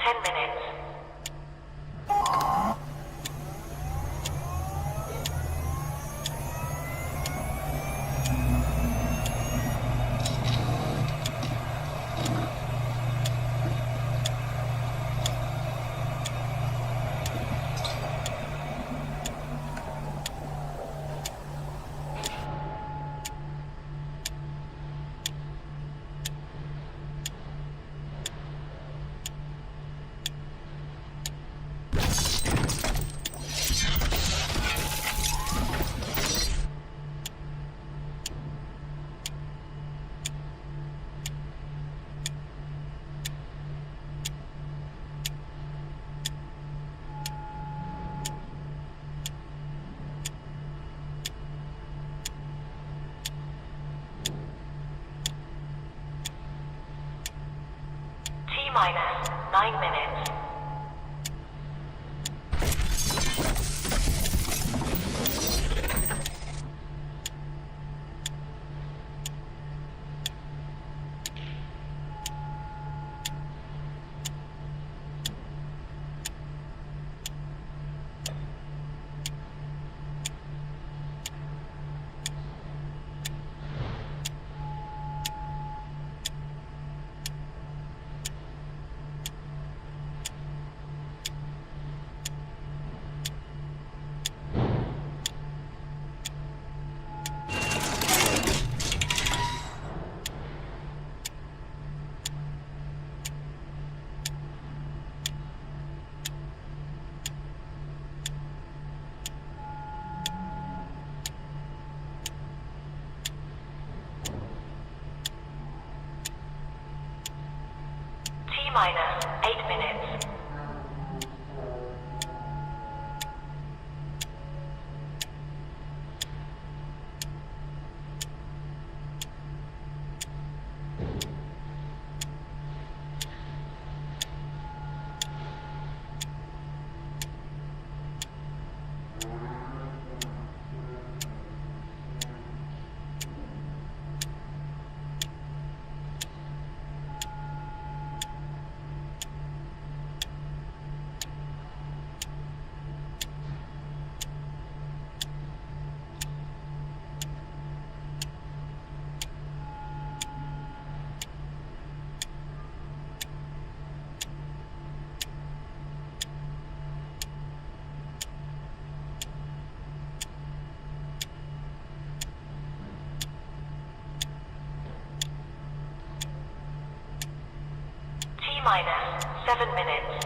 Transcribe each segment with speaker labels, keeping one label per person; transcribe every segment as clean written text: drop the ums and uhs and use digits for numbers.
Speaker 1: 10 minutes. T-minus 9 minutes. T-minus 8 minutes. T-minus 7 minutes.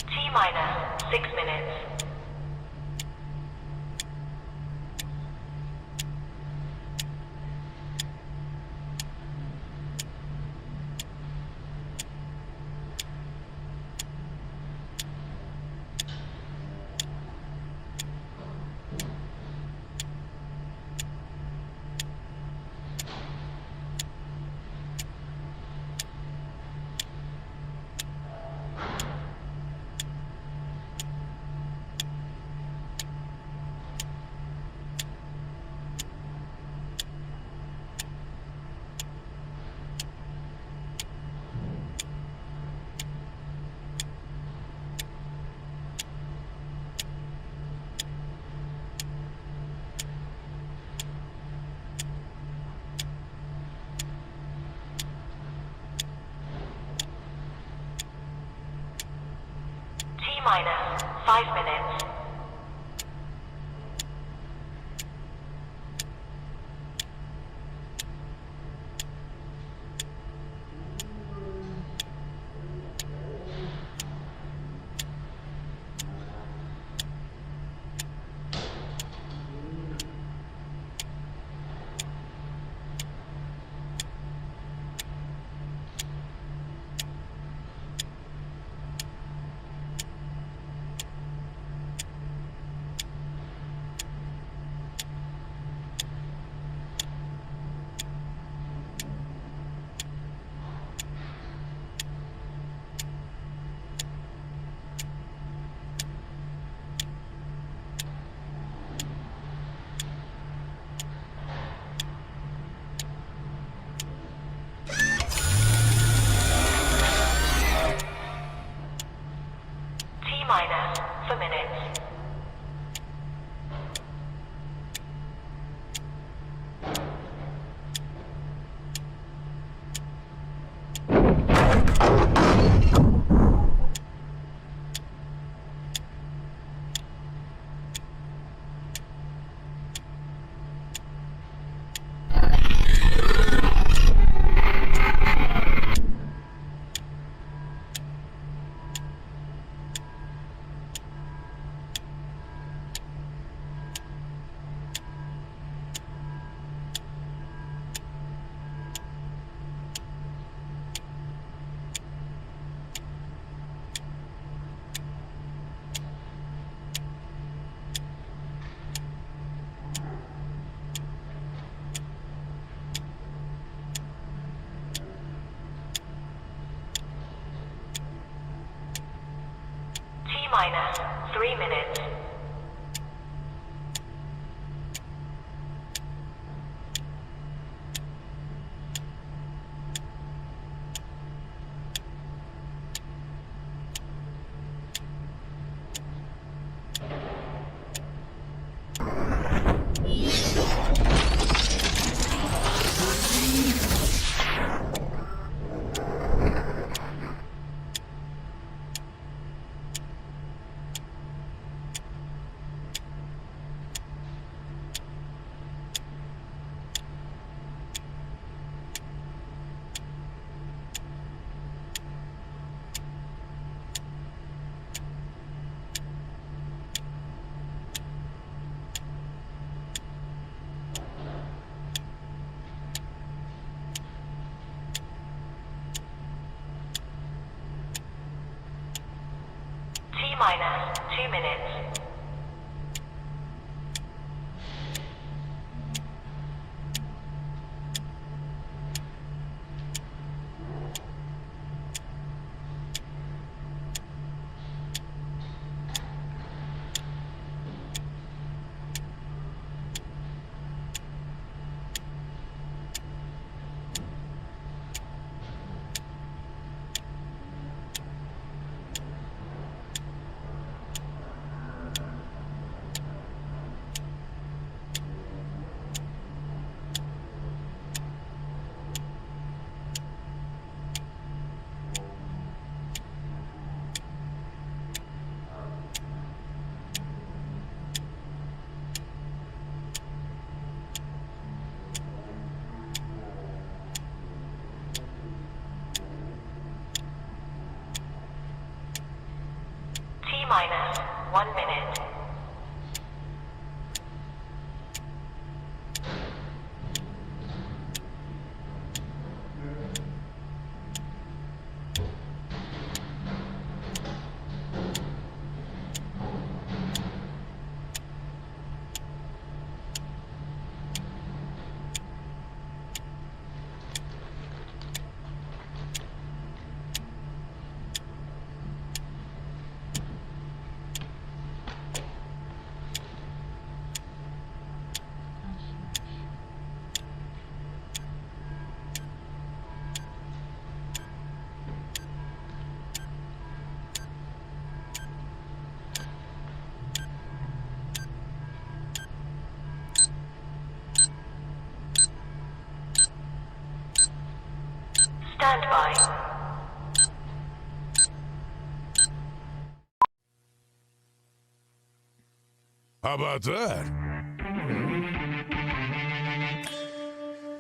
Speaker 1: T-minus 6 minutes. T-minus 5 minutes. T-minus for minutes. T-minus 3 minutes. T-minus 2 minutes. T-minus 1 minute. Stand by.
Speaker 2: How about that?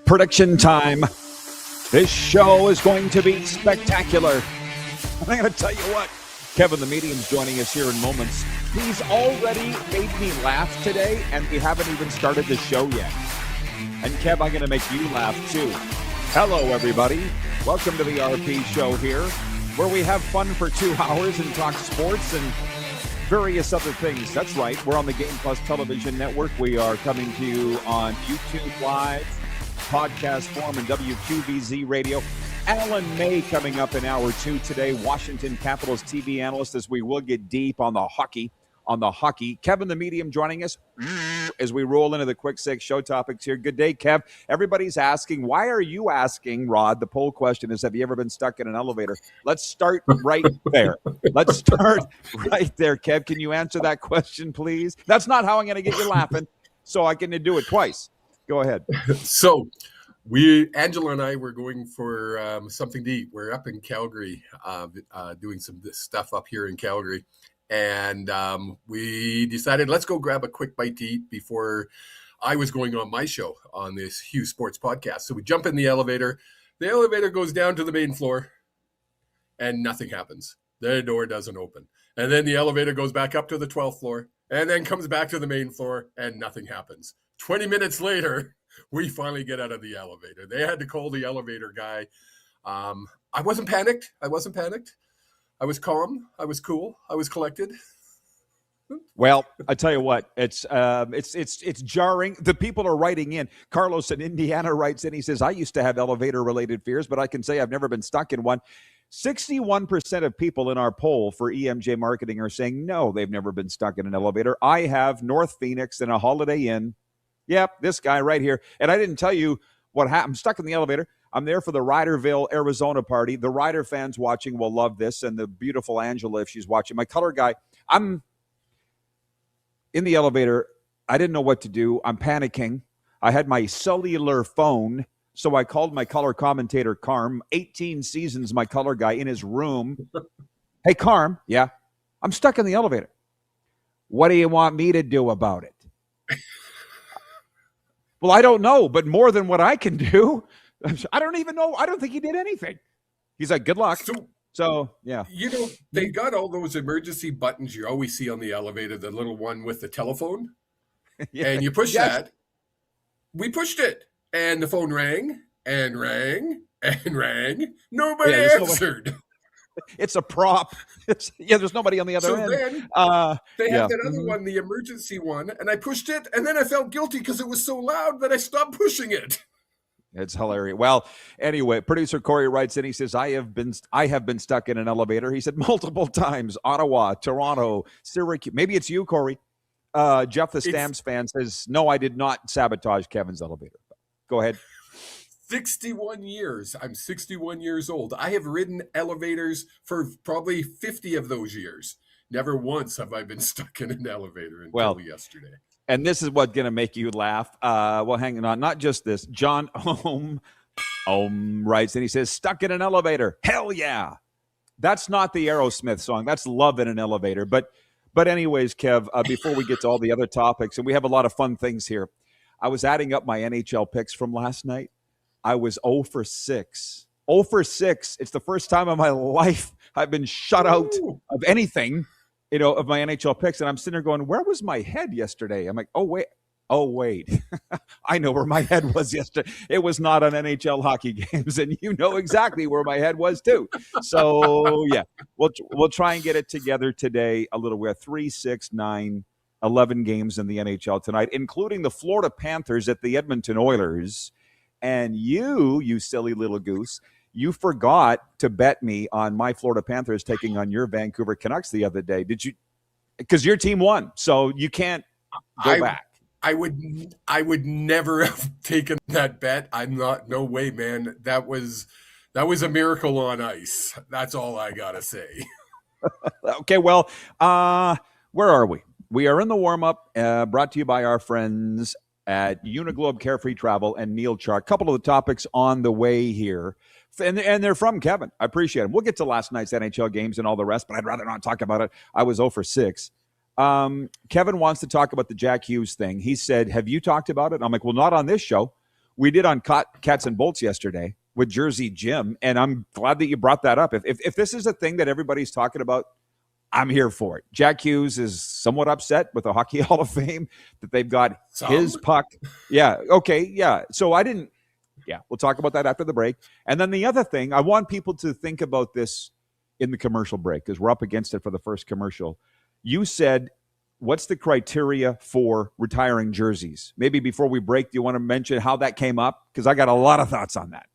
Speaker 3: Prediction time. This show is going to be spectacular. I'm going to tell you what. Kevin the Medium's joining us here in moments. He's already made me laugh today, and we haven't even started the show yet. And Kev, I'm going to make you laugh too. Hello, everybody. Welcome to the RP show here, where we have fun for 2 hours and talk sports and various other things. That's right. We're on the Game Plus Television Network. We are coming to you on YouTube Live, podcast form, and WQVZ Radio. Alan May coming up in hour 2 today, Washington Capitals TV analyst, as we will get deep on the hockey. Kevin the Medium joining us as we roll into the quick six show topics here. Good day, Kev. Everybody's asking, why are you asking, Rod? The poll question is, have you ever been stuck in an elevator? Let's start right there. Kev. Can you answer that question, please? That's not how I'm going to get you laughing, so I can do it twice. Go ahead.
Speaker 4: So Angela and I were going for something to eat. We're up in Calgary doing some stuff up here in Calgary. And we decided, let's go grab a quick bite to eat before I was going on my show on this Hughes Sports podcast. So we jump in the elevator. The elevator goes down to the main floor and nothing happens. The door doesn't open. And then the elevator goes back up to the 12th floor and then comes back to the main floor and nothing happens. 20 minutes later, we finally get out of the elevator. They had to call the elevator guy. I wasn't panicked. I was calm. I was cool. I was collected.
Speaker 3: Well, I tell you what, it's jarring. The people are writing in. Carlos in Indiana writes in. He says, I used to have elevator-related fears, but I can say I've never been stuck in one. 61% of people in our poll for EMJ Marketing are saying, no, they've never been stuck in an elevator. I have. North Phoenix in a Holiday Inn. Yep, this guy right here. And I didn't tell you what happened. I'm stuck in the elevator. I'm there for the Ryderville, Arizona party. The Ryder fans watching will love this, and the beautiful Angela, if she's watching. My color guy, I'm in the elevator. I didn't know what to do. I'm panicking. I had my cellular phone, so I called my color commentator, Carm, 18 seasons, my color guy, in his room. Hey, Carm, yeah, I'm stuck in the elevator. What do you want me to do about it? Well, I don't know, but more than what I can do. I don't even know. I don't think he did anything. He's like, good luck. So yeah.
Speaker 4: They got all those emergency buttons you always see on the elevator, the little one with the telephone. Yeah. And you push that. We pushed it. And the phone rang and rang and rang. Nobody answered.
Speaker 3: It's a prop. There's nobody on the other end.
Speaker 4: Then they have that other one, the emergency one, and I pushed it, and then I felt guilty because it was so loud that I stopped pushing it.
Speaker 3: It's hilarious. Well, anyway, producer Corey writes in. He says, I have been stuck in an elevator. He said multiple times. Ottawa, Toronto, Syracuse. Maybe it's you, Corey. Jeff the Stamps fan says, no, I did not sabotage Kevin's elevator. Go ahead.
Speaker 4: 61 years. I'm 61 years old. I have ridden elevators for probably 50 of those years. Never once have I been stuck in an elevator until yesterday.
Speaker 3: And this is what's going to make you laugh. Well, hang on. Not just this. John Ohm writes, and he says, stuck in an elevator. Hell yeah. That's not the Aerosmith song. That's Love in an Elevator. But anyways, Kev, before we get to all the other topics, and we have a lot of fun things here, I was adding up my NHL picks from last night. I was 0 for 6. 0 for 6. It's the first time in my life I've been shut out of anything, of my NHL picks. And I'm sitting there going, where was my head yesterday? I'm like, oh, wait. I know where my head was yesterday. It was not on NHL hockey games. And you know exactly where my head was too. So, yeah, we'll try and get it together today a little. We have 3, 6, 9, 11 games in the NHL tonight, including the Florida Panthers at the Edmonton Oilers. And you silly little goose, you forgot to bet me on my Florida Panthers taking on your Vancouver Canucks the other day. Did you? Because your team won, so you can't go back.
Speaker 4: I would never have taken that bet. I'm not. No way, man. That was a miracle on ice. That's all I gotta say.
Speaker 3: Okay, well, where are we? We are in the warm-up, brought to you by our friends at Uniglobe Carefree Travel and Neil Char. A couple of the topics on the way here, and they're from Kevin. I appreciate them. We'll get to last night's NHL games and all the rest, but I'd rather not talk about it. I was 0 for 6. Kevin wants to talk about the Jack Hughes thing. He said, have you talked about it? I'm like, well, not on this show. We did on Cats and Bolts yesterday with Jersey Jim, and I'm glad that you brought that up. If this is a thing that everybody's talking about, I'm here for it. Jack Hughes is somewhat upset with the Hockey Hall of Fame that they've got his puck. Yeah, okay, yeah. So we'll talk about that after the break. And then the other thing, I want people to think about this in the commercial break because we're up against it for the first commercial. You said, what's the criteria for retiring jerseys? Maybe before we break, do you want to mention how that came up? Because I got a lot of thoughts on that.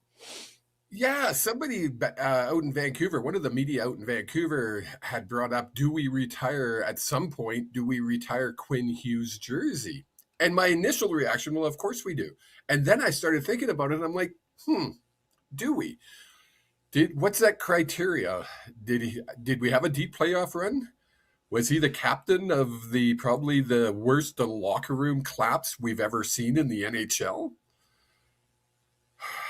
Speaker 4: Yeah, somebody out in Vancouver, one of the media out in Vancouver had brought up, do we retire Quinn Hughes' jersey? And my initial reaction, well, of course we do. And then I started thinking about it, and I'm like, do we? What's that criteria? Did we have a deep playoff run? Was he the captain of probably the worst locker room claps we've ever seen in the NHL?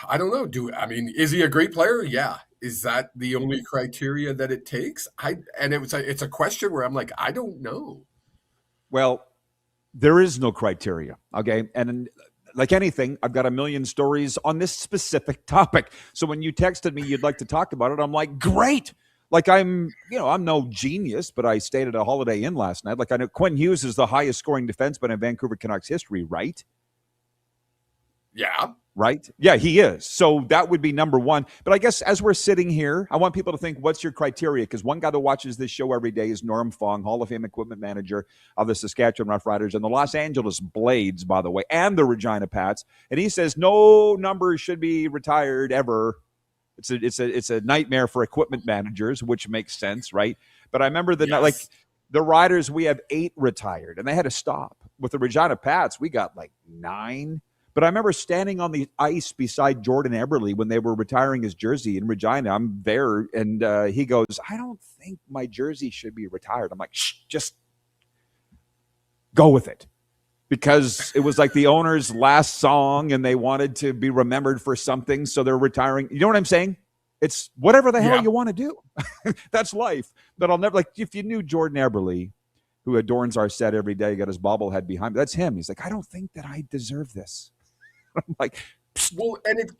Speaker 4: I don't know. Is he a great player? Yeah. Is that the only criteria that it takes? It's a question where I'm like, I don't know.
Speaker 3: Well, there is no criteria. Okay. And like anything, I've got a million stories on this specific topic. So when you texted me, you'd like to talk about it. I'm like, great. Like I'm no genius, but I stayed at a Holiday Inn last night. Like I know Quinn Hughes is the highest scoring defenseman in Vancouver Canucks history, right?
Speaker 4: Yeah.
Speaker 3: Right? Yeah, he is. So that would be number one. But I guess as we're sitting here, I want people to think, what's your criteria? Because one guy that watches this show every day is Norm Fong, Hall of Fame equipment manager of the Saskatchewan Roughriders and the Los Angeles Blades, by the way, and the Regina Pats. And he says no number should be retired ever. It's a nightmare for equipment managers, which makes sense, right? But I remember the Riders, we have 8 retired, and they had to stop. With the Regina Pats, we got like 9. But I remember standing on the ice beside Jordan Eberle when they were retiring his jersey in Regina. I'm there, and he goes, I don't think my jersey should be retired. I'm like, shh, just go with it. Because it was like the owner's last song, and they wanted to be remembered for something, so they're retiring. You know what I'm saying? It's whatever the hell you want to do. That's life. But I'll never, like, if you knew Jordan Eberle, who adorns our set every day, got his bobblehead behind me, that's him. He's like, I don't think that I deserve this. I'm like,
Speaker 4: well, and it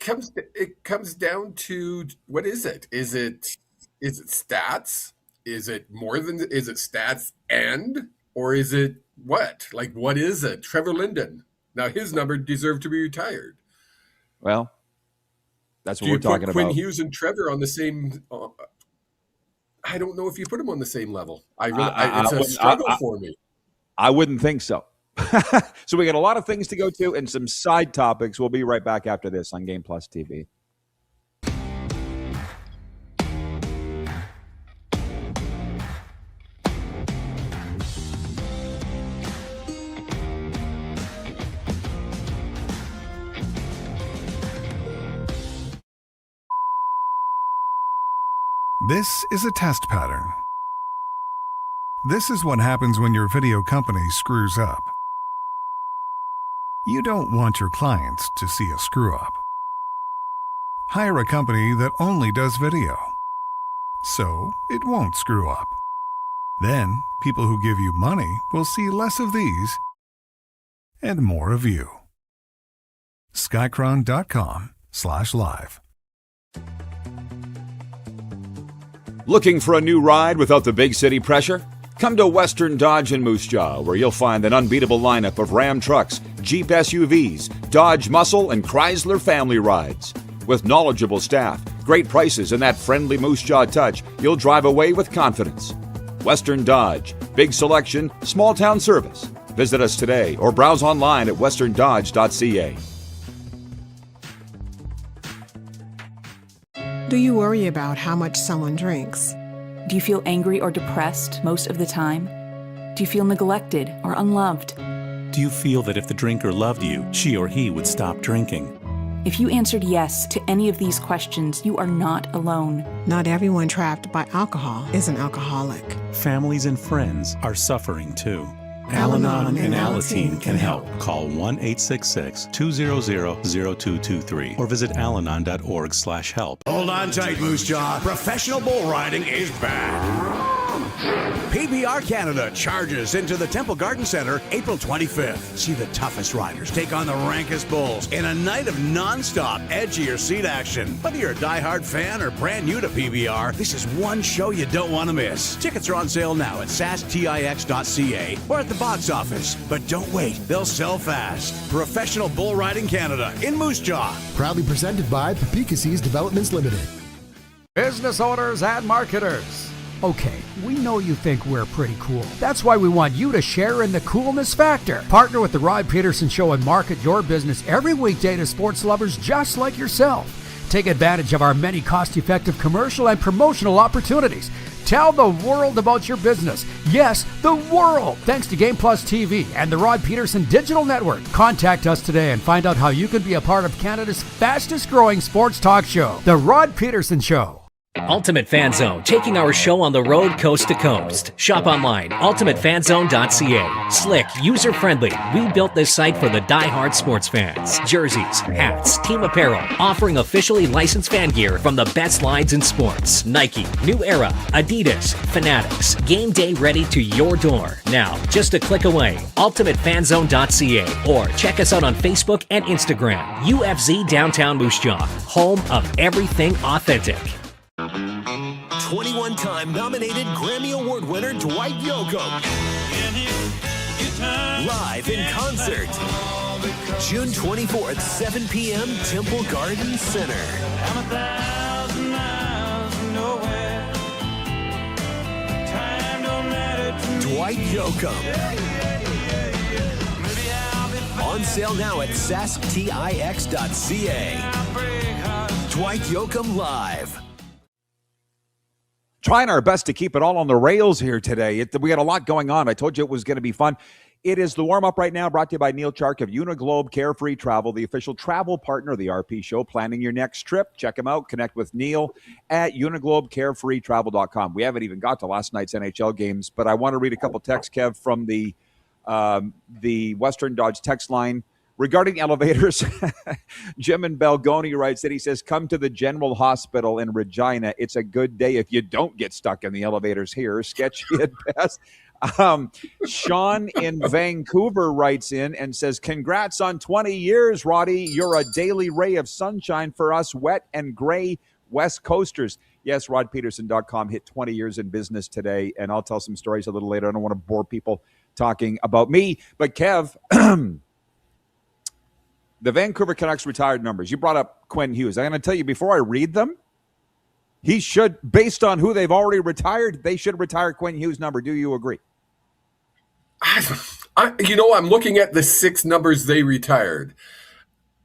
Speaker 4: comes down to, what is it? Is it stats? Is it stats or is it what? Like, what is it? Trevor Linden. Now his number deserved to be retired.
Speaker 3: Well, that's what we're talking about.
Speaker 4: Quinn Hughes and Trevor on the same. I don't know if you put them on the same level. It's a struggle for me.
Speaker 3: I wouldn't think so. So we got a lot of things to go to and some side topics. We'll be right back after this on Game Plus TV.
Speaker 2: This is a test pattern. This is what happens when your video company screws up. You don't want your clients to see a screw-up. Hire a company that only does video, so it won't screw up. Then, people who give you money will see less of these and more of you. Skycron.com/live.
Speaker 3: Looking for a new ride without the big city pressure? Come to Western Dodge in Moose Jaw, where you'll find an unbeatable lineup of Ram trucks, Jeep SUVs, Dodge Muscle, and Chrysler family rides. With knowledgeable staff, great prices, and that friendly Moose Jaw touch, you'll drive away with confidence. Western Dodge. Big selection, small town service. Visit us today or browse online at westerndodge.ca.
Speaker 5: Do you worry about how much someone drinks?
Speaker 6: Do you feel angry or depressed most of the time? Do you feel neglected or unloved?
Speaker 7: Do you feel that if the drinker loved you, she or he would stop drinking?
Speaker 6: If you answered yes to any of these questions, you are not alone.
Speaker 5: Not everyone trapped by alcohol is an alcoholic.
Speaker 7: Families and friends are suffering too.
Speaker 5: Al-Anon and
Speaker 7: Alateen can help. Call 1-866-200-0223 or visit alanon.org/help.
Speaker 8: Hold on tight, Moose Jaw. Professional bull riding is back. PBR Canada charges into the Temple Garden Center April 25th. See the toughest riders take on the rankest bulls in a night of non-stop, edgier seat action. Whether you're a diehard fan or brand new to PBR, this is one show you don't want to miss. Tickets are on sale now at sastix.ca or at the box office. But don't wait, they'll sell fast. Professional Bull Riding Canada in Moose Jaw.
Speaker 9: Proudly presented by Papikassis Developments Limited.
Speaker 10: Business owners and marketers. Okay, we know you think we're pretty cool. That's why we want you to share in the coolness factor. Partner with the Rod Pedersen Show and market your business every weekday to sports lovers just like yourself. Take advantage of our many cost-effective commercial and promotional opportunities. Tell the world about your business. Yes, the world. Thanks to Game Plus TV and the Rod Pedersen Digital Network. Contact us today and find out how you can be a part of Canada's fastest-growing sports talk show, The Rod Pedersen Show.
Speaker 11: Ultimate Fan Zone, taking our show on the road coast to coast. Shop online, ultimatefanzone.ca. Slick, user-friendly. We built this site for the die-hard sports fans. Jerseys, hats, team apparel, offering officially licensed fan gear from the best lines in sports. Nike, New Era, Adidas, Fanatics. Game day ready to your door. Now, just a click away. ultimatefanzone.ca or check us out on Facebook and Instagram. UFZ Downtown Moose Jaw, home of everything authentic.
Speaker 12: 21-time nominated Grammy Award winner Dwight Yoakam. Live in concert. June 24th, 7 p.m., Temple Garden Center. Dwight Yoakam. On sale now at sasktix.ca. Dwight Yoakam Live.
Speaker 3: Trying our best to keep it all on the rails here today. We had a lot going on. I told you it was going to be fun. It is the warm-up right now, brought to you by Neil Chark of Uniglobe Carefree Travel, the official travel partner of the RP Show. Planning your next trip, check him out. Connect with Neil at uniglobecarefreetravel.com. We haven't even got to last night's NHL games, but I want to read a couple texts, Kev, from the Western Dodge text line. Regarding elevators, Jim in Belgoni writes that he says, come to the General Hospital in Regina. It's a good day if you don't get stuck in the elevators here. Sketchy at best. Sean in Vancouver writes in and says, congrats on 20 years, Roddy. You're a daily ray of sunshine for us wet and gray West Coasters. Yes, rodpeterson.com hit 20 years in business today, and I'll tell some stories a little later. I don't want to bore people talking about me. But, Kev, the Vancouver Canucks retired numbers. You brought up Quinn Hughes. I'm going to tell you before I read them, he should, based on who they've already retired, they should retire Quinn Hughes' number. Do you agree?
Speaker 4: I'm looking at the 6 numbers they retired,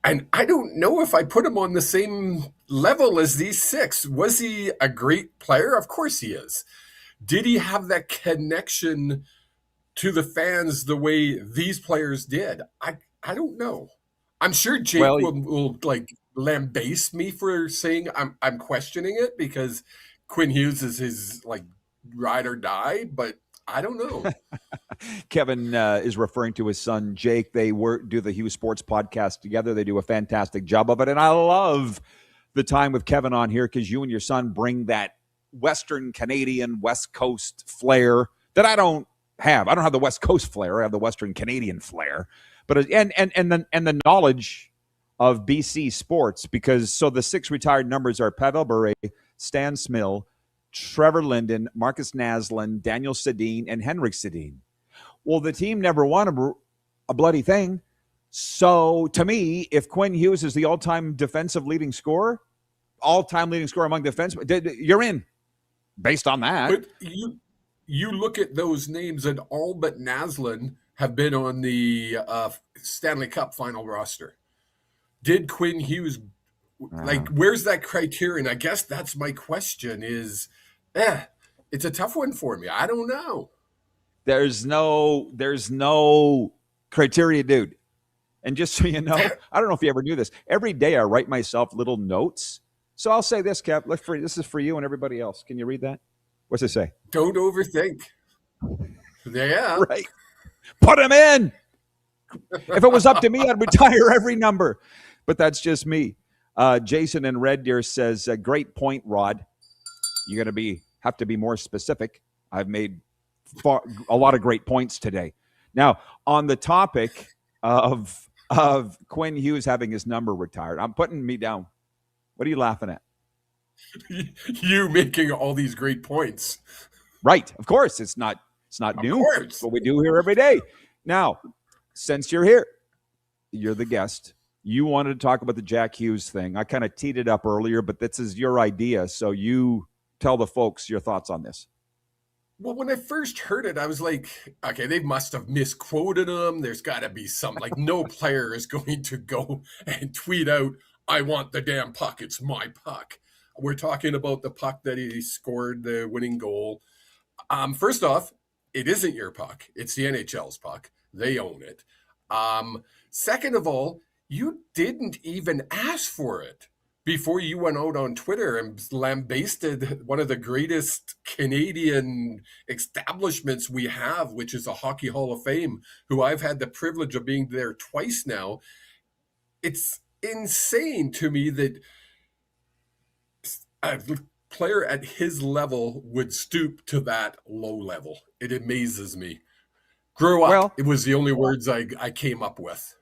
Speaker 4: and I don't know if I put him on the same level as these 6. Was he a great player? Of course he is. Did he have that connection to the fans the way these players did? I don't know. I'm sure Jake will like lambaste me for saying I'm questioning it because Quinn Hughes is his like ride or die, but I don't know.
Speaker 3: Kevin is referring to his son Jake. They do the Hughes Sports podcast together. They do a fantastic job of it, and I love the time with Kevin on here because you and your son bring that Western Canadian West Coast flair that I don't have. I don't have the West Coast flair. I have the Western Canadian flair. But and the knowledge of BC sports, because so the 6 retired numbers are Pavel Bure, Stan Smill, Trevor Linden, Marcus Naslund, Daniel Sedin, and Henrik Sedin. Well, the team never won a bloody thing. So to me, if Quinn Hughes is the all-time defensive leading scorer, all-time leading scorer among defensemen, you're in based on that.
Speaker 4: But you look at those names, and all but Naslund have been on the Stanley Cup final roster. Did Quinn Hughes, where's that criterion? I guess that's my question is, it's a tough one for me. I don't know.
Speaker 3: There's no criteria, dude. And just so you know, I don't know if you ever knew this. Every day I write myself little notes. So I'll say this, Cap. This is for you and everybody else. Can you read that? What's it say?
Speaker 4: Don't overthink. Yeah.
Speaker 3: Right. Put him in. If it was up to me, I'd retire every number. But that's just me. Jason in Red Deer says, great point, Rod. You're going to have to be more specific. I've made a lot of great points today. Now, on the topic of Quinn Hughes having his number retired, I'm putting me down. What are you laughing at?
Speaker 4: You making all these great points.
Speaker 3: Right. Of course. It's not new. It's what we do here every day. Now, since you're here, you're the guest. You wanted to talk about the Jack Hughes thing. I kind of teed it up earlier, but this is your idea. So you tell the folks your thoughts on this.
Speaker 4: Well, when I first heard it, I was like, okay, they must have misquoted him. There's got to be some, like, no player is going to go and tweet out, I want the damn puck. It's my puck. We're talking about the puck that he scored the winning goal. First off, it isn't your puck. It's the NHL's puck. They own it. Second of all, you didn't even ask for it before you went out on Twitter and lambasted one of the greatest Canadian establishments we have, which is a Hockey Hall of Fame, who I've had the privilege of being there twice now. It's insane to me that a player at his level would stoop to that low level. It amazes me. Grow up. Well, it was the only words I came up with.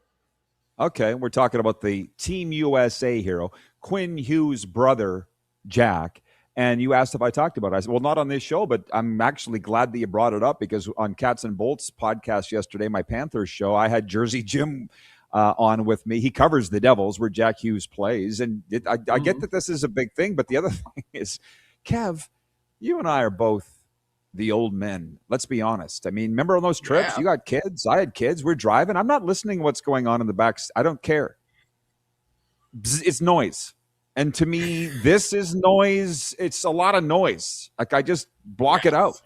Speaker 3: Okay, we're talking about the Team USA hero, Quinn Hughes' brother, Jack. And you asked if I talked about it. I said, well, not on this show, but I'm actually glad that you brought it up because on Cats and Bolts podcast yesterday, my Panthers show, I had Jersey Jim on with me. He covers the Devils where Jack Hughes plays. And I get that this is a big thing, but the other thing is, Kev, you and I are both the old men. Let's be honest. I mean, remember on those trips? Yeah. You got kids. I had kids. We're driving. I'm not listening to what's going on in the back. I don't care. It's noise. And to me, this is noise. It's a lot of noise. Like, I just block it out.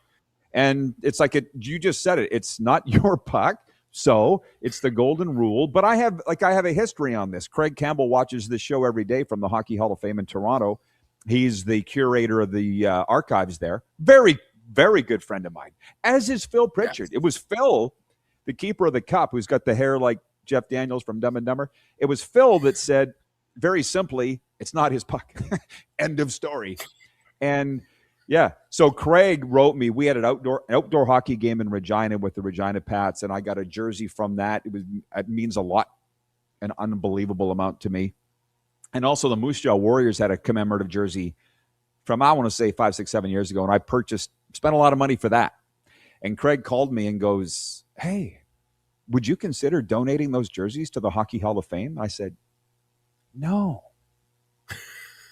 Speaker 3: And it's like you just said it. It's not your puck. So it's the golden rule. But I have a history on this. Craig Campbell watches this show every day from the Hockey Hall of Fame in Toronto. He's the curator of the archives there. Very, very good friend of mine, as is Phil Pritchard. Yes. It was Phil, the keeper of the cup, who's got the hair like Jeff Daniels from Dumb and Dumber. It was Phil that said, very simply, it's not his puck. End of story. And yeah, so Craig wrote me. We had an outdoor hockey game in Regina with the Regina Pats, and I got a jersey from that. It means a lot, an unbelievable amount to me. And also the Moose Jaw Warriors had a commemorative jersey from, I want to say 5, 6, 7 years ago, and I spent a lot of money for that. And Craig called me and goes, hey, would you consider donating those jerseys to the Hockey Hall of Fame? I said, no.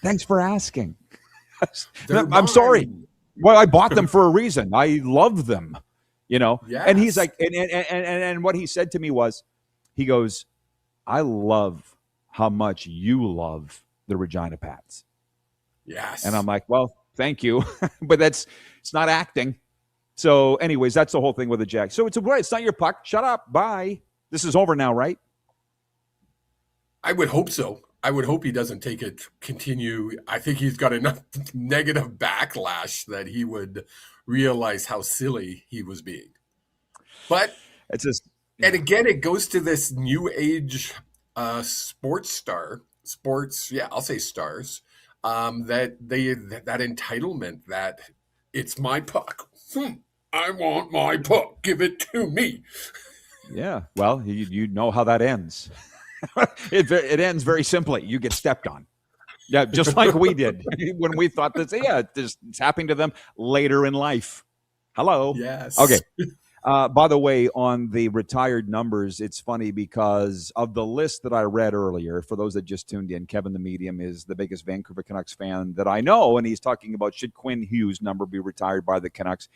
Speaker 3: Thanks for asking. I'm sorry. Well, I bought them for a reason. I love them, Yes. And he's like, and what he said to me was, he goes, I love how much you love the Regina Pats.
Speaker 4: Yes.
Speaker 3: And I'm like, well, thank you. But it's not acting. So anyways, that's the whole thing with the Jack. So it's not your puck. Shut up. Bye. This is over now, right?
Speaker 4: I would hope so. I would hope he doesn't continue. I think he's got enough negative backlash that he would realize how silly he was being. But
Speaker 3: it's just,
Speaker 4: and again, it goes to this new age I'll say stars, that entitlement that it's my puck. I want my puck. Give it to me.
Speaker 3: Yeah. Well, you know how that ends. It ends very simply. You get stepped on. Yeah, just like we did when we thought that, it's happening to them later in life. Hello.
Speaker 4: Yes.
Speaker 3: Okay. By the way, on the retired numbers, it's funny because of the list that I read earlier, for those that just tuned in, Kevin the Medium is the biggest Vancouver Canucks fan that I know, and he's talking about should Quinn Hughes' number be retired by the Canucks.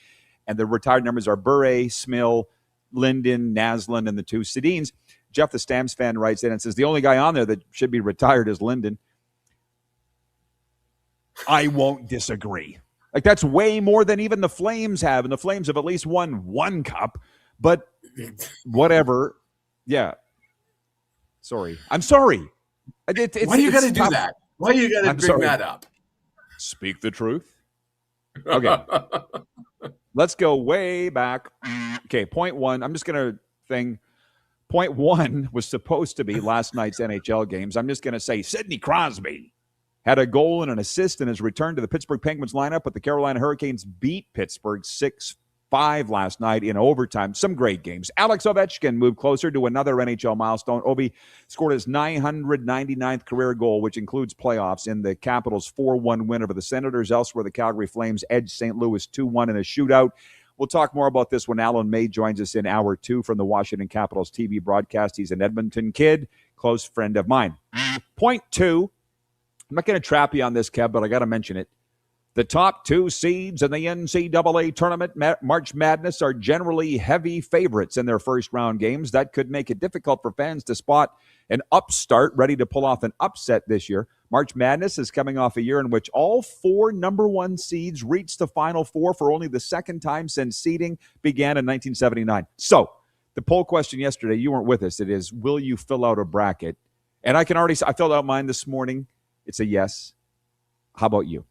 Speaker 3: And the retired numbers are Bure, Smill, Linden, Naslund, and the two Sedins. Jeff, the Stamps fan, writes in and says, the only guy on there that should be retired is Linden. I won't disagree. Like, that's way more than even the Flames have, and the Flames have at least won one cup. But whatever. Yeah. Sorry. I'm sorry.
Speaker 4: Why do you got to do that? Why do you got to bring that up?
Speaker 3: Speak the truth. Okay. Let's go way back. Okay, point one. I'm just going to think. Point one was supposed to be last night's NHL games. I'm just going to say Sidney Crosby had a goal and an assist in his return to the Pittsburgh Penguins lineup, but the Carolina Hurricanes beat Pittsburgh 6-5 last night in overtime. Some great games. Alex Ovechkin moved closer to another NHL milestone. Ovi scored his 999th career goal, which includes playoffs, in the Capitals' 4-1 win over the Senators. Elsewhere, the Calgary Flames edged St. Louis 2-1 in a shootout. We'll talk more about this when Alan May joins us in Hour 2 from the Washington Capitals TV broadcast. He's an Edmonton kid, close friend of mine. Point 2. I'm not going to trap you on this, Kev, but I got to mention it. The top 2 seeds in the NCAA tournament, March Madness, are generally heavy favorites in their first-round games. That could make it difficult for fans to spot an upstart ready to pull off an upset this year. March Madness is coming off a year in which all 4 number 1 seeds reached the Final Four for only the second time since seeding began in 1979. So, the poll question yesterday, you weren't with us. It is, will you fill out a bracket? And I filled out mine this morning. It's a yes. How about you?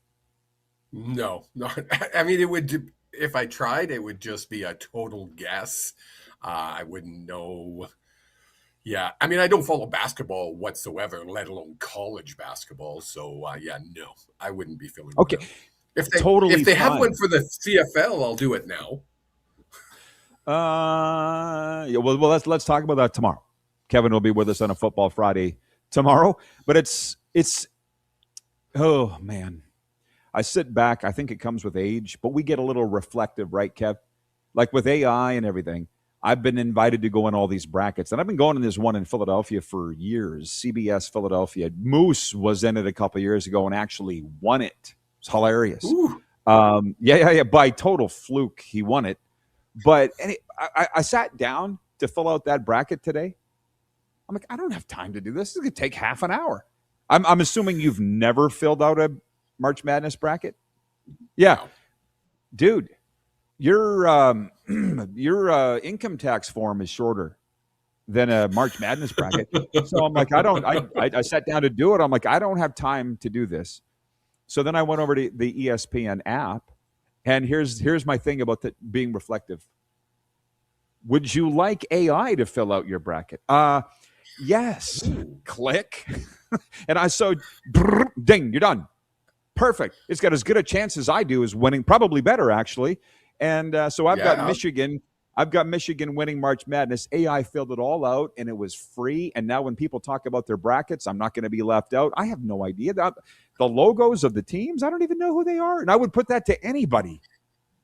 Speaker 4: No. I mean, it would, if I tried, it would just be a total guess. I wouldn't know. Yeah. I mean, I don't follow basketball whatsoever, let alone college basketball. So, no, I wouldn't be filling
Speaker 3: Okay.
Speaker 4: one out. If they have one for the CFL, I'll do it now.
Speaker 3: Well, let's talk about that tomorrow. Kevin will be with us on a Football Friday tomorrow. But it's oh, man. I sit back. I think it comes with age, but we get a little reflective, right, Kev? Like with AI and everything, I've been invited to go in all these brackets, and I've been going in this one in Philadelphia for years, CBS Philadelphia. Moose was in it a couple of years ago and actually won it. It's hilarious. By total fluke, he won it. But I sat down to fill out that bracket today. I'm like, I don't have time to do this. This is going to take half an hour. I'm assuming you've never filled out a March Madness bracket? Yeah. Dude, your income tax form is shorter than a March Madness bracket. So I'm like, I sat down to do it. I'm like, I don't have time to do this. So then I went over to the ESPN app, and here's my thing about being reflective. Would you like AI to fill out your bracket? Yes. Click. And ding, you're done. Perfect. It's got as good a chance as I do as winning, probably better, actually. And so I've got Michigan. I've got Michigan winning March Madness. AI filled it all out, and it was free. And now when people talk about their brackets, I'm not going to be left out. I have no idea. The logos of the teams, I don't even know who they are. And I would put that to anybody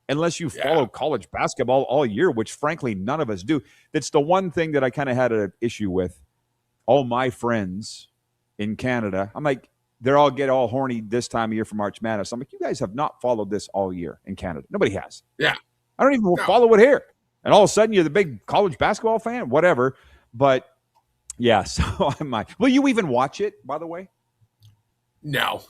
Speaker 3: unless you follow college basketball all year, which, frankly, none of us do. That's the one thing that I kind of had an issue with. All my friends in Canada, I'm like, get all horny this time of year for March Madness. I'm like, you guys have not followed this all year in Canada. Nobody has.
Speaker 4: Yeah.
Speaker 3: I don't even follow it here. And all of a sudden you're the big college basketball fan, whatever. But yeah, so I might. Will you even watch it, by the way?
Speaker 4: No.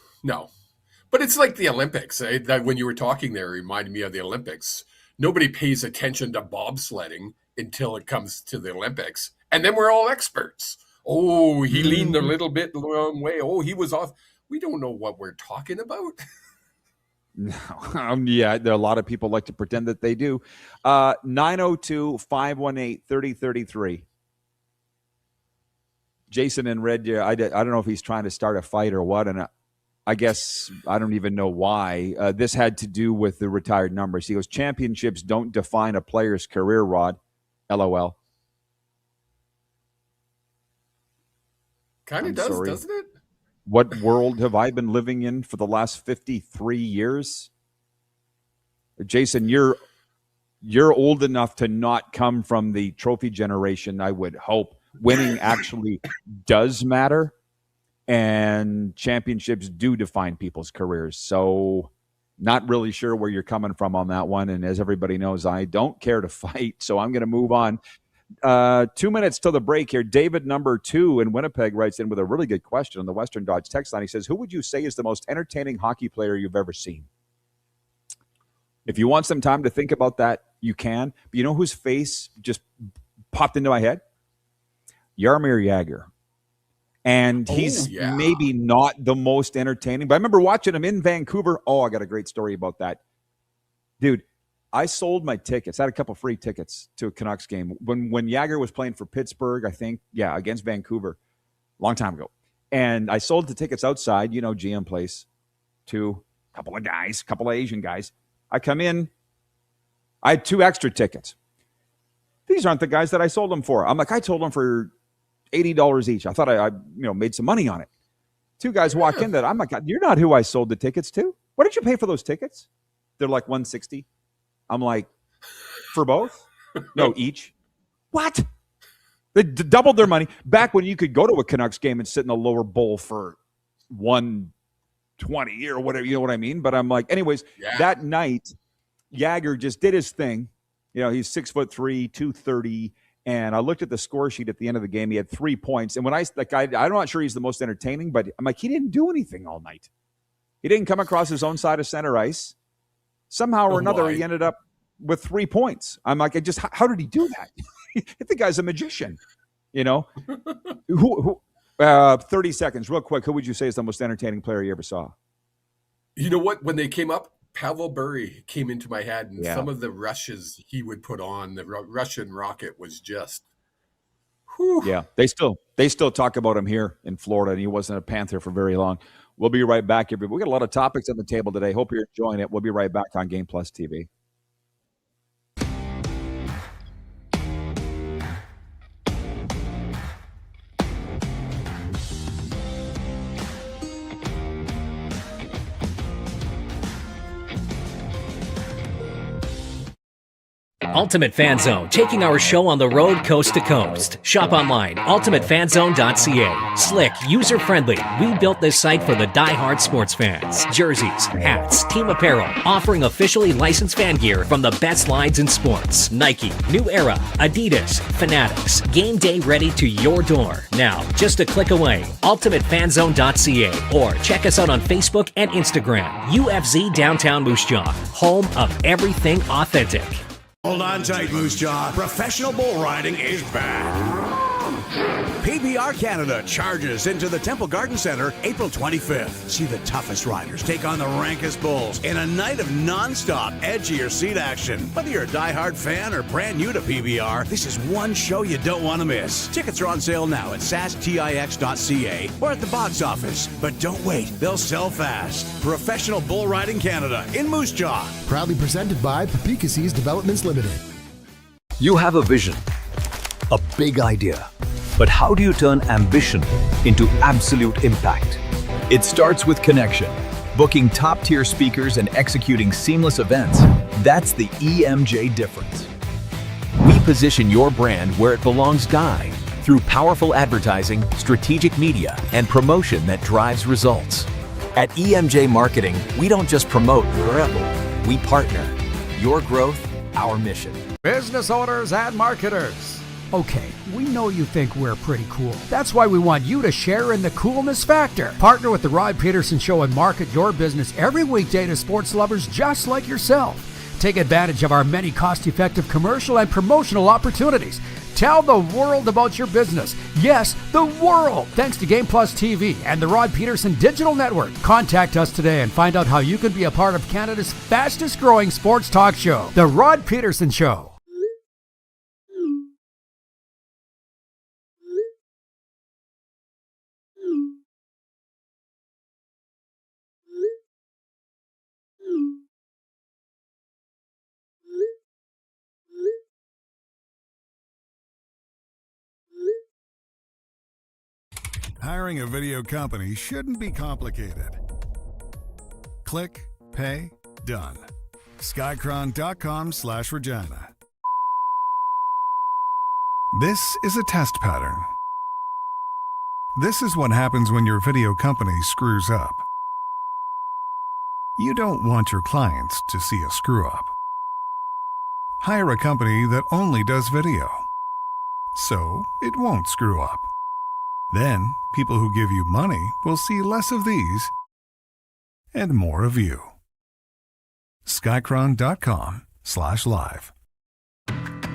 Speaker 4: But it's like the Olympics. When you were talking there, it reminded me of the Olympics. Nobody pays attention to bobsledding until it comes to the Olympics. And then we're all experts. Oh, he leaned a little bit the wrong way. Oh, he was off. We don't know what we're talking about.
Speaker 3: No. There are a lot of people like to pretend that they do. 902-518-3033. Jason in Red Deer, I don't know if he's trying to start a fight or what, and I guess I don't even know why. This had to do with the retired numbers. He goes, championships don't define a player's career, Rod. LOL.
Speaker 4: Kind of does, doesn't it?
Speaker 3: What world have I been living in for the last 53 years? Jason, you're old enough to not come from the trophy generation, I would hope. Winning actually does matter, and championships do define people's careers. So not really sure where you're coming from on that one. And as everybody knows, I don't care to fight, so I'm going to move on. 2 minutes till the break here. David, number 2 in Winnipeg, writes in with a really good question on the Western Dodge text line. He says, who would you say is the most entertaining hockey player you've ever seen? If you want some time to think about that, you can. But you know whose face just popped into my head? Jaromir Jagr. And he's maybe not the most entertaining, but I remember watching him in Vancouver. Oh, I got a great story about that. Dude, I sold my tickets. I had a couple free tickets to a Canucks game when Jagr was playing for Pittsburgh, I think, against Vancouver, long time ago. And I sold the tickets outside, GM Place, to a couple of Asian guys. I come in. I had 2 extra tickets. These aren't the guys that I sold them for. I'm like, I told them for $80 each. I thought I made some money on it. 2 guys walk in that I'm like, you're not who I sold the tickets to. What did you pay for those tickets? They're like $160. I'm like, for both? No, each. What? They doubled their money. Back when you could go to a Canucks game and sit in the lower bowl for $120 or whatever, you know what I mean? But I'm like, anyways, that night, Jagger just did his thing. He's 6'3", 230. And I looked at the score sheet at the end of the game. He had 3 points. And when I'm not sure he's the most entertaining, but I'm like, he didn't do anything all night. He didn't come across his own side of center ice. Somehow or another, he ended up with 3 points. I'm like, how did he do that? I think the guy's a magician, 30 seconds, real quick. Who would you say is the most entertaining player you ever saw?
Speaker 4: You know what? When they came up, Pavel Bure came into my head, and some of the rushes he would put on, the Russian rocket was just, whew.
Speaker 3: Yeah, they still talk about him here in Florida, and he wasn't a Panther for very long. We'll be right back, everybody. We got a lot of topics on the table today. Hope you're enjoying it. We'll be right back on Game Plus TV.
Speaker 11: Ultimate Fan Zone, taking our show on the road coast to coast. Shop online, ultimatefanzone.ca. Slick, user-friendly. We built this site for the die-hard sports fans. Jerseys, hats, team apparel, offering officially licensed fan gear from the best lines in sports. Nike, New Era, Adidas, Fanatics. Game day ready to your door. Now, just a click away. ultimatefanzone.ca or check us out on Facebook and Instagram. UFZ Downtown Moose Jaw, home of everything authentic.
Speaker 8: Hold on tight, Moose Jaw. Professional bull riding is back. PBR Canada charges into the Temple Garden Center April 25th. See the toughest riders take on the rankest bulls in a night of non-stop edgier seat action. Whether you're a diehard fan or brand new to PBR, this is one show you don't want to miss. Tickets are on sale now at sastix.ca or at the box office. But don't wait, they'll sell fast. Professional Bull Riding Canada in Moose Jaw.
Speaker 9: Proudly presented by Pedersen's Developments Limited.
Speaker 13: You have a vision, a big idea. But how do you turn ambition into absolute impact? It starts with connection. Booking top-tier speakers and executing seamless events. That's the EMJ difference. We position your brand where it belongs through powerful advertising, strategic media, and promotion that drives results. At EMJ Marketing, we don't just promote, we partner. Your growth, our mission.
Speaker 10: Business owners and marketers. Okay, we know you think we're pretty cool. That's why we want you to share in the coolness factor. Partner with the Rod Pedersen Show and market your business every weekday to sports lovers just like yourself. Take advantage of our many cost-effective commercial and promotional opportunities. Tell the world about your business. Yes, the world. Thanks to Game Plus TV and the Rod Pedersen Digital Network. Contact us today and find out how you can be a part of Canada's fastest growing sports talk show, The Rod Pedersen Show.
Speaker 2: Hiring a video company shouldn't be complicated. Click, pay, done. Skycron.com/Regina. This is a test pattern. This is what happens when your video company screws up. You don't want your clients to see a screw up. Hire a company that only does video, so it won't screw up. Then, people who give you money will see less of these and more of you. Skycron.com/live.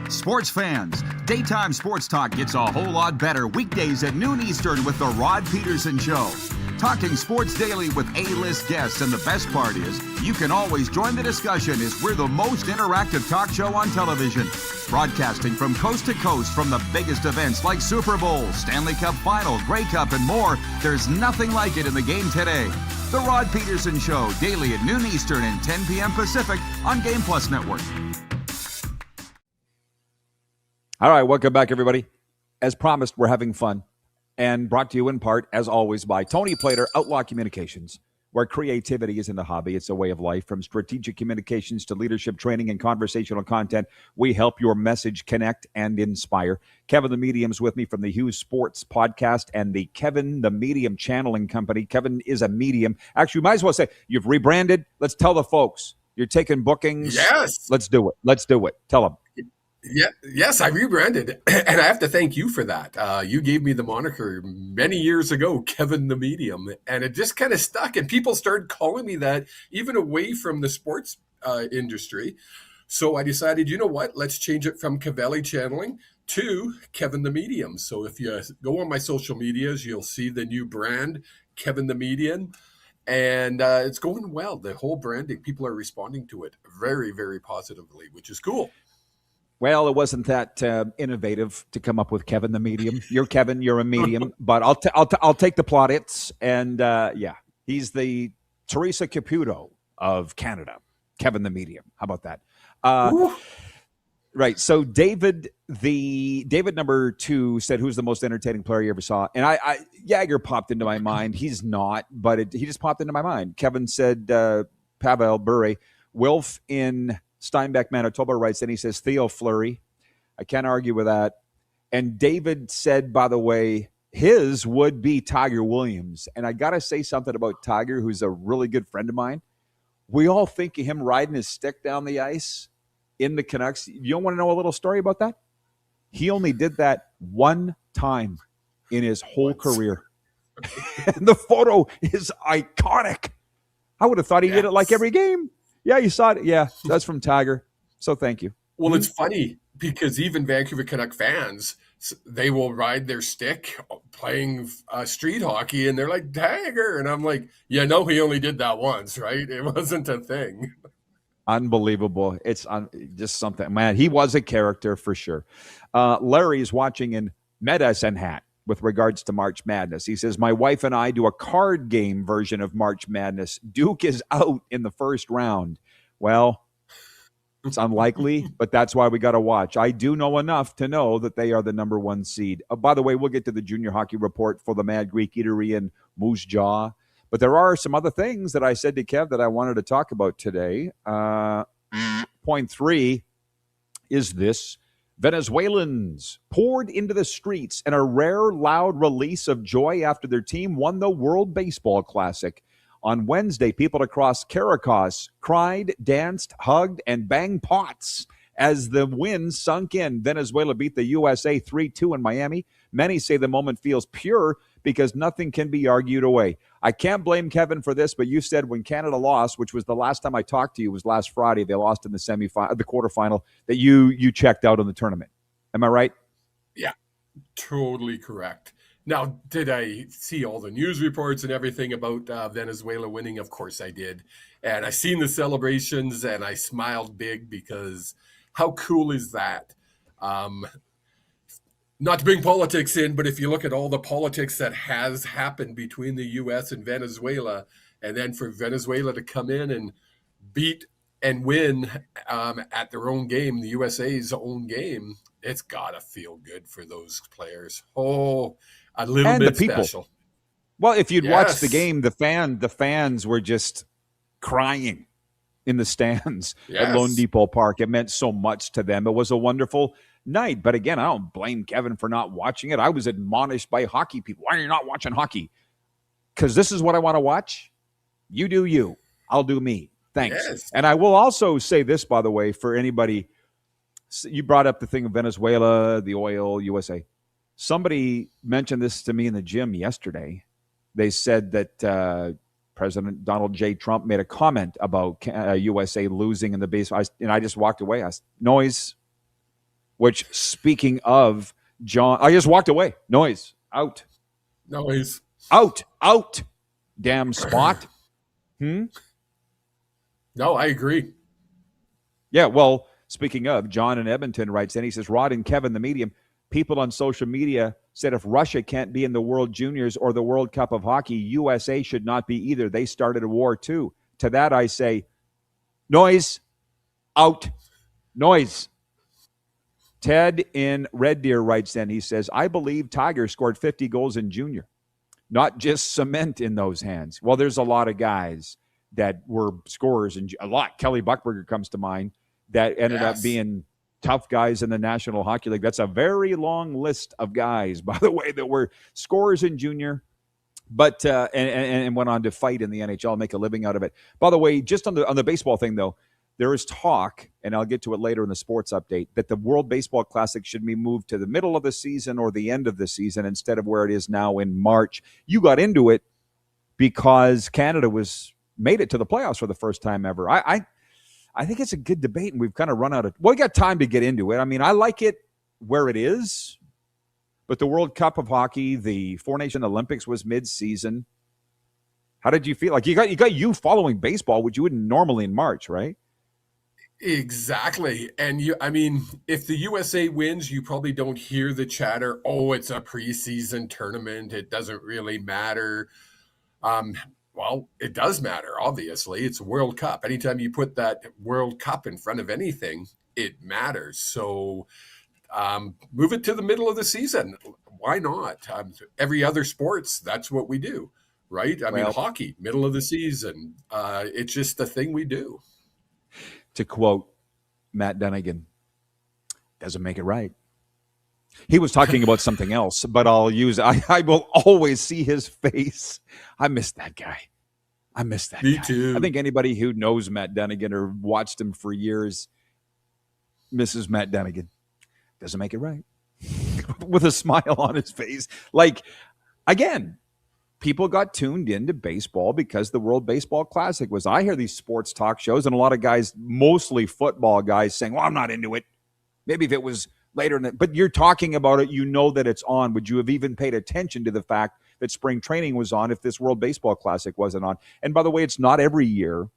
Speaker 14: Sports fans, daytime sports talk gets a whole lot better weekdays at noon Eastern with The Rod Pedersen Show. Talking sports daily with A-list guests, and the best part is, you can always join the discussion as we're the most interactive talk show on television. Broadcasting from coast to coast from the biggest events like Super Bowl, Stanley Cup Final, Grey Cup, and more, there's nothing like it in the game today. The Rod Pedersen Show, daily at noon Eastern and 10 p.m. Pacific on Game Plus Network.
Speaker 3: All right, welcome back, everybody. As promised, we're having fun, and brought to you in part, as always, by Tony Plater, Outlaw Communications, where creativity isn't a hobby, it's a way of life. From strategic communications to leadership training and conversational content, we help your message connect and inspire. Kevin the Medium's with me from the Hughes Sports Podcast and the Kevin the Medium Channeling Company. Kevin is a medium. Actually, we might as well say, you've rebranded. Let's tell the folks. You're taking bookings.
Speaker 4: Yes.
Speaker 3: Let's do it. Let's do it. Tell them.
Speaker 4: Yeah, yes, I rebranded, and I have to thank you for that. You gave me the moniker many years ago, Kevin the Medium, and it just kind of stuck, and people started calling me that even away from the sports industry. So I decided, you know what, let's change it from Cavelli Channeling to Kevin the Medium. So if you go on my social medias, you'll see the new brand, Kevin the Medium, and it's going well. The whole branding, people are responding to it very, very positively, which is cool.
Speaker 3: Well, it wasn't that innovative to come up with Kevin the Medium. You're Kevin, you're a medium, but I'll take the plaudits. And yeah, he's the Teresa Caputo of Canada, Kevin the Medium. How about that? Right. So David number 2 said, "Who's the most entertaining player you ever saw?" And I Jagger popped into my mind. He's not, but he just popped into my mind. Kevin said Pavel Bure. Wilf in Steinbeck, Manitoba writes, and he says Theo Fleury. I can't argue with that. And David said, by the way, his would be Tiger Williams. And I got to say something about Tiger, who's a really good friend of mine. We all think of him riding his stick down the ice in the Canucks. You don't want to know a little story about that? He only did that one time in his whole career. And the photo is iconic. I would have thought he did it like every game. Yeah, you saw it. Yeah, that's from Tiger. So thank you.
Speaker 4: Well, it's funny because even Vancouver Canuck fans, they will ride their stick playing street hockey, and they're like, Tiger. And I'm like, yeah, no, he only did that once, right? It wasn't a thing.
Speaker 3: Unbelievable. It's just something. Man, he was a character for sure. Larry's watching in Medicine Hat with regards to March Madness. He says, my wife and I do a card game version of March Madness. Duke is out in the first round. Well, it's unlikely, but that's why we got to watch. I do know enough to know that they are the number 1 seed. By the way, we'll get to the junior hockey report for the Mad Greek Eatery in Moose Jaw. But there are some other things that I said to Kev that I wanted to talk about today. Point 3 is this. Venezuelans poured into the streets in a rare, loud release of joy after their team won the World Baseball Classic. On Wednesday, people across Caracas cried, danced, hugged, and banged pots as the win sunk in. Venezuela beat the USA 3-2 in Miami. Many say the moment feels pure because nothing can be argued away. I can't blame Kevin for this, but you said when Canada lost, which was the last time I talked to you, was last Friday, they lost in the the quarterfinal, that you checked out on the tournament. Am I right?
Speaker 4: Yeah, totally correct. Now, did I see all the news reports and everything about Venezuela winning? Of course I did. And I seen the celebrations and I smiled big because how cool is that? Not to bring politics in, but if you look at all the politics that has happened between the U.S. and Venezuela, and then for Venezuela to come in and beat and win at their own game, the USA's own game, it's got to feel good for those players. Oh, a little
Speaker 3: and
Speaker 4: bit
Speaker 3: the people.
Speaker 4: special.
Speaker 3: Well, if you'd watched the game, the fans were just crying in the stands at Lone Depot Park. It meant so much to them. It was a wonderful night. But again, I don't blame Kevin for not watching it. I was admonished by hockey people. Why are you not watching hockey? Because this is what I want to watch. You do you. I'll do me. Thanks.
Speaker 4: Yes.
Speaker 3: And I will also say this, by the way, for anybody. You brought up the thing of Venezuela, the oil, USA. Somebody mentioned this to me in the gym yesterday. They said that President Donald J. Trump made a comment about USA losing in the base. And I just walked away. I said, noise. Which, speaking of John, I just walked away. Noise. Out.
Speaker 4: Noise.
Speaker 3: Out. damn spot.
Speaker 4: No, I agree.
Speaker 3: Yeah, well, speaking of, John in Edmonton writes in, he says, Rod and Kevin, the medium, people on social media said if Russia can't be in the World Juniors or the World Cup of Hockey, USA should not be either. They started a war too. To that I say, noise, out, noise. Ted in Red Deer writes in, he says, I believe Tiger scored 50 goals in junior, not just cement in those hands. Well, there's a lot of guys that were scorers, and a lot. Kelly Buchberger comes to mind, that ended up being tough guys in the National Hockey League. That's a very long list of guys, by the way, that were scorers in junior, but and went on to fight in the NHL, make a living out of it. By the way, just on the baseball thing, though, there is talk, and I'll get to it later in the sports update, that the World Baseball Classic should be moved to the middle of the season or the end of the season instead of where it is now in March. You got into it because Canada made it to the playoffs for the first time ever. I think it's a good debate, and we've kind of run out of – well, we got time to get into it. I mean, I like it where it is, but the World Cup of Hockey, the Four Nation Olympics was mid-season. How did you feel? Like you got you following baseball, which you wouldn't normally in March, right?
Speaker 4: Exactly. And if the USA wins, you probably don't hear the chatter, oh, it's a preseason tournament, it doesn't really matter. Well, it does matter, obviously. It's a World Cup. Anytime you put that World Cup in front of anything, it matters. So move it to the middle of the season. Why not? Every other sports, that's what we do, right? I mean, hockey, middle of the season. It's just a thing we do.
Speaker 3: To quote Matt Dunnigan, doesn't make it right. He was talking about something else, but I will always see his face. I miss that guy. Me
Speaker 4: too.
Speaker 3: I think anybody who knows Matt Dunnigan or watched him for years misses Matt Dunnigan. Doesn't make it right. With a smile on his face. Like, again, people got tuned into baseball because the World Baseball Classic was. I hear these sports talk shows and a lot of guys, mostly football guys, saying, well, I'm not into it. Maybe if it was later in but you're talking about it, you know that it's on. Would you have even paid attention to the fact that spring training was on if this World Baseball Classic wasn't on? And by the way, it's not every year.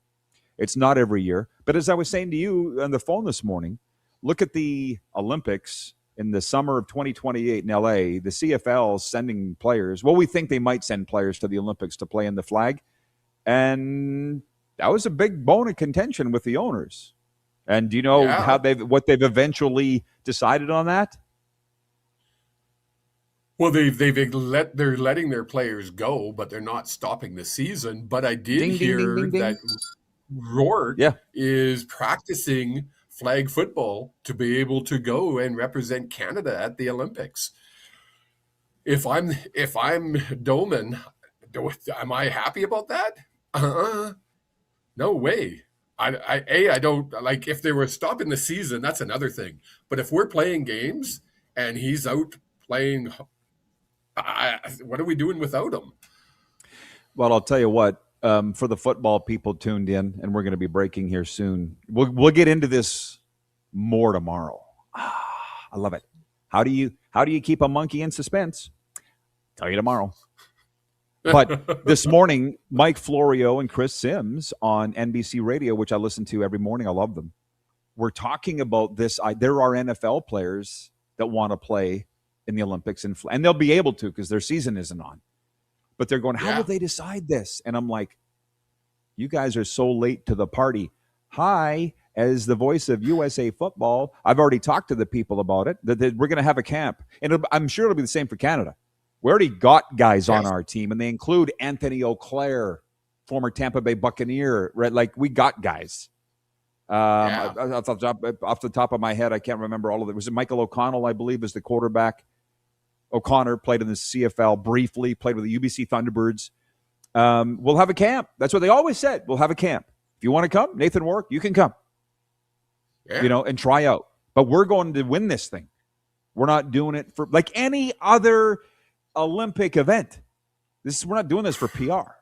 Speaker 3: But as I was saying to you on the phone this morning, look at the Olympics in the summer of 2028 in LA, the CFL sending players. Well, we think they might send players to the Olympics to play in the flag. And that was a big bone of contention with the owners. And do you know what they've eventually decided on that?
Speaker 4: Well, they're letting their players go, but they're not stopping the season. But I did hear that Rourke is practicing flag football to be able to go and represent Canada at the Olympics. If I'm Doman, am I happy about that? No way. I don't like. If they were stopping the season, that's another thing. But if we're playing games and he's out playing, what are we doing without him?
Speaker 3: Well, I'll tell you what. For the football people tuned in, and we're going to be breaking here soon. We'll get into this more tomorrow. I love it. How do you keep a monkey in suspense? Tell you tomorrow. But this morning, Mike Florio and Chris Sims on NBC Radio, which I listen to every morning, I love them. We're talking about this. There are NFL players that want to play in the Olympics, and they'll be able to because their season isn't on. But they're going, how will they decide this? And I'm like, you guys are so late to the party. Hi, as the voice of USA football, I've already talked to the people about it, that we're going to have a camp. And I'm sure it'll be the same for Canada. We already got guys on our team, and they include Anthony Auclair, former Tampa Bay Buccaneer. Right? Like, we got guys. Off the top of my head, I can't remember all of it. Was it Michael O'Connell, I believe, is the quarterback? O'Connor played in the CFL briefly, played with the UBC Thunderbirds. We'll have a camp. That's what they always said. We'll have a camp. If you want to come, Nathan Warwick, you can come. Yeah. And try out. But we're going to win this thing. We're not doing it for like any other Olympic event. We're not doing this for PR,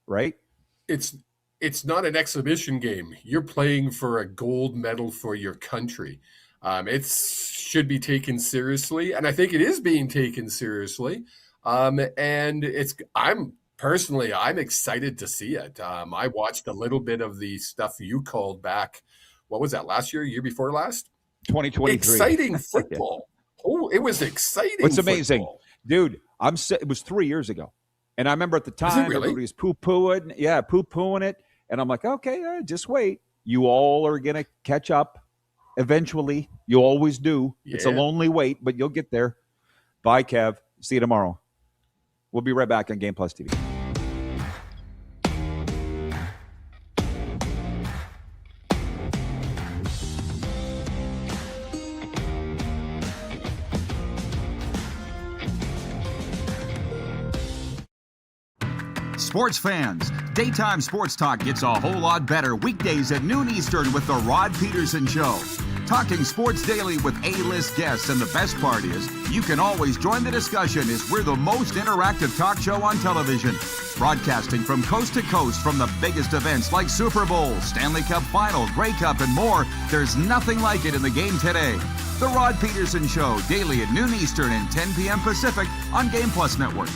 Speaker 3: right?
Speaker 4: It's not an exhibition game. You're playing for a gold medal for your country. It should be taken seriously, and I think it is being taken seriously. And I'm Personally, I'm excited to see it. I watched a little bit of the stuff you called back. What was that, last year before last?
Speaker 3: 2023.
Speaker 4: Exciting football. Oh, it was exciting.
Speaker 3: What's amazing,
Speaker 4: football.
Speaker 3: dude? It was 3 years ago, and I remember at the time
Speaker 4: really?
Speaker 3: everybody was poo-pooing it, and I'm like, okay, just wait. You all are gonna catch up eventually. You always do. Yeah. It's a lonely wait, but you'll get there. Bye, Kev. See you tomorrow. We'll be right back on Game Plus TV.
Speaker 14: Sports fans, daytime sports talk gets a whole lot better weekdays at noon Eastern with The Rod Pedersen Show. Talking sports daily with A-list guests, and the best part is, you can always join the discussion as we're the most interactive talk show on television. Broadcasting from coast to coast from the biggest events like Super Bowl, Stanley Cup Final, Grey Cup, and more, there's nothing like it in the game today. The Rod Pedersen Show, daily at noon Eastern and 10 p.m. Pacific on Game Plus Network.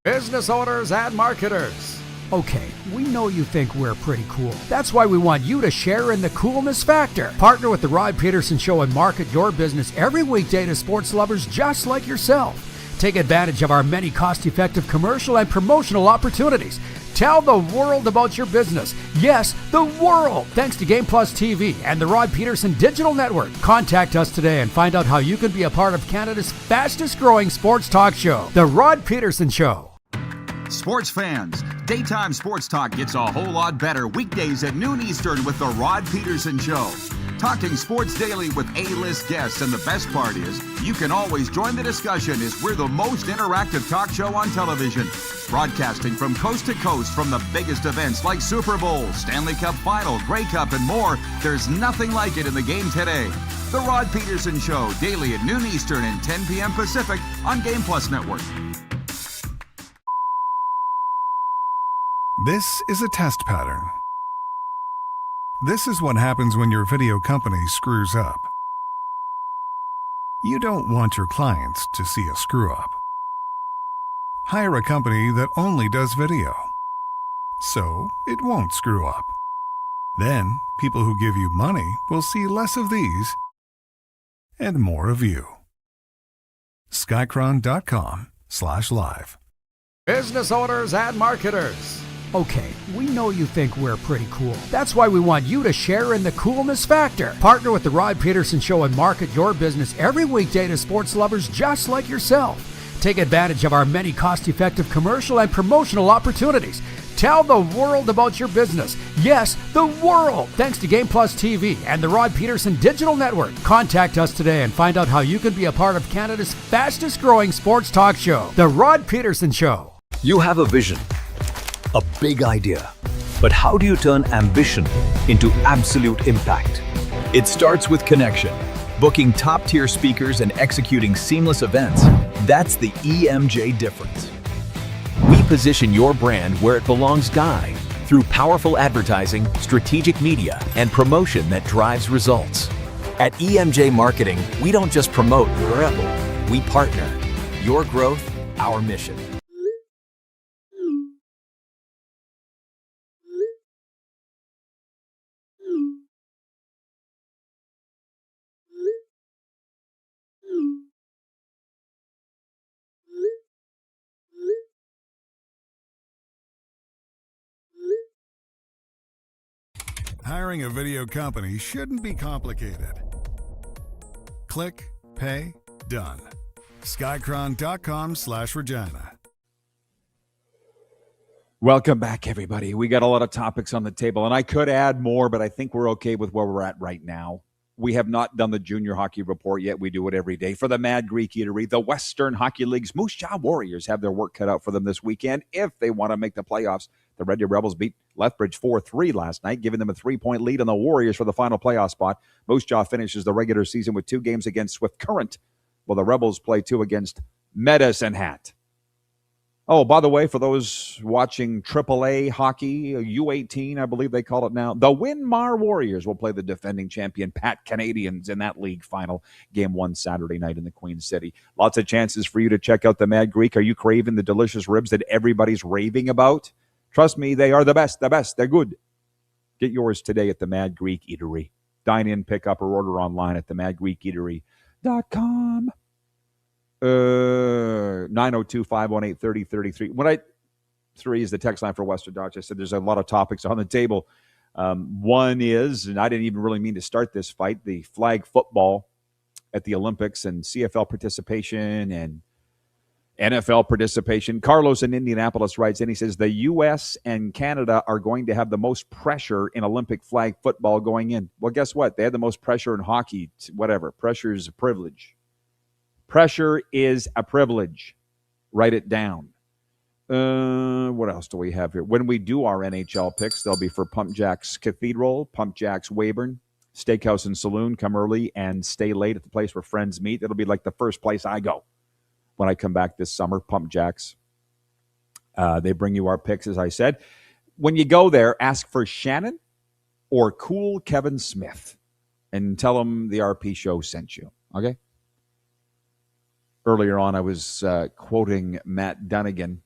Speaker 10: Business owners and marketers. Okay, we know you think we're pretty cool. That's why we want you to share in the coolness factor. Partner with the Rod Pedersen Show and market your business every weekday to sports lovers just like yourself. Take advantage of our many cost-effective commercial and promotional opportunities. Tell the world about your business. Yes, the world. Thanks to Game Plus TV and the Rod Pedersen Digital Network. Contact us today and find out how you can be a part of Canada's fastest-growing sports talk show, The Rod Pedersen Show.
Speaker 14: Sports fans, daytime sports talk gets a whole lot better weekdays at noon Eastern with The Rod Pedersen Show. Talking sports daily with A-list guests, and the best part is, you can always join the discussion as we're the most interactive talk show on television. Broadcasting from coast to coast from the biggest events like Super Bowl, Stanley Cup Final, Grey Cup, and more, there's nothing like it in the game today. The Rod Pedersen Show, daily at noon Eastern and 10 p.m. Pacific on Game Plus Network.
Speaker 2: This is a test pattern. This is what happens when your video company screws up. You don't want your clients to see a screw-up. Hire a company that only does video, so it won't screw up. Then, people who give you money will see less of these and more of you. Skycron.com/live.
Speaker 10: Business owners and marketers. Okay, we know you think we're pretty cool. That's why we want you to share in the coolness factor. Partner with the Rod Pedersen Show and market your business every weekday to sports lovers just like yourself. Take advantage of our many cost-effective commercial and promotional opportunities. Tell the world about your business. Yes, the world. Thanks to Game Plus TV and the Rod Pedersen Digital Network. Contact us today and find out how you can be a part of Canada's fastest-growing sports talk show, The Rod Pedersen Show.
Speaker 13: You have a vision, a big idea. But how do you turn ambition into absolute impact? It starts with connection. Booking top-tier speakers and executing seamless events. That's the EMJ difference. We position your brand where it belongs, through powerful advertising, strategic media, and promotion that drives results. At EMJ Marketing, we don't just promote your rebel, we partner. Your growth, our mission.
Speaker 2: Hiring a video company shouldn't be complicated. Click, pay, done. Skycron.com/Regina.
Speaker 3: Welcome back, everybody. We got a lot of topics on the table, and I could add more, but I think we're okay with where we're at right now. We have not done the junior hockey report yet. We do it every day. For the Mad Greek Eatery, the Western Hockey League's Moose Jaw Warriors have their work cut out for them this weekend if they want to make the playoffs. The Red Deer Rebels beat Lethbridge 4-3 last night, giving them a 3-point lead on the Warriors for the final playoff spot. Moose Jaw finishes the regular season with 2 games against Swift Current, while the Rebels play 2 against Medicine Hat. Oh, by the way, for those watching AAA hockey, U18, I believe they call it now, the Winmar Warriors will play the defending champion Pat Canadians in that league final. Game 1 Saturday night in the Queen City. Lots of chances for you to check out the Mad Greek. Are you craving the delicious ribs that everybody's raving about? Trust me, they are the best. They're good. Get yours today at the Mad Greek Eatery. Dine in, pick up, or order online at themadgreekeatery.com. 902-518-3033. 3 is the text line for Western Dodge. I said there's a lot of topics on the table. One is, and I didn't even really mean to start this fight, the flag football at the Olympics and CFL participation and NFL participation. Carlos in Indianapolis writes in, he says, the U.S. and Canada are going to have the most pressure in Olympic flag football going in. Well, guess what? They had the most pressure in hockey. Whatever. Pressure is a privilege. Pressure is a privilege. Write it down. What else do we have here? When we do our NHL picks, they'll be for Pump Jacks Cathedral, Pump Jacks Weyburn, Steakhouse and Saloon. Come early and stay late at the place where friends meet. It'll be like the first place I go when I come back this summer, Pump Jacks. They bring you our picks, as I said. When you go there, ask for Shannon or Cool Kevin Smith and tell them the RP show sent you, okay? Earlier on, I was quoting Matt Dunnigan,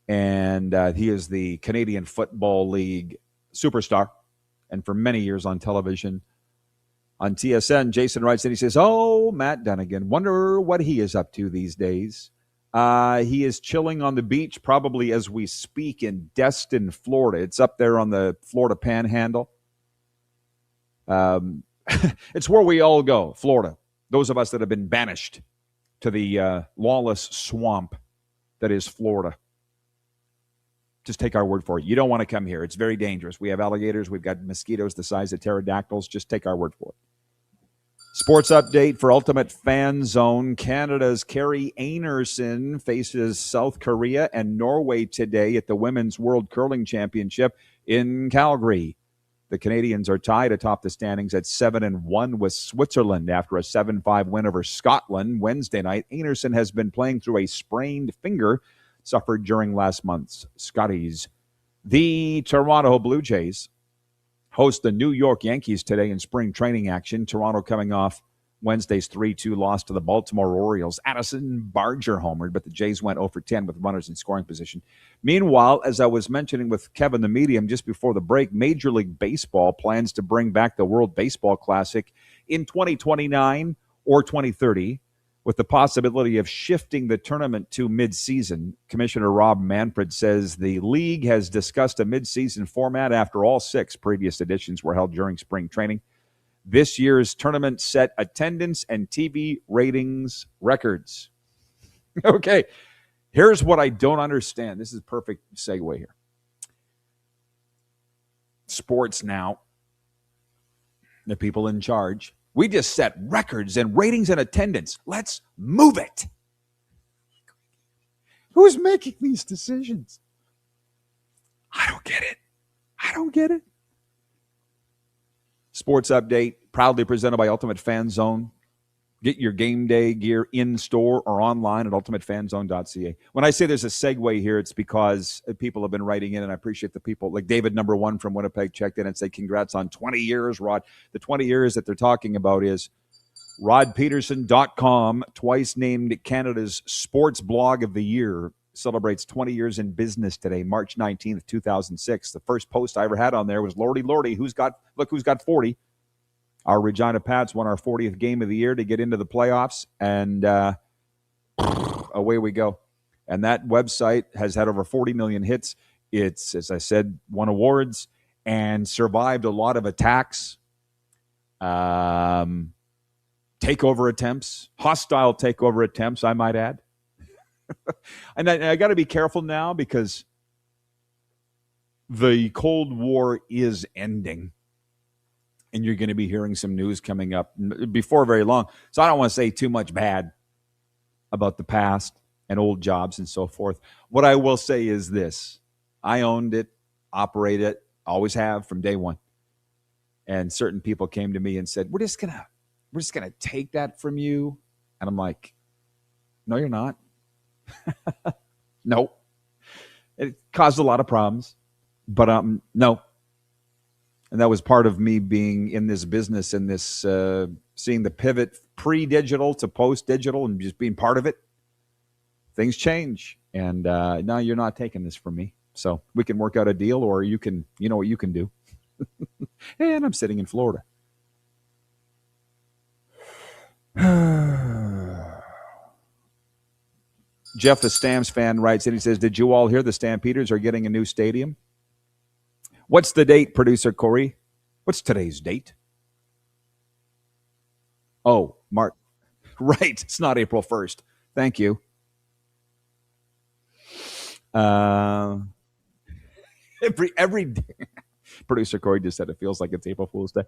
Speaker 3: and he is the Canadian Football League superstar, and for many years on television. On TSN, Jason writes and he says, oh, Matt Dunnigan, wonder what he is up to these days. He is chilling on the beach, probably as we speak, in Destin, Florida. It's up there on the Florida Panhandle. It's where we all go, Florida. Those of us that have been banished to the lawless swamp that is Florida. Just take our word for it. You don't want to come here. It's very dangerous. We have alligators. We've got mosquitoes the size of pterodactyls. Just take our word for it. Sports update for Ultimate Fan Zone. Canada's Carrie Einarson faces South Korea and Norway today at the Women's World Curling Championship in Calgary. The Canadians are tied atop the standings at 7-1 with Switzerland after a 7-5 win over Scotland Wednesday night. Einarson has been playing through a sprained finger suffered during last month's Scotties. The Toronto Blue Jays host the New York Yankees today in spring training action. Toronto coming off Wednesday's 3-2 loss to the Baltimore Orioles. Addison Barger homered, but the Jays went 0 for 10 with runners in scoring position. Meanwhile, as I was mentioning with Kevin the Medium just before the break, Major League Baseball plans to bring back the World Baseball Classic in 2029 or 2030, with the possibility of shifting the tournament to mid-season. Commissioner Rob Manfred says the league has discussed a mid-season format after all 6 previous editions were held during spring training. This year's tournament set attendance and TV ratings records. Okay, here's what I don't understand. This is a perfect segue here. Sports now, the people in charge. We just set records and ratings and attendance. Let's move it. Who's making these decisions? I don't get it. Sports update, proudly presented by Ultimate Fan Zone. Get your game day gear in-store or online at ultimatefanzone.ca. When I say there's a segue here, it's because people have been writing in, and I appreciate the people. Like David, number 1 from Winnipeg, checked in and said, congrats on 20 years, Rod. The 20 years that they're talking about is rodpeterson.com, twice named Canada's Sports Blog of the Year, celebrates 20 years in business today, March 19th, 2006. The first post I ever had on there was, Lordy, who's got 40? Our Regina Pats won our 40th game of the year to get into the playoffs, and away we go. And that website has had over 40 million hits. It's, as I said, won awards and survived a lot of attacks, takeover attempts, hostile takeover attempts, I might add. And I got to be careful now because the Cold War is ending. And you're going to be hearing some news coming up before very long. So I don't want to say too much bad about the past and old jobs and so forth. What I will say is this. I owned it, operated it, always have from day one. And certain people came to me and said, we're just gonna take that from you. And I'm like, no, you're not. No. It caused a lot of problems, but no. And that was part of me being in this business and this seeing the pivot pre-digital to post-digital and just being part of it. Things change, and now you're not taking this from me. So we can work out a deal, or you know what you can do. And I'm sitting in Florida. Jeff, the Stamps fan, writes and he says, did you all hear the Stampeders are getting a new stadium? What's the date, producer Corey? What's today's date? Oh, Mark. Right. It's not April 1st. Thank you. Every day. Producer Corey just said it feels like it's April Fool's Day.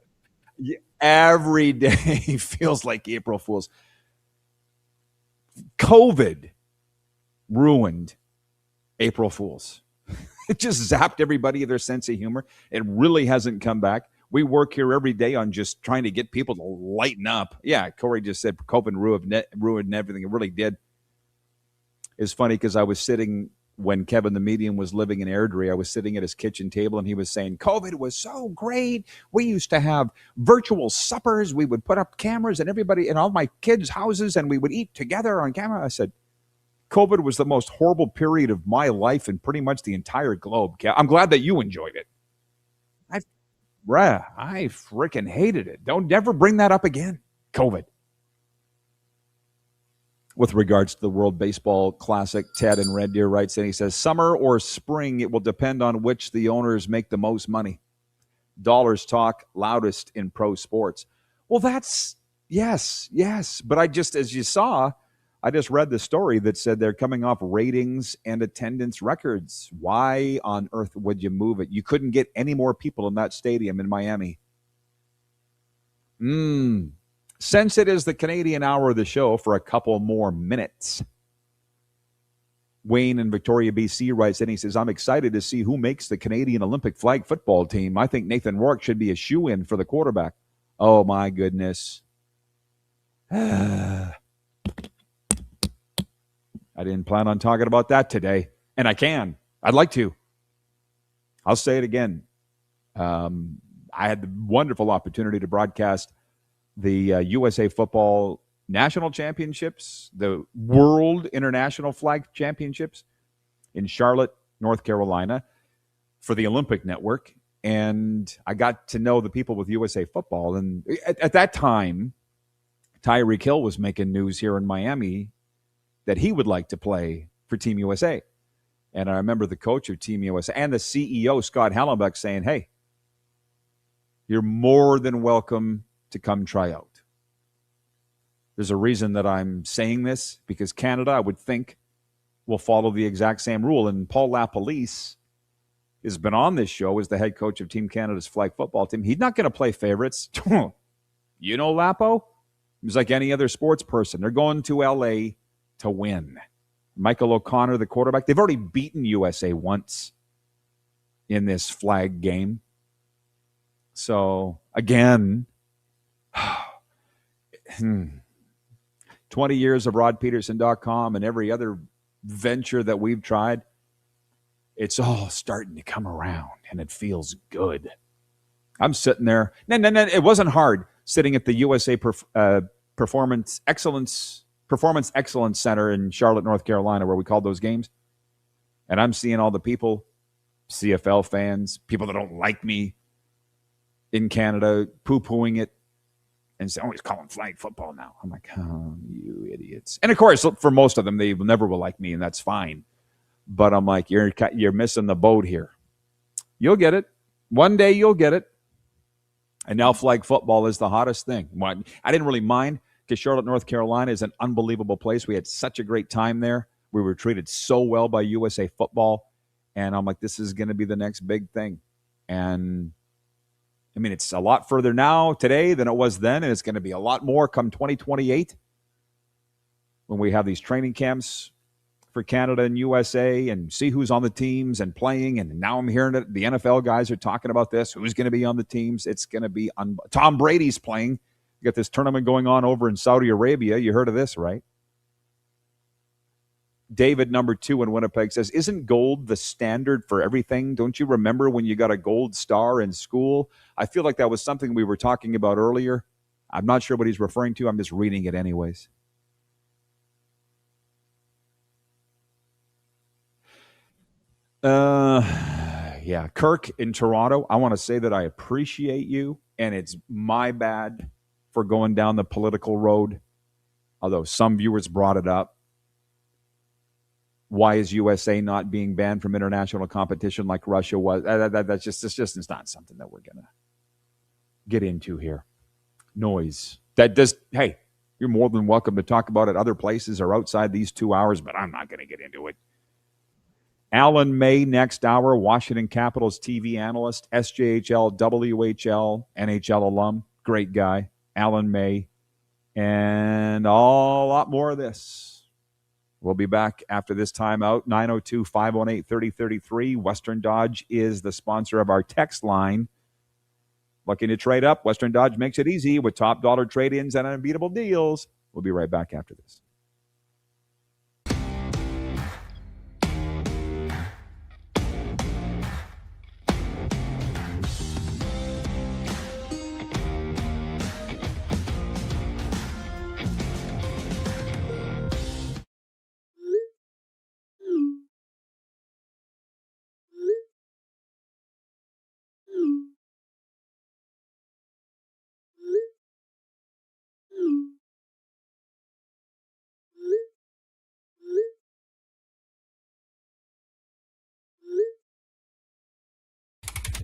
Speaker 3: Yeah, every day feels like April Fool's. COVID ruined April Fools. It just zapped everybody of their sense of humor. It really hasn't come back. We work here every day on just trying to get people to lighten up. Yeah, Corey just said COVID ruined everything. It really did. It's funny because I was sitting when Kevin the Medium was living in Airdrie. I was sitting at his kitchen table and he was saying, COVID was so great. We used to have virtual suppers. We would put up cameras and everybody in all my kids' houses and we would eat together on camera. I said, COVID was the most horrible period of my life in pretty much the entire globe. I'm glad that you enjoyed it. I freaking hated it. Don't ever bring that up again. COVID. With regards to the World Baseball Classic, Ted in Red Deer writes, and he says, summer or spring, it will depend on which the owners make the most money. Dollars talk loudest in pro sports. Well, that's, yes. But as you saw, I just read the story that said they're coming off ratings and attendance records. Why on earth would you move it? You couldn't get any more people in that stadium in Miami. Since it is the Canadian hour of the show for a couple more minutes, Wayne in Victoria, BC writes, and he says, I'm excited to see who makes the Canadian Olympic flag football team. I think Nathan Rourke should be a shoo-in for the quarterback. Oh, my goodness. I didn't plan on talking about that today, and I can. I'd like to. I'll say it again. I had the wonderful opportunity to broadcast the USA Football National Championships, the World International Flag Championships in Charlotte, North Carolina for the Olympic Network. And I got to know the people with USA Football. And at that time, Tyreek Hill was making news here in Miami that he would like to play for Team USA. And I remember the coach of Team USA and the CEO, Scott Hallenbeck, saying, hey, you're more than welcome to come try out. There's a reason that I'm saying this, because Canada, I would think, will follow the exact same rule. And Paul LaPolice has been on this show as the head coach of Team Canada's flag football team. He's not going to play favorites. You know Lapo? He's like any other sports person. They're going to L.A. to win. Michael O'Connor, the quarterback, they've already beaten USA once in this flag game. So, again, 20 years of RodPedersen.com and every other venture that we've tried, it's all starting to come around, and it feels good. I'm sitting there. No, it wasn't hard sitting at the USA Performance Excellence Center in Charlotte, North Carolina, where we called those games. And I'm seeing all the people, CFL fans, people that don't like me in Canada, poo-pooing it and saying, oh, he's calling flag football now. I'm like, oh, you idiots. And, of course, for most of them, they never will like me, and that's fine. But I'm like, you're missing the boat here. You'll get it. One day you'll get it. And now flag football is the hottest thing. I didn't really mind, because Charlotte, North Carolina is an unbelievable place. We had such a great time there. We were treated so well by USA Football. And I'm like, this is going to be the next big thing. And, I mean, it's a lot further now today than it was then, and it's going to be a lot more come 2028 when we have these training camps for Canada and USA and see who's on the teams and playing. And now I'm hearing that the NFL guys are talking about this. Who's going to be on the teams? It's going to be Tom Brady's playing. You got this tournament going on over in Saudi Arabia. You heard of this, right? David, number 2 in Winnipeg, says, isn't gold the standard for everything? Don't you remember when you got a gold star in school? I feel like that was something we were talking about earlier. I'm not sure what he's referring to. I'm just reading it anyways. Yeah, Kirk in Toronto, I want to say that I appreciate you, and it's my bad for going down the political road, although some viewers brought it up. Why is USA not being banned from international competition like Russia was? That's just it's not something that we're going to get into here. Noise. That does, hey, you're more than welcome to talk about it other places or outside these 2 hours, but I'm not going to get into it. Alan May, next hour, Washington Capitals TV analyst, SJHL, WHL, NHL alum, great guy, Alan May, and a lot more of this. We'll be back after this timeout, 902-518-3033. Western Dodge is the sponsor of our text line. Looking to trade up? Western Dodge makes it easy with top dollar trade-ins and unbeatable deals. We'll be right back after this.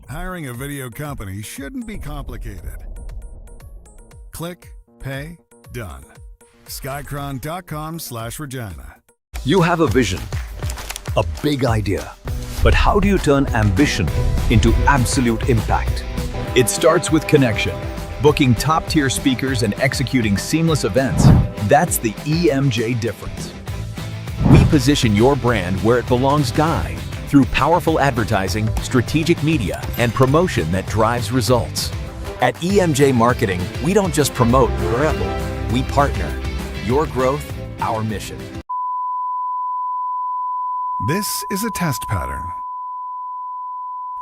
Speaker 2: Hiring a video company shouldn't be complicated. Click, pay, done. Skycron.com/Regina.
Speaker 13: You have a vision, a big idea, but how do you turn ambition into absolute impact? It starts with connection. Booking top-tier speakers and executing seamless events, that's the EMJ difference. We position your brand where it belongs, Guy, through powerful advertising, strategic media, and promotion that drives results. At EMJ Marketing, we don't just promote, we partner. Your growth, our mission.
Speaker 2: This is a test pattern.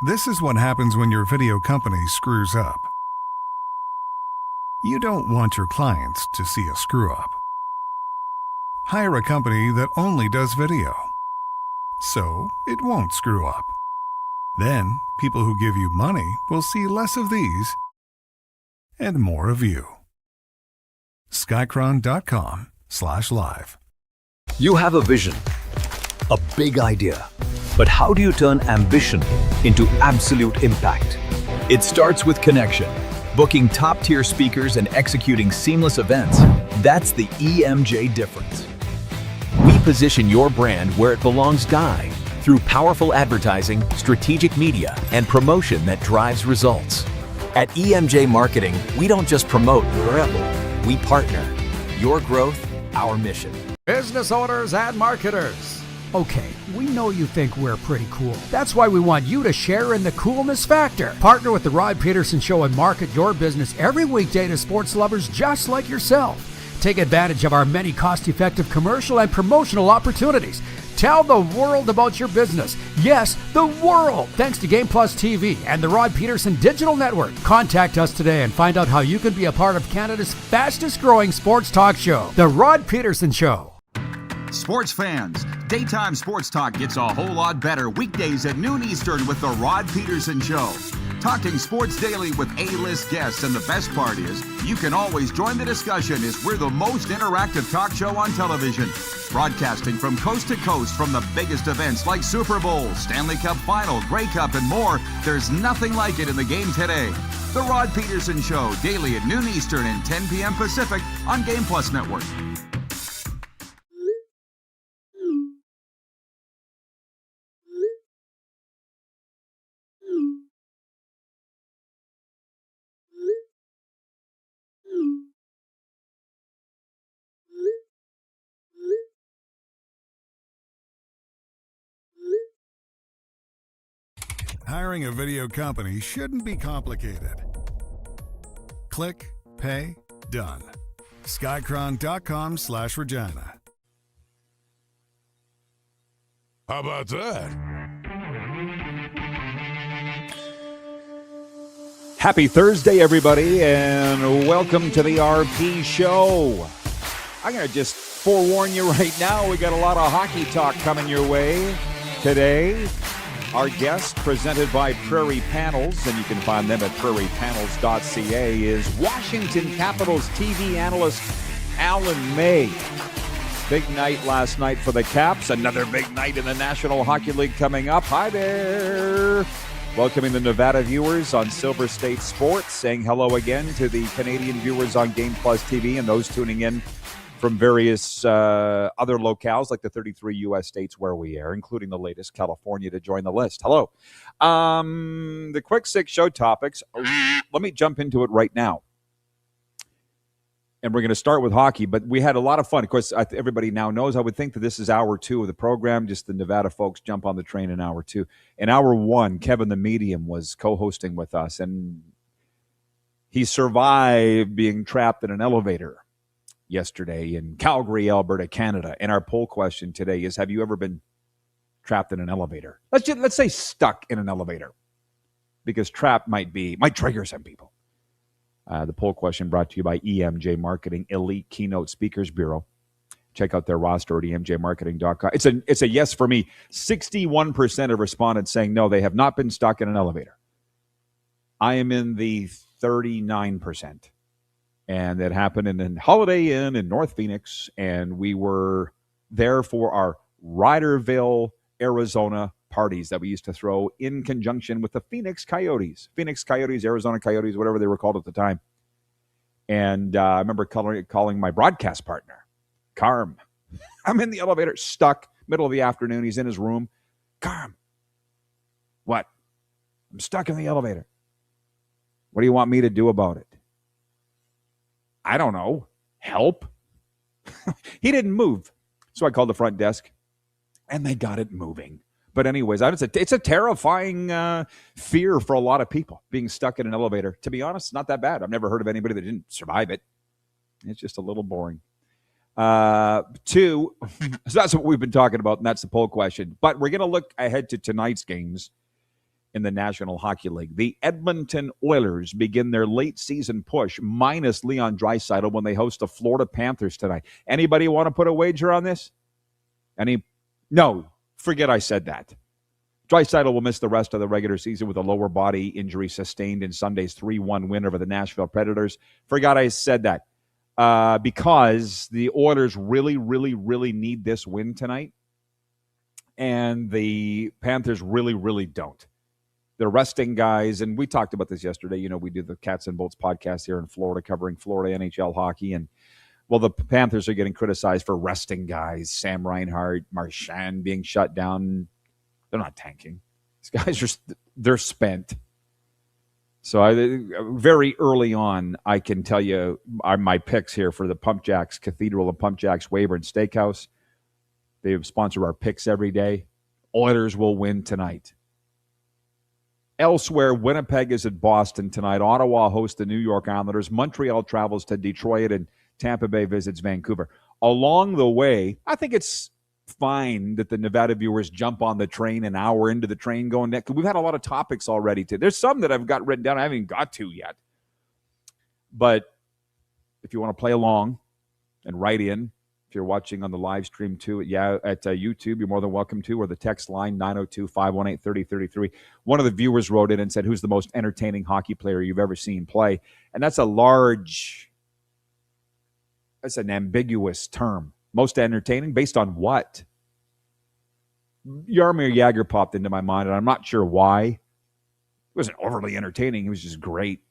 Speaker 2: This is what happens when your video company screws up. You don't want your clients to see a screw-up. Hire a company that only does video, so it won't screw up. Then, people who give you money will see less of these and more of you. Skycron.com/live.
Speaker 13: You have a vision, a big idea, but how do you turn ambition into absolute impact? It starts with connection. Booking top-tier speakers and executing seamless events, that's the EMJ difference. We position your brand where it belongs, Guy, through powerful advertising, strategic media, and promotion that drives results. At EMJ Marketing, we don't just promote, we partner. Your growth, our mission.
Speaker 10: Business owners and marketers. Okay, we know you think we're pretty cool. That's why we want you to share in the coolness factor. Partner with the Rod Pedersen Show and market your business every weekday to sports lovers just like yourself. Take advantage of our many cost-effective commercial and promotional opportunities. Tell the world about your business. Yes, the world. Thanks to Game Plus TV and the Rod Pedersen Digital Network. Contact us today and find out how you can be a part of Canada's fastest-growing sports talk show, The Rod Pedersen Show.
Speaker 14: Sports fans, daytime sports talk gets a whole lot better weekdays at noon Eastern with The Rod Pedersen Show. Talking sports daily with A-list guests, and the best part is, you can always join the discussion as we're the most interactive talk show on television. Broadcasting from coast to coast from the biggest events like Super Bowl, Stanley Cup Final, Grey Cup, and more, there's nothing like it in the game today. The Rod Pedersen Show, daily at noon Eastern and 10 p.m. Pacific on Game Plus Network.
Speaker 2: Hiring a video company shouldn't be complicated. Click, pay, done. Skycron.com/Regina. How about that?
Speaker 3: Happy Thursday, everybody, and welcome to the RP Show. I'm going to just forewarn you right now, we got a lot of hockey talk coming your way today. Our guest, presented by Prairie Panels, and you can find them at prairiepanels.ca, is Washington Capitals TV analyst Alan May. Big night last night for the Caps. Another big night in the National Hockey League coming up. Hi there. Welcoming the Nevada viewers on Silver State Sports, saying hello again to the Canadian viewers on Game Plus TV and those tuning in from various other locales like the 33 U.S. states where we air, including the latest, California, to join the list. Hello. The quick six show topics. Let me jump into it right now. And we're going to start with hockey, but we had a lot of fun. Of course, everybody now knows. I would think that this is hour two of the program. Just the Nevada folks jump on the train in hour two. In hour one, Kevin the Medium was co-hosting with us, and he survived being trapped in an elevator yesterday in Calgary, Alberta, Canada. And our poll question today is, have you ever been trapped in an elevator? Let's say stuck in an elevator, because trapped might trigger some people. The poll question brought to you by EMJ Marketing, Elite Keynote Speakers Bureau. Check out their roster at emjmarketing.com. It's a yes for me. 61% of respondents saying no, they have not been stuck in an elevator. I am in the 39%. And that happened in a Holiday Inn in North Phoenix, and we were there for our Ryderville, Arizona parties that we used to throw in conjunction with the Phoenix Coyotes, Arizona Coyotes, whatever they were called at the time. And I remember calling my broadcast partner, Carm. I'm in the elevator, stuck, middle of the afternoon. He's in his room. Carm, what? I'm stuck in the elevator. What do you want me to do about it? I don't know. Help? He didn't move. So I called the front desk, and they got it moving. But anyways, it's a terrifying fear for a lot of people, being stuck in an elevator. To be honest, it's not that bad. I've never heard of anybody that didn't survive it. It's just a little boring. Two, so that's what we've been talking about, and that's the poll question. But we're going to look ahead to tonight's games in the National Hockey League. The Edmonton Oilers begin their late season push, minus Leon Draisaitl, when they host the Florida Panthers tonight. Anybody want to put a wager on this? No. Forget I said that. Draisaitl will miss the rest of the regular season with a lower body injury sustained in Sunday's 3-1 win over the Nashville Predators. Forgot I said that because the Oilers really, really, really need this win tonight, and the Panthers really, really don't. They're resting guys, and we talked about this yesterday. You know, we do the Cats and Bolts podcast here in Florida covering Florida NHL hockey, and well, the Panthers are getting criticized for resting guys. Sam Reinhart, Marchand being shut down. They're not tanking. These guys they're spent. So very early on, I can tell you my picks here for the Pump Jacks Cathedral and Pump Jacks Weyburn Steakhouse. They sponsor our picks every day. Oilers will win tonight. Elsewhere, Winnipeg is at Boston tonight. Ottawa hosts the New York Islanders. Montreal travels to Detroit, and Tampa Bay visits Vancouver. Along the way, I think it's fine that the Nevada viewers jump on the train an hour into the train going next. We've had a lot of topics already. There's some that I've got written down I haven't even got to yet. But if you want to play along and write in, if you're watching on the live stream too, at YouTube, you're more than welcome to, or the text line 902-518-3033. One of the viewers wrote in and said, who's the most entertaining hockey player you've ever seen play? And that's an ambiguous term. Most entertaining based on what? Jaromir Jagr popped into my mind, and I'm not sure why. It wasn't overly entertaining. It was just great.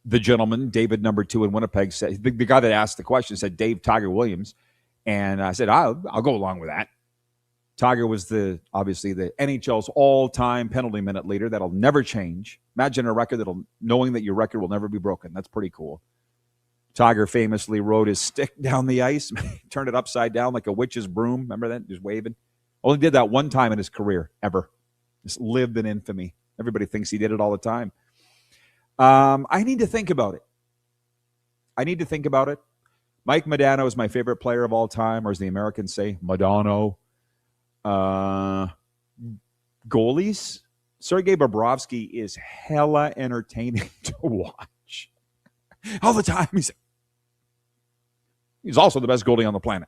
Speaker 3: The gentleman, David number 2 in Winnipeg, said, the guy that asked the question said Dave Tiger Williams. And I said, I'll go along with that. Tiger was obviously the NHL's all-time penalty minute leader. That'll never change. Imagine a record knowing that your record will never be broken. That's pretty cool. Tiger famously rode his stick down the ice, turned it upside down like a witch's broom. Remember that? Just waving. Only did that one time in his career, ever. Just lived in infamy. Everybody thinks he did it all the time. I need to think about it. Mike Modano is my favorite player of all time, or as the Americans say, Modano. Goalies. Sergei Bobrovsky is hella entertaining to watch all the time. He's also the best goalie on the planet.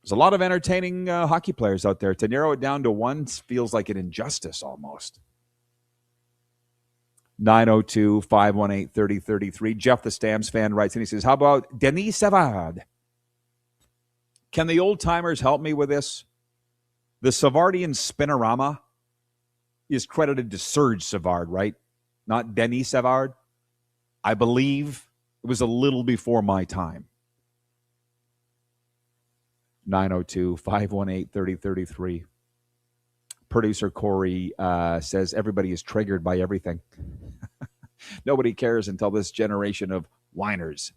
Speaker 3: There's a lot of entertaining hockey players out there. To narrow it down to one feels like an injustice almost. 902-518-3033. Jeff, the Stamps fan, writes, and he says, how about Denis Savard? Can the old-timers help me with this? The Savardian spinorama is credited to Serge Savard, right? Not Denis Savard. I believe it was a little before my time. 902-518-3033. Producer Corey says everybody is triggered by everything. Nobody cares until this generation of whiners.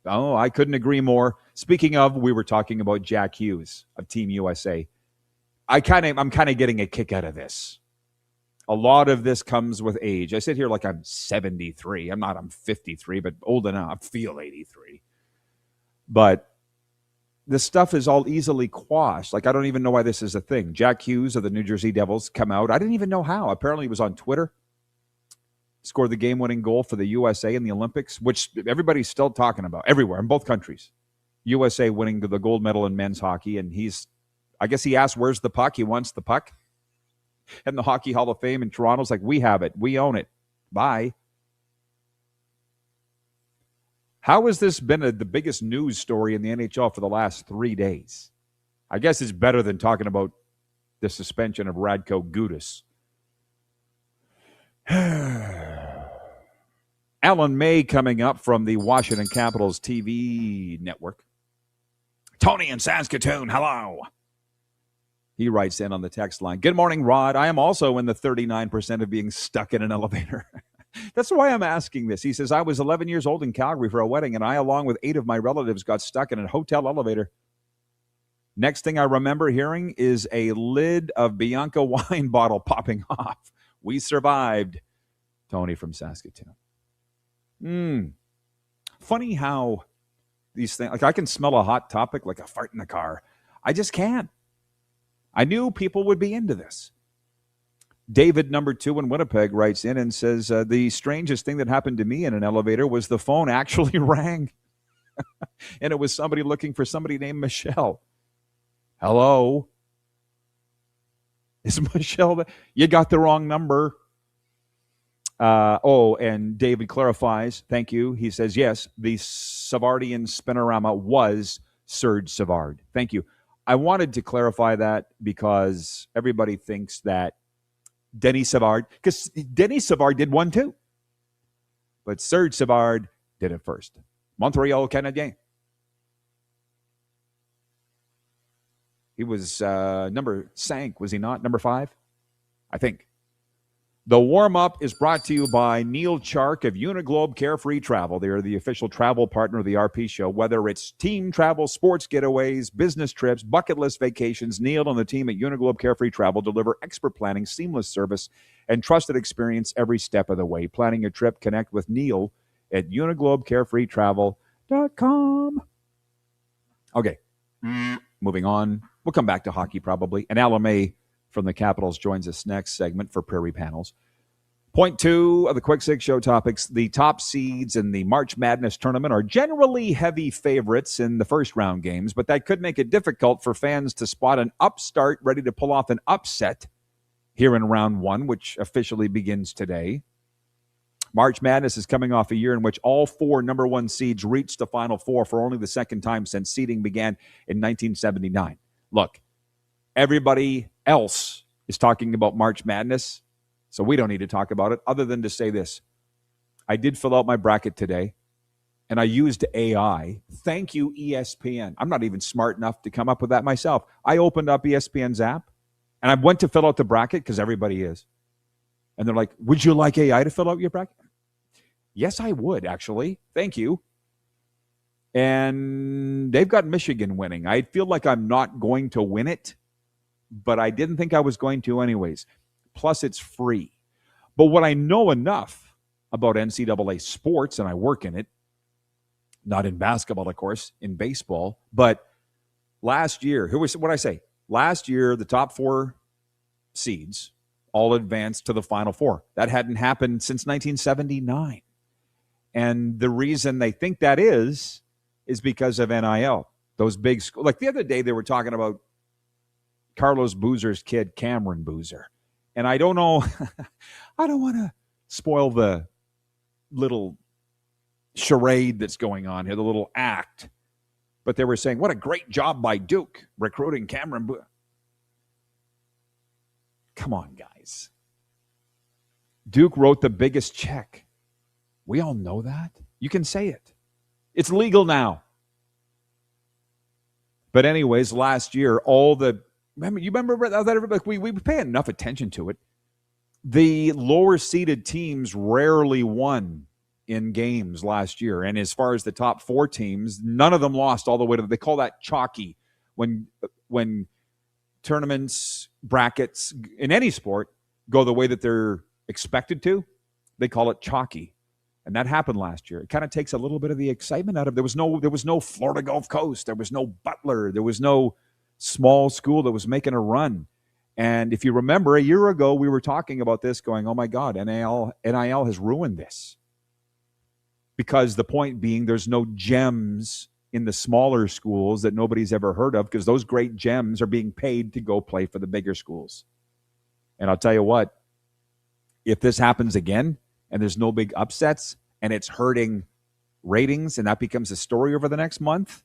Speaker 3: Oh, I couldn't agree more. Speaking of, we were talking about Jack Hughes of Team USA. I'm kind of getting a kick out of this. A lot of this comes with age. I sit here like I'm 73. I'm 53, but old enough. I feel 83. But this stuff is all easily quashed. Like, I don't even know why this is a thing. Jack Hughes of the New Jersey Devils come out. I didn't even know how. Apparently he was on Twitter. Scored the game-winning goal for the USA in the Olympics, which everybody's still talking about everywhere in both countries. USA winning the gold medal in men's hockey, and I guess he asked, where's the puck? He wants the puck. And the Hockey Hall of Fame in Toronto's like, we have it. We own it. Bye. How has this been the biggest news story in the NHL for the last 3 days? I guess it's better than talking about the suspension of Radko Gudas. Alan May coming up from the Washington Capitals TV network. Tony in Saskatoon, hello. He writes in on the text line, good morning, Rod. I am also in the 39% of being stuck in an elevator. That's why I'm asking this. He says, I was 11 years old in Calgary for a wedding, and I, along with 8 of my relatives, got stuck in a hotel elevator. Next thing I remember hearing is a lid of Bianca wine bottle popping off. We survived. Tony from Saskatoon. Funny how these things, like I can smell a hot topic like a fart in the car. I just can't. I knew people would be into this. David, number 2 in Winnipeg, writes in and says, the strangest thing that happened to me in an elevator was the phone actually rang. And it was somebody looking for somebody named Michelle. Hello? Is Michelle? You got the wrong number. And David clarifies, thank you. He says, yes, the Savardian spinorama was Serge Savard. Thank you. I wanted to clarify that because everybody thinks that Denis Savard, because Denis Savard did one too. But Serge Savard did it first. Montreal Canadien. He was was he not? Number 5? I think. The warm-up is brought to you by Neil Chark of Uniglobe Carefree Travel. They are the official travel partner of the RP Show. Whether it's team travel, sports getaways, business trips, bucket list vacations, Neil and the team at Uniglobe Carefree Travel deliver expert planning, seamless service, and trusted experience every step of the way. Planning your trip, connect with Neil at uniglobecarefreetravel.com. Okay, moving on. We'll come back to hockey probably. And Alan May from the Capitals joins us next segment for Prairie Panels. Point 2 of the Quick Six Show topics. The top seeds in the March Madness tournament are generally heavy favorites in the first round games, but that could make it difficult for fans to spot an upstart ready to pull off an upset here in round 1, which officially begins today. March Madness is coming off a year in which all 4 number 1 seeds reached the Final Four for only the second time since seeding began in 1979. Look, everybody else is talking about March Madness, so we don't need to talk about it other than to say this. I did fill out my bracket today, and I used AI. Thank you, ESPN. I'm not even smart enough to come up with that myself. I opened up ESPN's app, and I went to fill out the bracket because everybody is. And they're like, would you like AI to fill out your bracket? Yes, I would, actually. Thank you. And they've got Michigan winning. I feel like I'm not going to win it, but I didn't think I was going to anyways. Plus, it's free. But what I know enough about NCAA sports, and I work in it, not in basketball, of course, in baseball, but last year, what did I say? Last year, the top 4 seeds all advanced to the Final Four. That hadn't happened since 1979. And the reason they think that is because of NIL. Those big schools. Like the other day, they were talking about Carlos Boozer's kid, Cameron Boozer. And I don't know, I don't want to spoil the little charade that's going on here, the little act. But they were saying, what a great job by Duke recruiting Cameron Boozer. Come on, guys. Duke wrote the biggest check. We all know that. You can say it. It's legal now. But anyways, last year, you remember that everybody, we pay enough attention to it. The lower seeded teams rarely won in games last year. And as far as the top 4 teams, none of them lost all the way to, they call that chalky. When tournaments, brackets, in any sport, go the way that they're expected to, they call it chalky. And that happened last year. It kind of takes a little bit of the excitement out of it. There was no Florida Gulf Coast. There was no Butler. There was no small school that was making a run. And if you remember, a year ago, we were talking about this going, oh, my God, NIL has ruined this. Because the point being, there's no gems in the smaller schools that nobody's ever heard of, because those great gems are being paid to go play for the bigger schools. And I'll tell you what, if this happens again and there's no big upsets and it's hurting ratings and that becomes a story over the next month,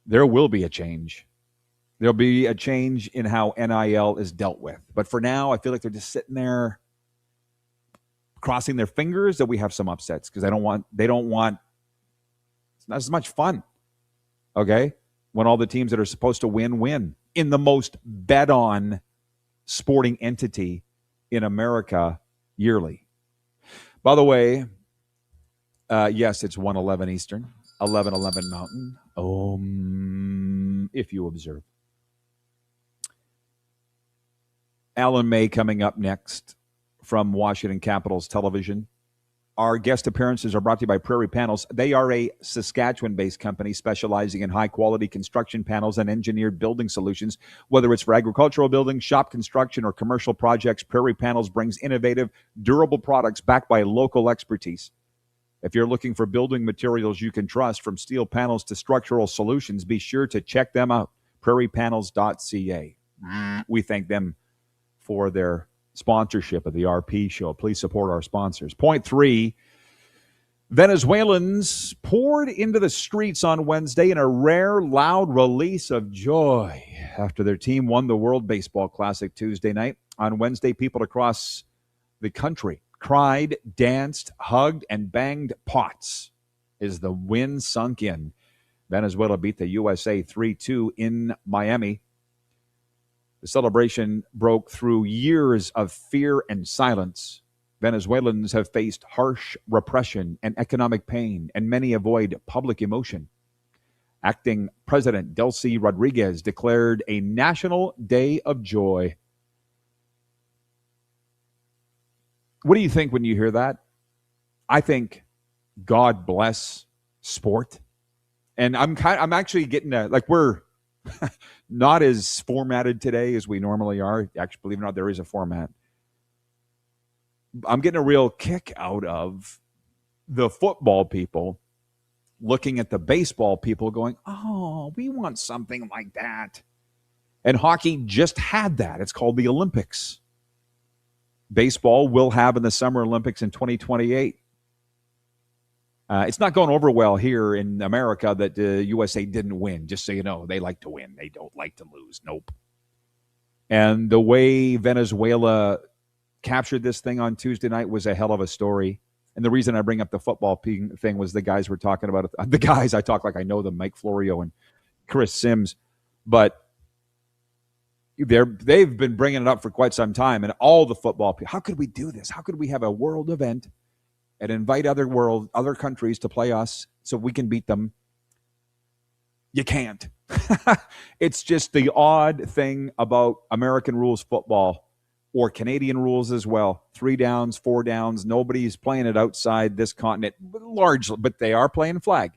Speaker 3: there will be a change. There'll be a change in how NIL is dealt with. But for now, I feel like they're just sitting there crossing their fingers that we have some upsets, because they don't want it's not as much fun, okay, when all the teams that are supposed to win in the most bet on sporting entity in America yearly. By the way, yes, it's 1:11 Eastern, 11:11 Mountain, if you observe. Alan May coming up next from Washington Capitals Television. Our guest appearances are brought to you by Prairie Panels. They are a Saskatchewan-based company specializing in high-quality construction panels and engineered building solutions. Whether it's for agricultural buildings, shop construction, or commercial projects, Prairie Panels brings innovative, durable products backed by local expertise. If you're looking for building materials you can trust, from steel panels to structural solutions, be sure to check them out, prairiepanels.ca. We thank them for their sponsorship of the RP show. Please support our sponsors. Point 3, Venezuelans poured into the streets on Wednesday in a rare, loud release of joy after their team won the World Baseball Classic Tuesday night. On Wednesday, people across the country cried, danced, hugged, and banged pots as the win sunk in. Venezuela beat the USA 3-2 in Miami. The celebration broke through years of fear and silence. Venezuelans have faced harsh repression and economic pain, and many avoid public emotion. Acting President Delcy Rodriguez declared a national day of joy. What do you think when you hear that? I think God bless sport. And I'm actually getting we're not as formatted today as we normally are. Actually, believe it or not, there is a format. I'm getting a real kick out of the football people looking at the baseball people going, oh, we want something like that. And hockey just had that. It's called the Olympics. Baseball will have in the Summer Olympics in 2028. It's not going over well here in America that the USA didn't win, just so you know. They like to win. They don't like to lose. Nope. And the way Venezuela captured this thing on Tuesday night was a hell of a story. And the reason I bring up the football thing was the guys were talking about it. The guys, I talk like I know them, Mike Florio and Chris Sims. But they've been bringing it up for quite some time. And all the football people, how could we do this? How could we have a world event and invite other countries to play us so we can beat them? You can't. It's just the odd thing about American rules football, or Canadian rules as well. 3 downs, 4 downs. Nobody's playing it outside this continent, largely, but they are playing flag.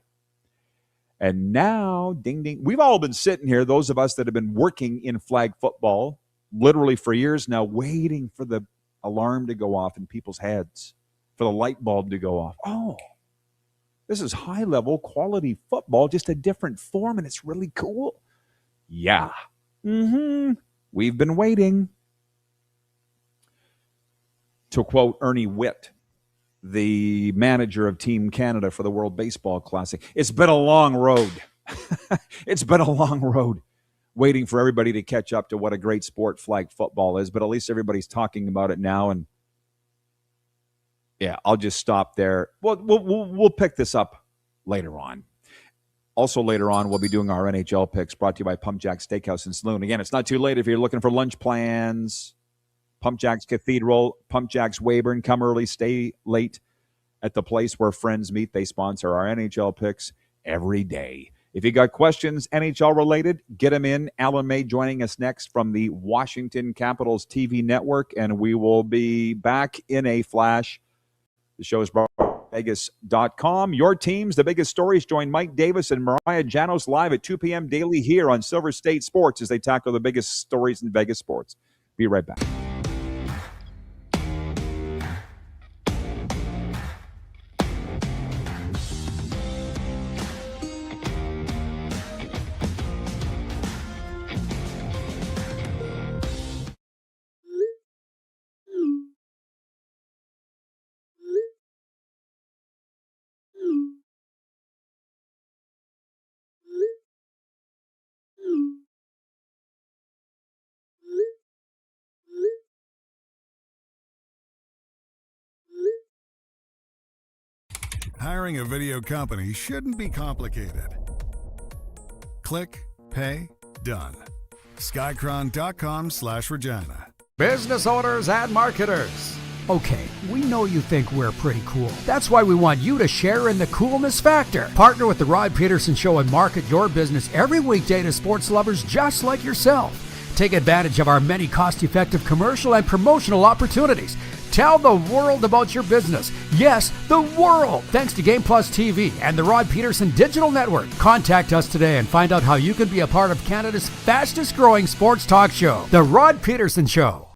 Speaker 3: And now, ding, ding. We've all been sitting here, those of us that have been working in flag football, literally for years now, waiting for the alarm to go off in people's heads, for the light bulb to go off. Oh, this is high-level quality football, just a different form, and it's really cool. Yeah. We've been waiting. To quote Ernie Witt, the manager of Team Canada for the World Baseball Classic, it's been a long road. It's been a long road waiting for everybody to catch up to what a great sport flag football is, but at least everybody's talking about it now. And yeah, I'll just stop there. We'll pick this up later on. Also later on, we'll be doing our NHL picks brought to you by Pump Jack Steakhouse and Saloon. Again, it's not too late if you're looking for lunch plans. Pump Jack's Cathedral, Pump Jack's Weyburn. Come early, stay late at the place where friends meet. They sponsor our NHL picks every day. If you got questions, NHL related, get them in. Alan May joining us next from the Washington Capitals TV network, and we will be back in a flash. The show is brought by Vegas.com. Your teams, the biggest stories. Join Mike Davis and Mariah Janos live at 2 p.m. daily here on Silver State Sports as they tackle the biggest stories in Vegas sports. Be right back.
Speaker 2: Hiring a video company shouldn't be complicated. Click, pay, done. Skycron.com/Regina.
Speaker 10: Business owners and marketers. Okay, we know you think we're pretty cool. That's why we want you to share in the coolness factor. Partner with the Rod Pedersen Show and market your business every weekday to sports lovers just like yourself. Take advantage of our many cost-effective commercial and promotional opportunities. Tell the world about your business. Yes, the world. Thanks to Game Plus TV and the Rod Pedersen Digital Network. Contact us today and find out how you can be a part of Canada's fastest growing sports talk show, The Rod Pedersen Show.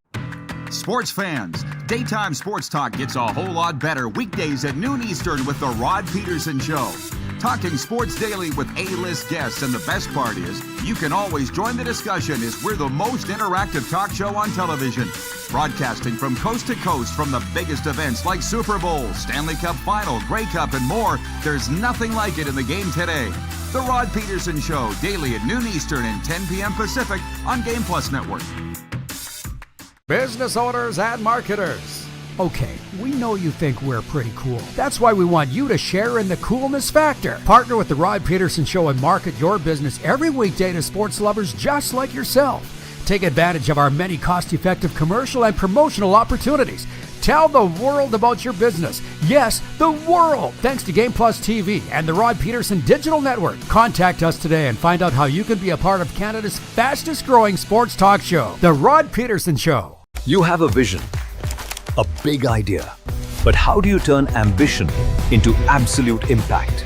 Speaker 14: Sports fans, daytime sports talk gets a whole lot better weekdays at noon Eastern with The Rod Pedersen Show. Talking sports daily with A-list guests, and the best part is, you can always join the discussion as we're the most interactive talk show on television. Broadcasting from coast to coast from the biggest events like Super Bowl, Stanley Cup Final, Grey Cup, and more. There's nothing like it in the game today. The Rod Pedersen Show, daily at noon Eastern and 10 p.m. Pacific on Game Plus Network.
Speaker 10: Business owners and marketers. Okay, we know you think we're pretty cool. That's why we want you to share in the coolness factor. Partner with the Rod Pedersen Show and market your business every weekday to sports lovers just like yourself. Take advantage of our many cost-effective commercial and promotional opportunities. Tell the world about your business. Yes, the world. Thanks to Game Plus TV and the Rod Pedersen Digital Network. Contact us today and find out how you can be a part of Canada's fastest growing sports talk show, The Rod Pedersen Show.
Speaker 13: You have a vision, a big idea. But how do you turn ambition into absolute impact?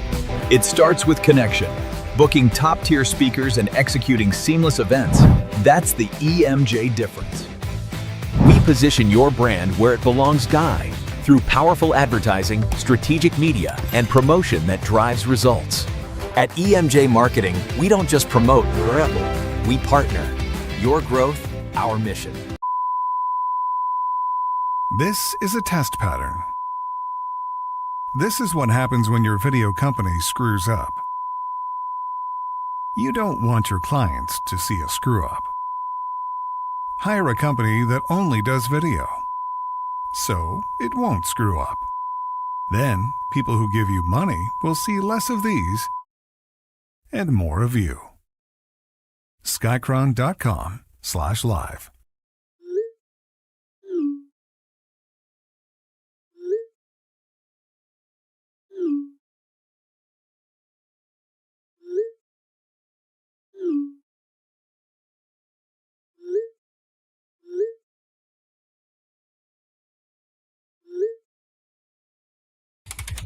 Speaker 13: It starts with connection. Booking top-tier speakers and executing seamless events. That's the EMJ difference.
Speaker 11: We position your brand where it belongs, Guy, through powerful advertising, strategic media, and promotion that drives results. At EMJ Marketing, we don't just promote, we partner. Your growth, our mission.
Speaker 2: This is a test pattern. This is what happens when your video company screws up. You don't want your clients to see a screw-up. Hire a company that only does video, so it won't screw up. Then, people who give you money will see less of these and more of you. Skycron.com/live.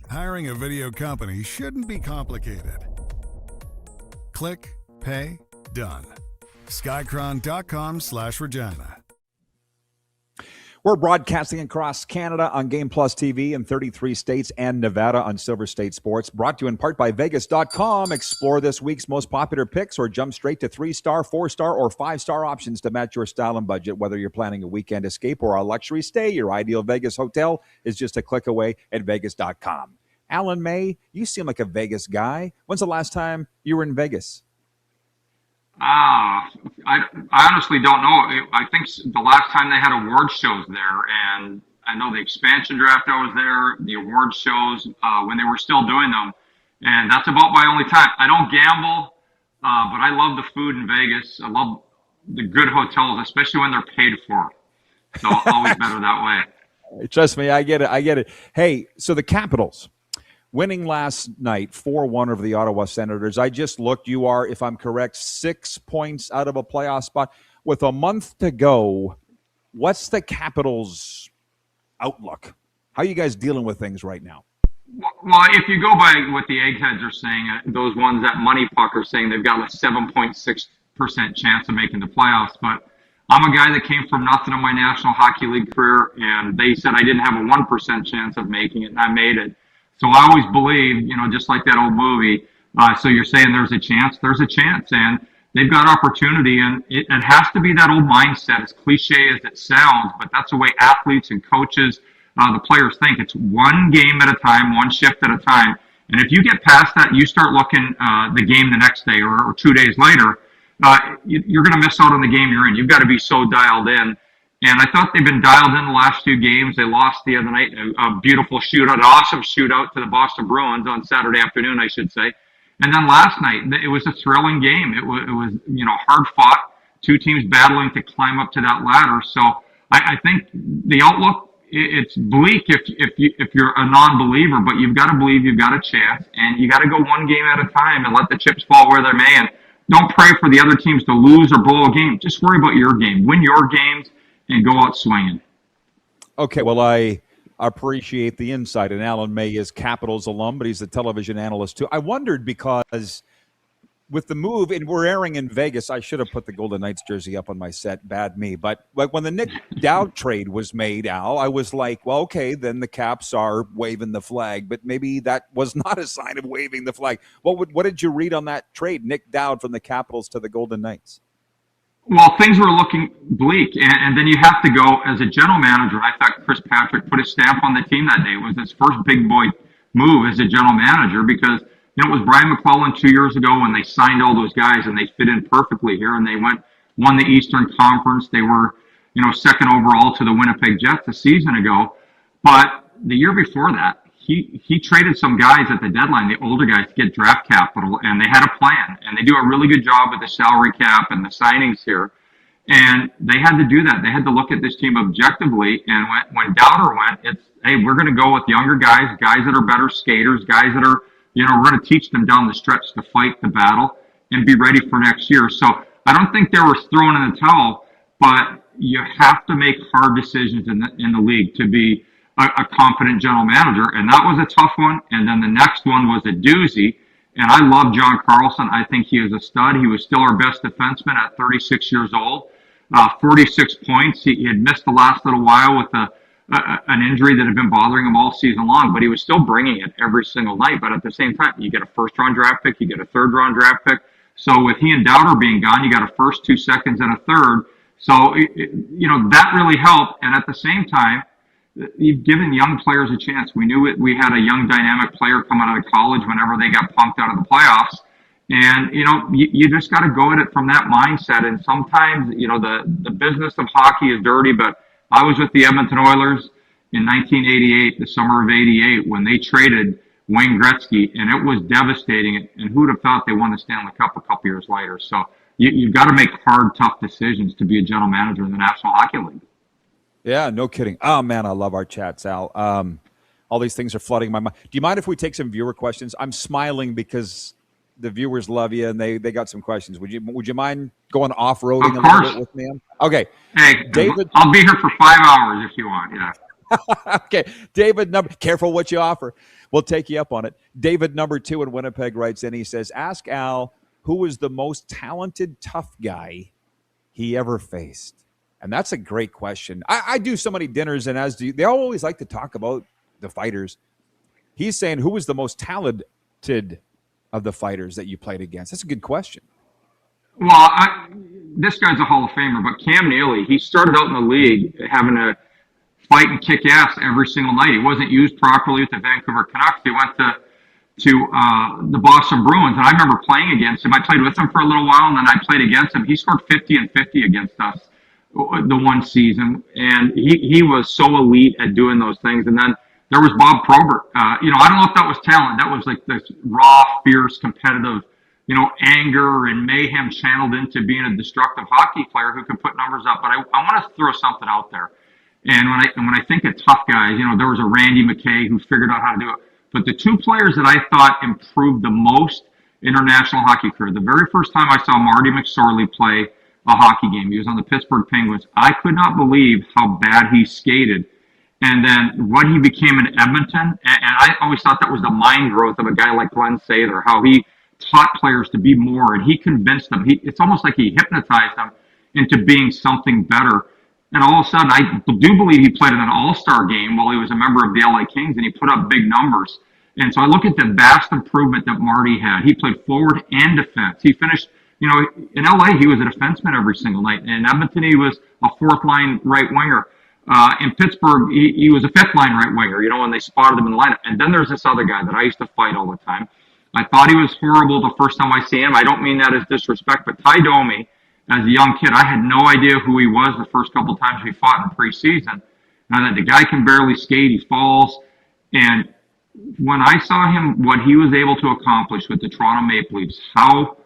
Speaker 2: Hiring a video company shouldn't be complicated. Click, pay, done. Skycron.com/Regina.
Speaker 3: We're broadcasting across Canada on Game Plus TV in 33 states and Nevada on Silver State Sports. Brought to you in part by Vegas.com. Explore this week's most popular picks or jump straight to 3-star, 4-star, or 5-star options to match your style and budget. Whether you're planning a weekend escape or a luxury stay, your ideal Vegas hotel is just a click away at Vegas.com. Alan May, you seem like a Vegas guy. When's the last time you were in Vegas?
Speaker 15: I honestly don't know. I think the last time they had award shows there, and I know the expansion draft I was there, the award shows when they were still doing them, and that's about my only time. I don't gamble, but I love the food in Vegas. I love the good hotels, especially when they're paid for. So always better that way.
Speaker 3: Trust me, I get it. Hey, so the Capitals winning last night 4-1 over the Ottawa Senators. I just looked. You are, if I'm correct, 6 points out of a playoff spot. With a month to go, what's the Capitals' outlook? How are you guys dealing with things right now?
Speaker 15: Well, if you go by what the eggheads are saying, those ones that Money Puck are saying, they've got a 7.6% chance of making the playoffs. But I'm a guy that came from nothing in my National Hockey League career, and they said I didn't have a 1% chance of making it, and I made it. So I always believe, just like that old movie. So you're saying there's a chance, and they've got opportunity, and it has to be that old mindset, as cliche as it sounds, but that's the way athletes and coaches, the players think. It's one game at a time, one shift at a time. And if you get past that, you start looking the game the next day or 2 days later, you're going to miss out on the game you're in. You've got to be so dialed in. And I thought they've been dialed in the last two games. They lost the other night, a beautiful shootout, an awesome shootout to the Boston Bruins on Saturday afternoon, I should say. And then last night, it was a thrilling game. It was hard fought, two teams battling to climb up to that ladder. So I think the outlook, it's bleak if you're a non-believer, but you've got to believe you've got a chance, and you got to go one game at a time and let the chips fall where they may. And don't pray for the other teams to lose or blow a game. Just worry about your game. Win your games and go out swinging.
Speaker 3: Okay, well, I appreciate the insight. And Alan May is Capitals alum, but he's a television analyst too. I wondered because with the move, and we're airing in Vegas, I should have put the Golden Knights jersey up on my set. Bad me. But like when the Nick Dowd trade was made, Al, I was like, well, okay, then the Caps are waving the flag. But maybe that was not a sign of waving the flag. What did you read on that trade, Nick Dowd from the Capitals to the Golden Knights?
Speaker 15: Well, things were looking bleak, and then you have to go as a general manager. I thought Chris Patrick put a stamp on the team that day. It was his first big boy move as a general manager because, it was Brian McClellan 2 years ago when they signed all those guys and they fit in perfectly here, and they won the Eastern Conference. They were, second overall to the Winnipeg Jets a season ago. But the year before that, he traded some guys at the deadline, the older guys, to get draft capital, and they had a plan. And they do a really good job with the salary cap and the signings here. And they had to do that. They had to look at this team objectively. And when Dowder went, it's, hey, we're going to go with younger guys that are better skaters, guys that are, we're going to teach them down the stretch to fight the battle and be ready for next year. So I don't think they were thrown in the towel, but you have to make hard decisions in the league to be a confident general manager. And that was a tough one. And then the next one was a doozy. And I love John Carlson. I think he is a stud. He was still our best defenseman at 36 years old, 46 points. He had missed the last little while with an injury that had been bothering him all season long, but he was still bringing it every single night. But at the same time, you get a first-round draft pick, you get a third-round draft pick. So with he and Dowder being gone, you got a first, 2 seconds, and a third. So, that really helped. And at the same time, you've given young players a chance. We knew we had a young dynamic player coming out of college whenever they got punked out of the playoffs. And, you just got to go at it from that mindset. And sometimes, the business of hockey is dirty, but I was with the Edmonton Oilers in 1988, the summer of 88, when they traded Wayne Gretzky, and it was devastating. And who would have thought they won the Stanley Cup a couple years later? So you've got to make hard, tough decisions to be a general manager in the National Hockey League.
Speaker 3: Yeah, no kidding. Oh, man, I love our chats, Al. All these things are flooding my mind. Do you mind if we take some viewer questions? I'm smiling because the viewers love you, and they got some questions. Would you mind going off-roading a little bit with me? Okay.
Speaker 15: Hey,
Speaker 3: David,
Speaker 15: I'll be here for 5 hours if you want, yeah.
Speaker 3: Okay, David, careful what you offer. We'll take you up on it. David, number 2 in Winnipeg, writes in. He says, ask Al who was the most talented tough guy he ever faced? And that's a great question. I do so many dinners, and as do you, they always like to talk about the fighters. He's saying, who was the most talented of the fighters that you played against? That's a good question.
Speaker 15: Well, this guy's a Hall of Famer, but Cam Neely, he started out in the league having to fight and kick ass every single night. He wasn't used properly with the Vancouver Canucks. He went to the Boston Bruins, and I remember playing against him. I played with him for a little while, and then I played against him. He scored 50 and 50 against us the one season, and he was so elite at doing those things. And then there was Bob Probert. I don't know if that was talent. That was like this raw, fierce, competitive, anger and mayhem channeled into being a destructive hockey player who could put numbers up. But I want to throw something out there. And when I think of tough guys, there was a Randy McKay who figured out how to do it. But the two players that I thought improved the most in their national hockey career, the very first time I saw Marty McSorley play a hockey game, he was on the Pittsburgh Penguins. I could not believe how bad he skated. And then what he became in Edmonton, and I always thought that was the mind growth of a guy like Glenn Sather, how he taught players to be more, and he convinced them. It's almost like he hypnotized them into being something better. And all of a sudden, I do believe he played in an all-star game while he was a member of the LA Kings, and he put up big numbers. And so I look at the vast improvement that Marty had. He played forward and defense. He finished, in LA, he was a defenseman every single night. In Edmonton, he was a fourth-line right winger. In Pittsburgh, he was a fifth-line right winger, when they spotted him in the lineup. And then there's this other guy that I used to fight all the time. I thought he was horrible the first time I see him. I don't mean that as disrespect, but Ty Domi, as a young kid, I had no idea who he was the first couple of times we fought in preseason. And I thought, the guy can barely skate, he falls. And when I saw him, what he was able to accomplish with the Toronto Maple Leafs, how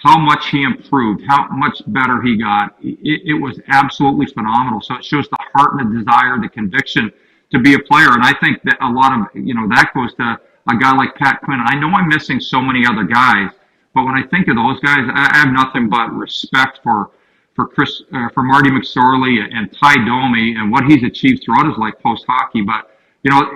Speaker 15: much he improved, how much better he got, it was absolutely phenomenal. So it shows the heart and the desire, the conviction to be a player. And I think that a lot of, that goes to a guy like Pat Quinn. I know I'm missing so many other guys, but when I think of those guys, I have nothing but respect for Marty McSorley and Ty Domi and what he's achieved throughout his life post hockey. But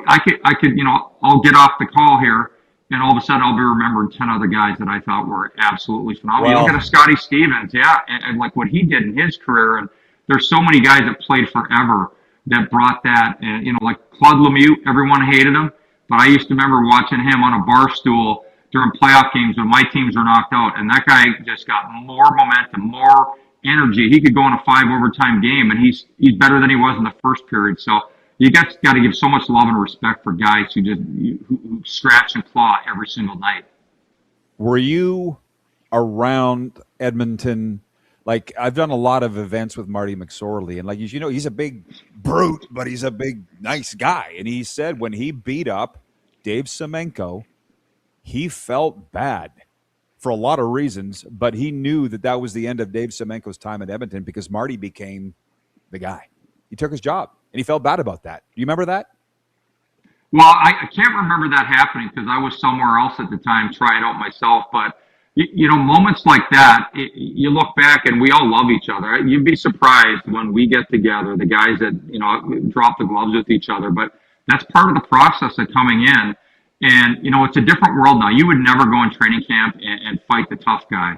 Speaker 15: I could I'll get off the call here, and all of a sudden I'll be remembering 10 other guys that I thought were absolutely phenomenal.
Speaker 3: Wow.
Speaker 15: You look at a Scotty Stevens, and like what he did in his career, and there's so many guys that played forever that brought that. And like Claude Lemieux, everyone hated him, but I used to remember watching him on a bar stool during playoff games when my teams were knocked out, and that guy just got more momentum, more energy. He could go in a 5 overtime game, and he's better than he was in the first period. So you got to give so much love and respect for guys who scratch and claw every single night.
Speaker 3: Were you around Edmonton? Like, I've done a lot of events with Marty McSorley, and he's a big brute, but he's a big, nice guy. And he said when he beat up Dave Semenko, he felt bad for a lot of reasons, but he knew that was the end of Dave Semenko's time at Edmonton because Marty became the guy. He took his job, and he felt bad about that. Do you remember that?
Speaker 15: Well, I can't remember that happening because I was somewhere else at the time trying out myself. But, moments like that, you look back and we all love each other. You'd be surprised when we get together, the guys that, drop the gloves with each other. But that's part of the process of coming in. And, it's a different world now. You would never go in training camp and fight the tough guy.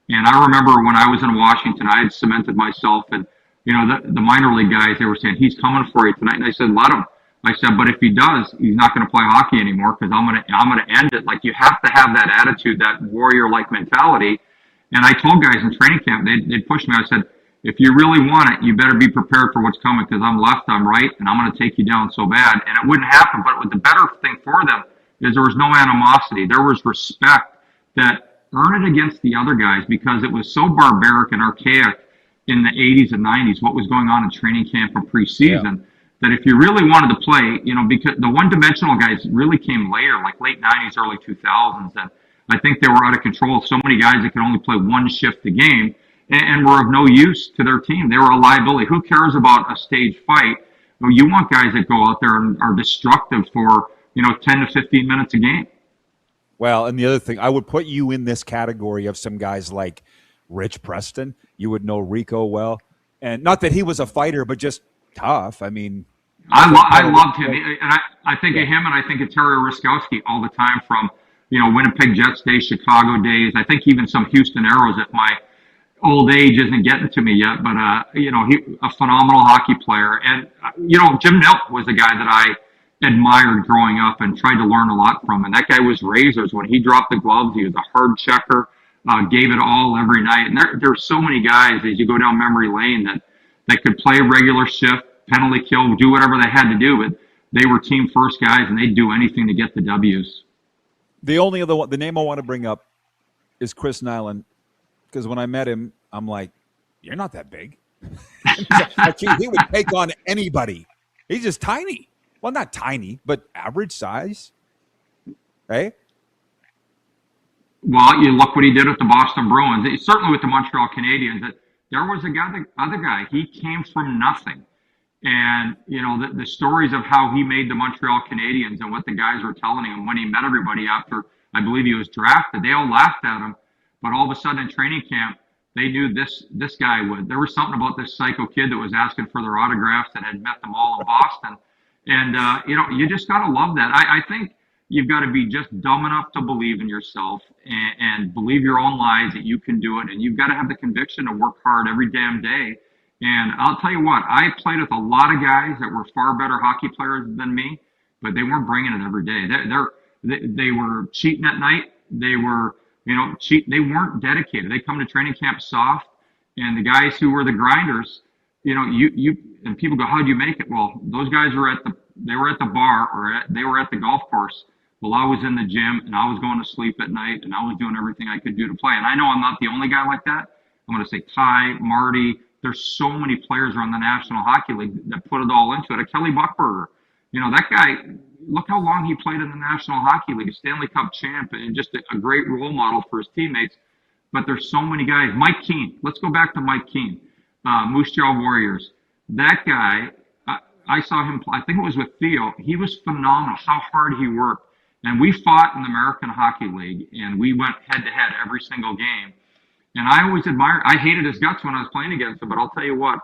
Speaker 15: And I remember when I was in Washington, I had cemented myself and, the minor league guys, they were saying, he's coming for you tonight. And I said, let him. I said, but if he does, he's not going to play hockey anymore because I'm going to end it. Like, you have to have that attitude, that warrior-like mentality. And I told guys in training camp, they'd push me. I said, if you really want it, you better be prepared for what's coming because I'm left, I'm right, and I'm going to take you down so bad. And it wouldn't happen. But what the better thing for them is there was no animosity. There was respect that earned it against the other guys because it was so barbaric and archaic in the 80s and 90s, what was going on in training camp and preseason, that if you really wanted to play, because the one-dimensional guys really came later, like late 90s, early 2000s, and I think they were out of control. So many guys that could only play one shift a game and were of no use to their team. They were a liability. Who cares about a stage fight? Well, you want guys that go out there and are destructive for 10 to 15 minutes a game.
Speaker 3: Well, and the other thing, I would put you in this category of some guys like Rich Preston. You would know Rico well. And not that he was a fighter, but just tough. I mean,
Speaker 15: I loved him. And I think of him and I think of Terry Ruskowski all the time from Winnipeg Jets days, Chicago days. I think even some Houston Aeros at my old age isn't getting to me yet, but he a phenomenal hockey player. And Jim Nilt was a guy that I admired growing up and tried to learn a lot from. And that guy was razors. When he dropped the gloves, he was a hard checker, gave it all every night. And there's so many guys as you go down memory lane that could play a regular shift, penalty kill, do whatever they had to do, but they were team first guys and they'd do anything to get the W's.
Speaker 3: The only other one, the name I want to bring up is Chris Nyland. Because when I met him, I'm like, you're not that big. He would take on anybody. He's just tiny. Well, not tiny, but average size. Hey?
Speaker 15: Well, you look what he did with the Boston Bruins. Certainly with the Montreal Canadiens. There was other guy. He came from nothing. And, the stories of how he made the Montreal Canadiens and what the guys were telling him when he met everybody after, I believe he was drafted, they all laughed at him. But all of a sudden in training camp, they knew this guy would. There was something about this psycho kid that was asking for their autographs and had met them all in Boston. And, you just got to love that. I think you've got to be just dumb enough to believe in yourself and believe your own lies that you can do it. And you've got to have the conviction to work hard every damn day. And I'll tell you what, I played with a lot of guys that were far better hockey players than me, but they weren't bringing it every day. They were cheating at night. They were... they weren't dedicated. They come to training camp soft, and the guys who were the grinders, and people go, how'd you make it? Well, those guys were at the bar or they were at the golf course. Well, I was in the gym and I was going to sleep at night and I was doing everything I could do to play. And I know I'm not the only guy like that. I'm going to say Ty, Marty. There's so many players around the National Hockey League that put it all into it. A Kelly Buckberger, that guy. Look how long he played in the National Hockey League, a Stanley Cup champ, and just a great role model for his teammates. But there's so many guys. Mike Keane. Let's go back to Mike Keane. Moose Jaw Warriors. That guy, I saw him play. I think it was with Theo. He was phenomenal, how hard he worked. And we fought in the American Hockey League, and we went head-to-head every single game. And I always admired. I hated his guts when I was playing against him, but I'll tell you what.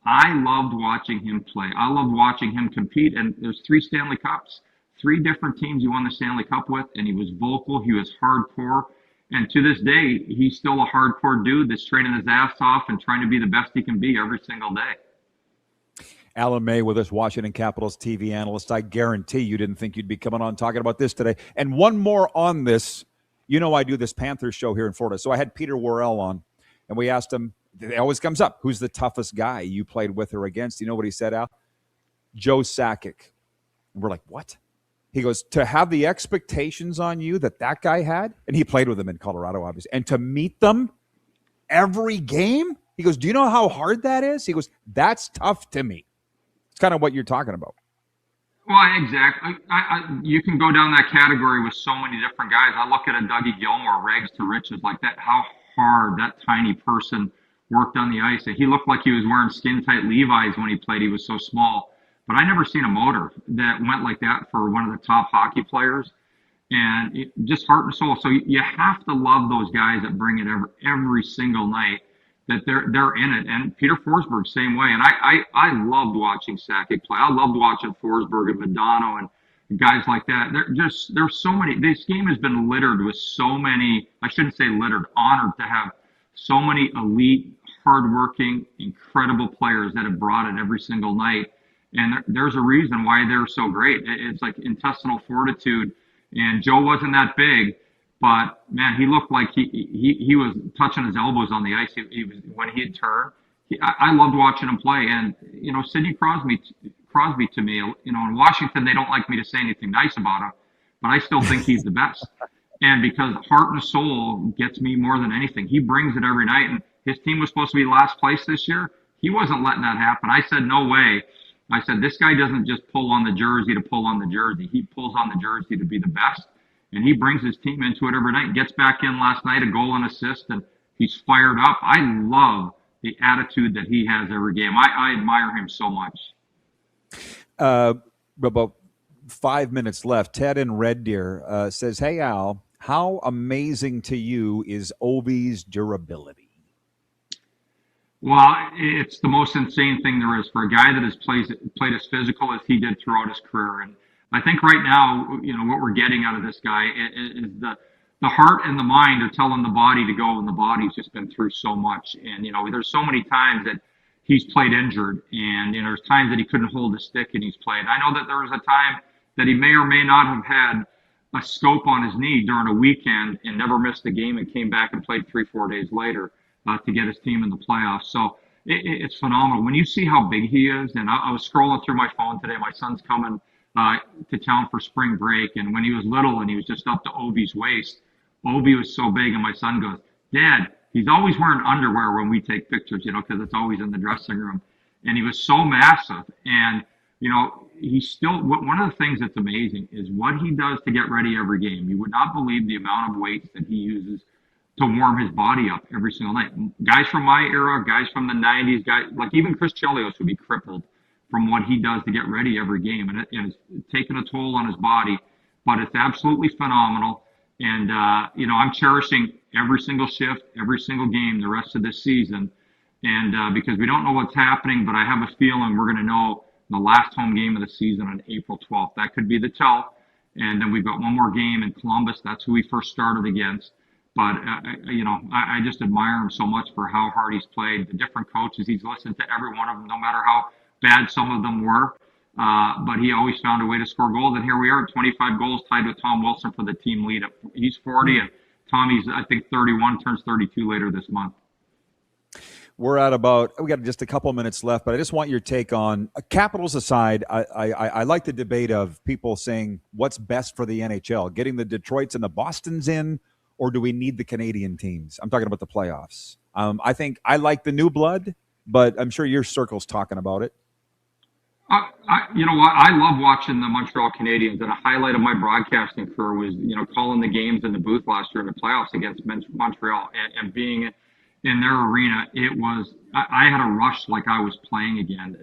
Speaker 15: I loved watching him play. I loved watching him compete. And there's 3 Stanley Cups. 3 different teams he won the Stanley Cup with, and he was vocal. He was hardcore. And to this day, he's still a hardcore dude that's training his ass off and trying to be the best he can be every single day.
Speaker 3: Alan May with us, Washington Capitals TV analyst. I guarantee you didn't think you'd be coming on talking about this today. And one more on this. I do this Panthers show here in Florida. So I had Peter Worrell on, and we asked him, it always comes up, who's the toughest guy you played with or against? You know what he said, Al? Joe Sakic. And we're like, what? He goes, to have the expectations on you that guy had, and he played with them in Colorado, obviously, and to meet them every game? He goes, do you know how hard that is? He goes, that's tough to me. It's kind of what you're talking about.
Speaker 15: Well, exactly. You can go down that category with so many different guys. I look at a Dougie Gilmore, rags to riches like that, how hard that tiny person worked on the ice. He looked like he was wearing skin-tight Levi's when he played. He was so small. But I never seen a motor that went like that for one of the top hockey players. And just heart and soul. So you have to love those guys that bring it every single night, that they're in it. And Peter Forsberg, same way. And I loved watching Sakic play. I loved watching Forsberg and Madonna and guys like that. There's so many. This game has been littered with so many, I shouldn't say littered, honored to have so many elite, hardworking, incredible players that have brought it every single night. And there's a reason why they're so great. It's like intestinal fortitude. And Joe wasn't that big, but man, he looked like he was touching his elbows on the ice. He was when he had turned. I loved watching him play. And Sidney Crosby to me, in Washington they don't like me to say anything nice about him, but I still think he's the best. And because heart and soul gets me more than anything, he brings it every night. And his team was supposed to be last place this year. He wasn't letting that happen. I said, no way. I said, this guy doesn't just pull on the jersey to pull on the jersey. He pulls on the jersey to be the best. And he brings his team into it every night. Gets back in last night, a goal and assist, and he's fired up. I love the attitude that he has every game. I admire him so much.
Speaker 3: About 5 minutes left. Ted in Red Deer says, hey, Al, how amazing to you is Ovi's durability?
Speaker 15: Well, it's the most insane thing there is for a guy that has played as physical as he did throughout his career. And I think right now, what we're getting out of this guy is the heart and the mind are telling the body to go, and the body's just been through so much. And, there's so many times that he's played injured, and, there's times that he couldn't hold a stick and he's played. I know that there was a time that he may or may not have had a scope on his knee during a weekend and never missed a game and came back and played 3-4 days later to get his team in the playoffs. So it's phenomenal. When you see how big he is, and I was scrolling through my phone today, my son's coming to town for spring break, and when he was little and he was just up to Ovi's waist, Ovi was so big, and my son goes, Dad, he's always wearing underwear when we take pictures, because it's always in the dressing room. And he was so massive. And, he's still, one of the things that's amazing is what he does to get ready every game. You would not believe the amount of weights that he uses to warm his body up every single night. Guys from my era, guys from the 90s, guys like even Chris Chelios would be crippled from what he does to get ready every game. And it's taken a toll on his body, but it's absolutely phenomenal. And, I'm cherishing every single shift, every single game the rest of this season. And because we don't know what's happening, but I have a feeling we're going to know the last home game of the season on April 12th. That could be the tell. And then we've got one more game in Columbus. That's who we first started against. But, I just admire him so much for how hard he's played, the different coaches. He's listened to every one of them, no matter how bad some of them were. But he always found a way to score goals. And here we are, 25 goals, tied with Tom Wilson for the team lead. He's 40, and Tommy's, I think, 31, turns 32 later this month.
Speaker 3: We're at we got just a couple minutes left, but I just want your take on Capitals aside. I like the debate of people saying what's best for the NHL, getting the Detroits and the Bostons in, or do we need the Canadian teams? I'm talking about the playoffs. I think I like the new blood, but I'm sure your circle's talking about it.
Speaker 15: You know what? I love watching the Montreal Canadiens, and a highlight of my broadcasting career was, calling the games in the booth last year in the playoffs against Montreal and being in their arena. It was, I had a rush like I was playing again.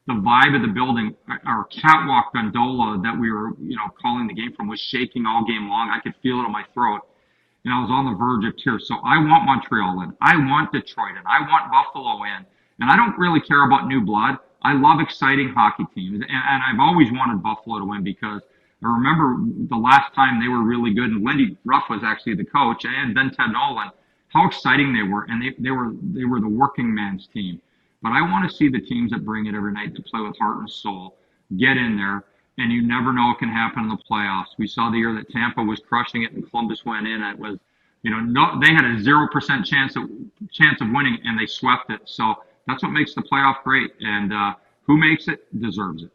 Speaker 15: The vibe of the building, our catwalk gondola that we were, calling the game from was shaking all game long. I could feel it in my throat, and I was on the verge of tears. So I want Montreal in. I want Detroit in. I want Buffalo in. And I don't really care about new blood. I love exciting hockey teams, and I've always wanted Buffalo to win because I remember the last time they were really good, and Lindy Ruff was actually the coach, and then Ted Nolan, how exciting they were, and they were the working man's team. But I want to see the teams that bring it every night, that play with heart and soul, get in there, and you never know what can happen in the playoffs. We saw the year that Tampa was crushing it and Columbus went in. It was, they had a 0% chance of winning, and they swept it. So that's what makes the playoff great, and who makes it deserves it.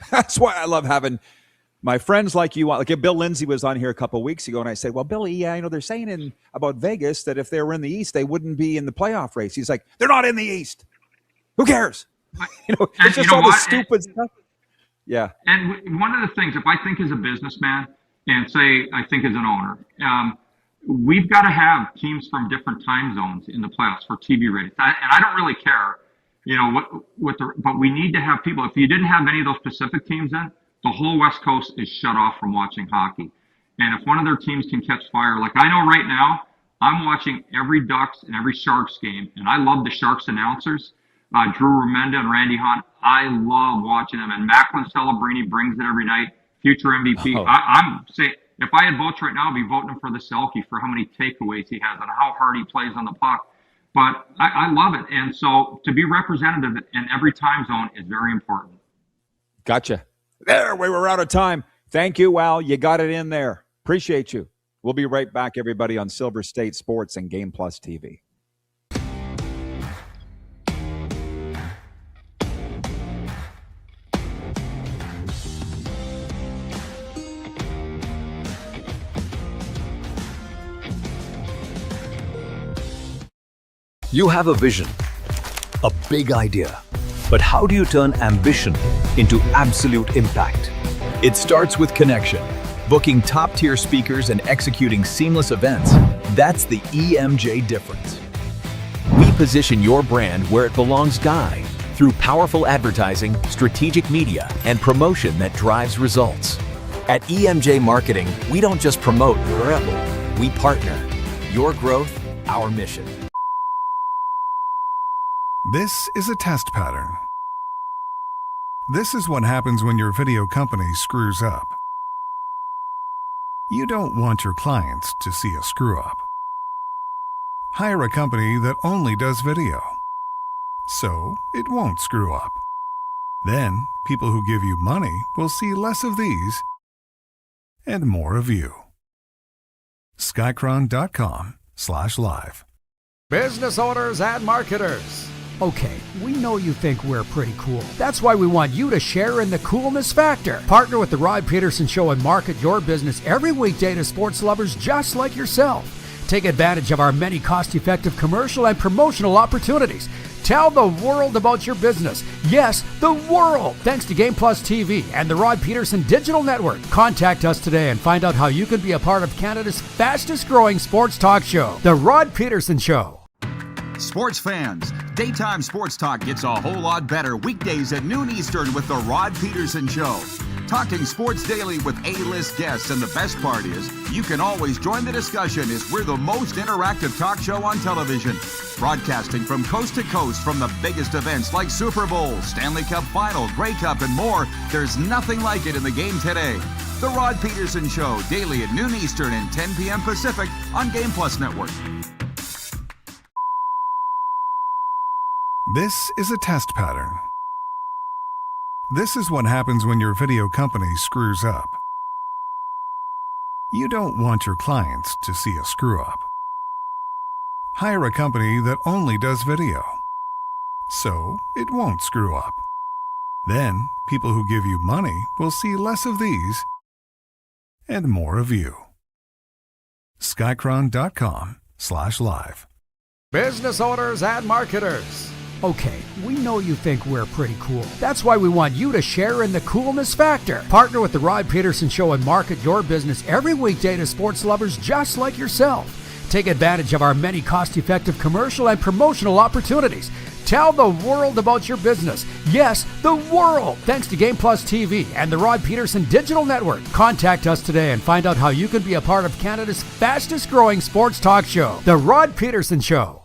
Speaker 3: That's why I love having my friends like you. Like Bill Lindsay was on here a couple of weeks ago, and I said, well, Billy, they're saying about Vegas that if they were in the East, they wouldn't be in the playoff race. He's like, they're not in the East. Who cares? It's just all the stupid stuff. Yeah.
Speaker 15: And one of the things, if I think as a businessman and say I think as an owner, we've got to have teams from different time zones in the playoffs for TV ratings. And I don't really care, but we need to have people. If you didn't have any of those Pacific teams in, the whole West Coast is shut off from watching hockey. And if one of their teams can catch fire, like I know right now, I'm watching every Ducks and every Sharks game, and I love the Sharks announcers, Drew Remenda and Randy Hunt. I love watching them, and Macklin Celebrini brings it every night, future MVP.
Speaker 3: Oh.
Speaker 15: I'm saying, if I had votes right now, I'd be voting him for the Selke for how many takeaways he has and how hard he plays on the puck. But I love it. And so to be representative in every time zone is very important.
Speaker 3: Gotcha. There, we were out of time. Thank you, Al. You got it in there. Appreciate you. We'll be right back, everybody, on Silver State Sports and Game Plus TV.
Speaker 13: You have a vision, a big idea. But how do you turn ambition into absolute impact? It starts with connection. Booking top-tier speakers and executing seamless events. That's the EMJ difference. We position your brand where it belongs, Guy, through powerful advertising, strategic media, and promotion that drives results. At EMJ Marketing, we don't just promote your rebel, we partner. Your growth, our mission.
Speaker 2: This is a test pattern. This is what happens when your video company screws up. You don't want your clients to see a screw-up. Hire a company that only does video, so it won't screw up. Then, people who give you money will see less of these and more of you. Skycron.com/live.
Speaker 10: Business owners and marketers. Okay, we know you think we're pretty cool. That's why we want you to share in the coolness factor. Partner with the Rod Pedersen Show and market your business every weekday to sports lovers just like yourself. Take advantage of our many cost-effective commercial and promotional opportunities. Tell the world about your business. Yes, the world. Thanks to Game Plus TV and the Rod Pedersen Digital Network. Contact us today and find out how you can be a part of Canada's fastest-growing sports talk show, The Rod Pedersen Show.
Speaker 14: Sports fans, daytime sports talk gets a whole lot better weekdays at noon Eastern with The Rod Pedersen Show. Talking sports daily with A-list guests, and the best part is, you can always join the discussion as we're the most interactive talk show on television. Broadcasting from coast to coast from the biggest events like Super Bowl, Stanley Cup Final, Grey Cup, and more, there's nothing like it in the game today. The Rod Pedersen Show, daily at noon Eastern and 10 p.m. Pacific on Game Plus Network.
Speaker 2: This is a test pattern. This is what happens when your video company screws up. You don't want your clients to see a screw-up. Hire a company that only does video, so it won't screw up. Then, people who give you money will see less of these and more of you. Skycron.com/live.
Speaker 10: Business owners and marketers. Okay, we know you think we're pretty cool. That's why we want you to share in the coolness factor. Partner with the Rod Pedersen Show and market your business every weekday to sports lovers just like yourself. Take advantage of our many cost-effective commercial and promotional opportunities. Tell the world about your business. Yes, the world. Thanks to Game Plus TV and the Rod Pedersen Digital Network. Contact us today and find out how you can be a part of Canada's fastest-growing sports talk show, The Rod Pedersen Show.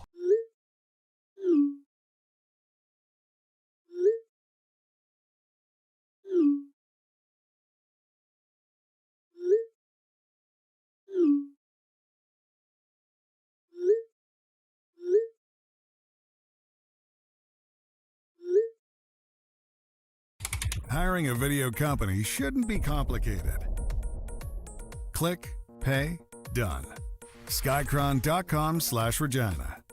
Speaker 2: Hiring a video company shouldn't be complicated. Click, pay, done. Skycron.com/Regina.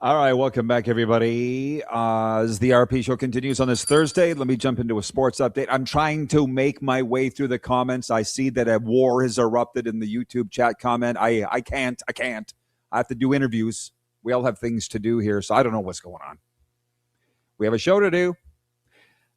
Speaker 3: All right, welcome back, everybody. As the RP show continues on this Thursday, let me jump into a sports update. I'm trying to make my way through the comments. I see that a war has erupted in the YouTube chat comment. I can't. I have to do interviews. We all have things to do here, so I don't know what's going on. We have a show to do.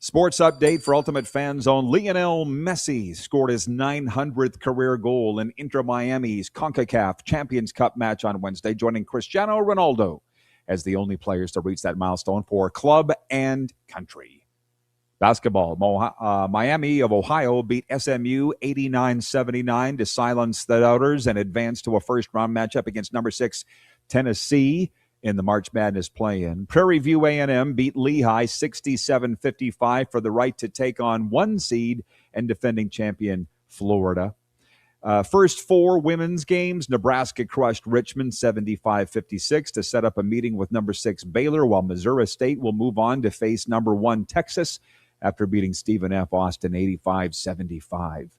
Speaker 3: Sports update for Ultimate Fan Zone. Lionel Messi scored his 900th career goal in Inter Miami's CONCACAF Champions Cup match on Wednesday, joining Cristiano Ronaldo as the only players to reach that milestone for club and country. Basketball, Miami of Ohio beat SMU 89-79 to silence the doubters and advance to a first-round matchup against number 6 Tennessee in the March Madness play-in. Prairie View A&M beat Lehigh 67-55 for the right to take on 1 seed and defending champion Florida. First 4 women's games, Nebraska crushed Richmond 75-56 to set up a meeting with number 6 Baylor, while Missouri State will move on to face number 1 Texas after beating Stephen F. Austin 85-75.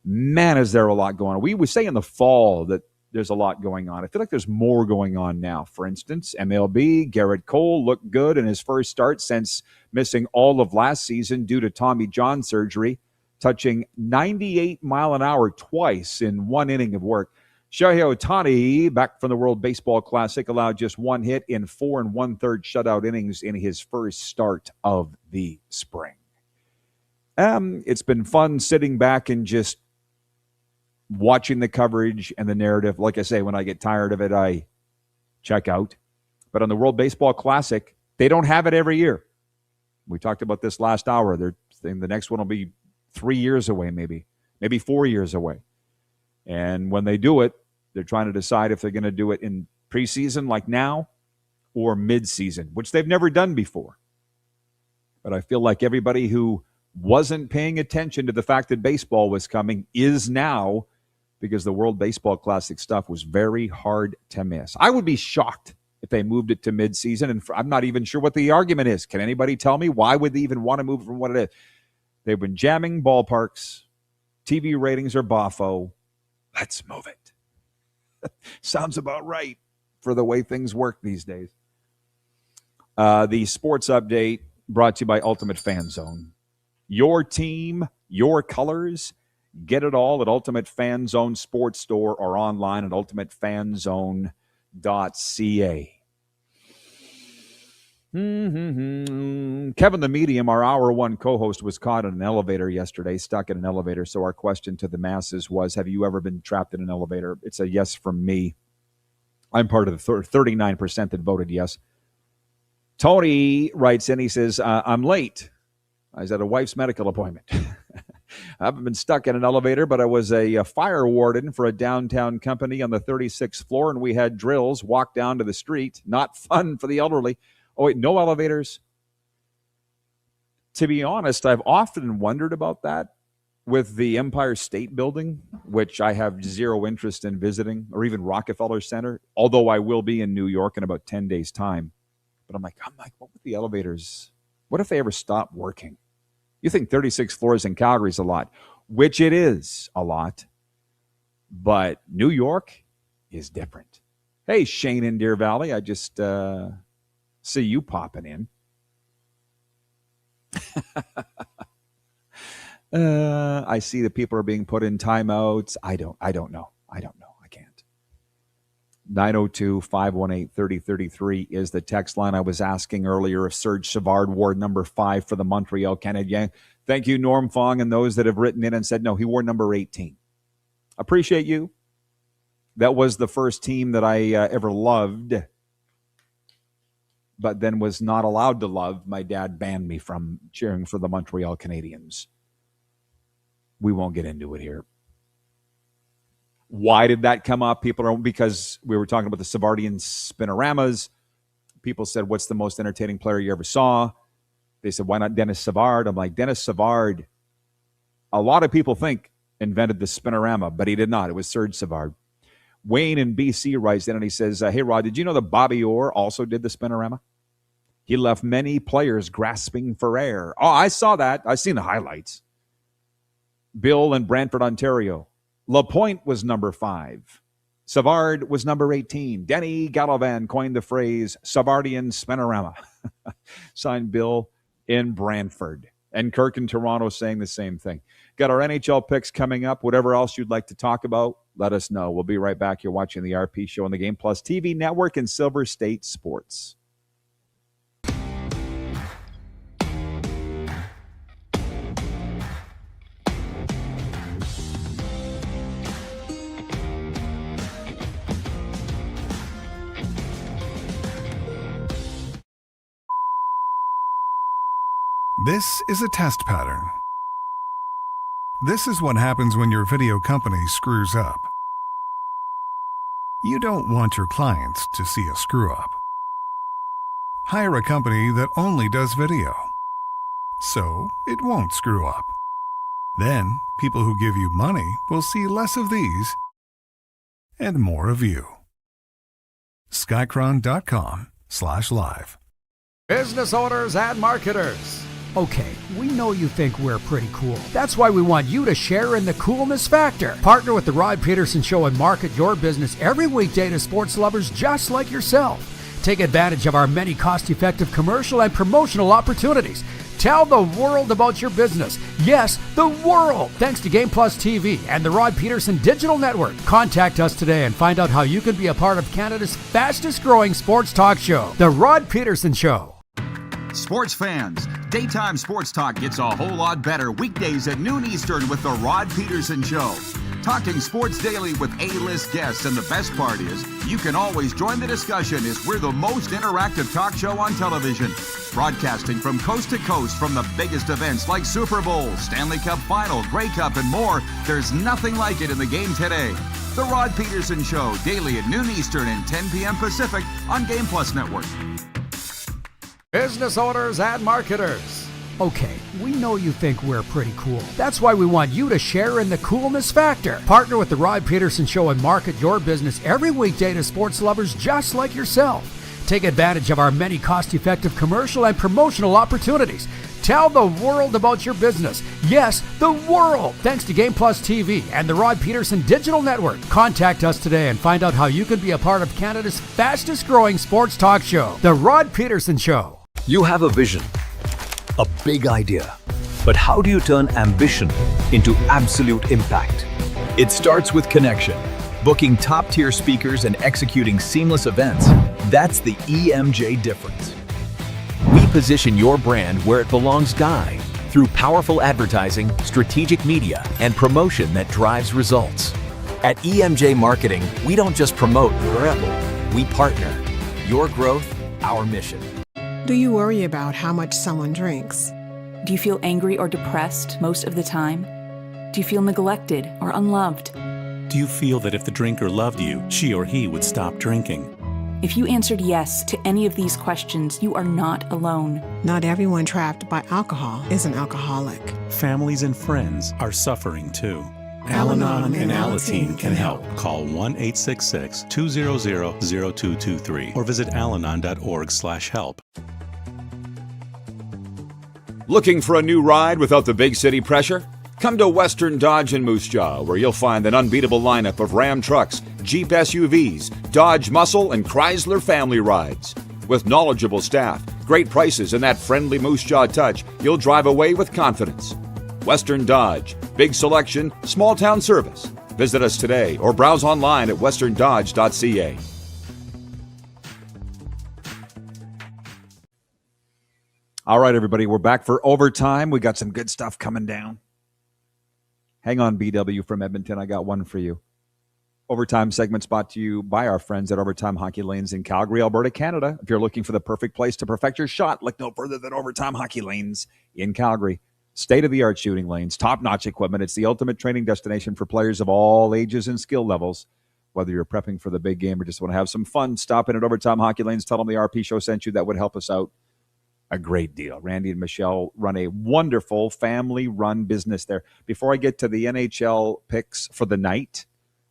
Speaker 3: Man, is there a lot going on. We would say in the fall that there's a lot going on. I feel like there's more going on now. For instance, MLB, Garrett Cole looked good in his first start since missing all of last season due to Tommy John surgery, touching 98 mile an hour twice in 1 inning of work. Shohei Ohtani, back from the World Baseball Classic, allowed just 1 hit in 4 1/3 shutout innings in his first start of the spring. It's been fun sitting back and just watching the coverage and the narrative. Like I say, when I get tired of it, I check out. But on the World Baseball Classic, they don't have it every year. We talked about this last hour. The next one will be 3 years away, maybe 4 years away. And when they do it, they're trying to decide if they're going to do it in preseason like now or mid-season, which they've never done before. But I feel like everybody who wasn't paying attention to the fact that baseball was coming is now, because the World Baseball Classic stuff was very hard to miss. I would be shocked if they moved it to midseason, and I'm not even sure what the argument is. Can anybody tell me why would they even want to move from what it is? They've been jamming ballparks. TV ratings are boffo. Let's move it. Sounds about right for the way things work these days. The sports update brought to you by Ultimate Fan Zone. Your team, your colors. Get it all at Ultimate Fan Zone Sports Store or online at ultimatefanzone.ca. Kevin the Medium, our Hour 1 co-host, was caught in an elevator yesterday, stuck in an elevator. So our question to the masses was, have you ever been trapped in an elevator? It's a yes from me. I'm part of the 39% that voted yes. Tony writes in, he says, I'm late. I was at a wife's medical appointment. I haven't been stuck in an elevator, but I was a fire warden for a downtown company on the 36th floor, and we had drills walk down to the street. Not fun for the elderly. Oh, wait, no elevators? To be honest, I've often wondered about that with the Empire State Building, which I have zero interest in visiting, or even Rockefeller Center, although I will be in New York in about 10 days' time. But I'm like, what with the elevators? What if they ever stop working? You think 36 floors in Calgary is a lot, which it is a lot, but New York is different. Hey, Shane in Deer Valley, I just see you popping in. I see that people are being put in timeouts. I don't know. I can't. 902-518-3033 is the text line. I was asking earlier if Serge Savard wore number 5 for the Montreal Canadiens. Thank you, Norm Fong, and those that have written in and said, no, he wore number 18. Appreciate you. That was the first team that I ever loved, but then was not allowed to love. My dad banned me from cheering for the Montreal Canadiens. We won't get into it here. Why did that come up? Because we were talking about the Savardian spinoramas. People said, what's the most entertaining player you ever saw? They said, why not Dennis Savard? I'm like, Dennis Savard, a lot of people think invented the spinorama, but he did not. It was Serge Savard. Wayne in BC writes in and he says, hey, Rod, did you know that Bobby Orr also did the spinorama? He left many players grasping for air. Oh, I saw that. I've seen the highlights. Bill in Brantford, Ontario. Lapointe was number 5. Savard was number 18. Denny Gallivan coined the phrase Savardian spinorama. Signed Bill in Brantford. And Kirk in Toronto saying the same thing. Got our NHL picks coming up. Whatever else you'd like to talk about, let us know. We'll be right back. You're watching the RP Show on the Game Plus TV Network and Silver State Sports.
Speaker 2: This is a test pattern. This is what happens when your video company screws up. You don't want your clients to see a screw up. Hire a company that only does video, so it won't screw up. Then, people who give you money will see less of these and more of you. Skycron.com/live.
Speaker 10: Business owners and marketers. Okay, we know you think we're pretty cool. That's why we want you to share in the coolness factor. Partner with the Rod Pedersen Show and market your business every weekday to sports lovers just like yourself. Take advantage of our many cost-effective commercial and promotional opportunities. Tell the world about your business. Yes, the world. Thanks to Game Plus TV and the Rod Pedersen Digital Network. Contact us today and find out how you can be a part of Canada's fastest-growing sports talk show, The Rod Pedersen Show.
Speaker 14: Sports fans, daytime sports talk gets a whole lot better weekdays at noon Eastern with the Rod Pedersen Show. Talking sports daily with A-list guests, and the best part is you can always join the discussion as we're the most interactive talk show on television. Broadcasting from coast to coast from the biggest events like Super Bowl, Stanley Cup Final, Grey Cup, and more. There's nothing like it in the game today. The Rod Pedersen Show, daily at noon Eastern and 10 p.m. Pacific on Game Plus Network.
Speaker 10: Business owners and marketers. Okay, we know you think we're pretty cool. That's why we want you to share in the coolness factor. Partner with the Rod Pedersen Show and market your business every weekday to sports lovers just like yourself. Take advantage of our many cost-effective commercial and promotional opportunities. Tell the world about your business. Yes, the world. Thanks to Game Plus TV and the Rod Pedersen Digital Network. Contact us today and find out how you can be a part of Canada's fastest growing sports talk show, The Rod Pedersen Show.
Speaker 13: You have a vision, a big idea. But how do you turn ambition into absolute impact? It starts with connection. Booking top-tier speakers and executing seamless events. That's the EMJ difference.
Speaker 12: We position your brand where it belongs, through powerful advertising, strategic media, and promotion that drives results. At EMJ Marketing, we don't just promote, we partner. Your growth, our mission.
Speaker 5: Do you worry about how much someone drinks?
Speaker 6: Do you feel angry or depressed most of the time? Do you feel neglected or unloved?
Speaker 7: Do you feel that if the drinker loved you, she or he would stop drinking?
Speaker 6: If you answered yes to any of these questions, you are not alone.
Speaker 5: Not everyone trapped by alcohol is an alcoholic.
Speaker 7: Families and friends are suffering too.
Speaker 5: Al-Anon and
Speaker 7: Alateen can help. Call 1-866-200-0223 or visit alanon.org/help.
Speaker 3: Looking for a new ride without the big city pressure? Come to Western Dodge in Moose Jaw, where you'll find an unbeatable lineup of Ram trucks, Jeep SUVs, Dodge Muscle, and Chrysler family rides. With knowledgeable staff, great prices, and that friendly Moose Jaw touch, you'll drive away with confidence. Western Dodge, big selection, small town service. Visit us today or browse online at westerndodge.ca. All right, everybody, we're back for overtime. We got some good stuff coming down. Hang on, BW from Edmonton. I got one for you. Overtime segments brought to you by our friends at Overtime Hockey Lanes in Calgary, Alberta, Canada. If you're looking for the perfect place to perfect your shot, look no further than Overtime Hockey Lanes in Calgary. State-of-the-art shooting lanes, top-notch equipment. It's the ultimate training destination for players of all ages and skill levels. Whether you're prepping for the big game or just want to have some fun, stop in at Overtime Hockey Lanes. Tell them the RP Show sent you. That would help us out a great deal. Randy and Michelle run a wonderful family-run business there. Before I get to the NHL picks for the night,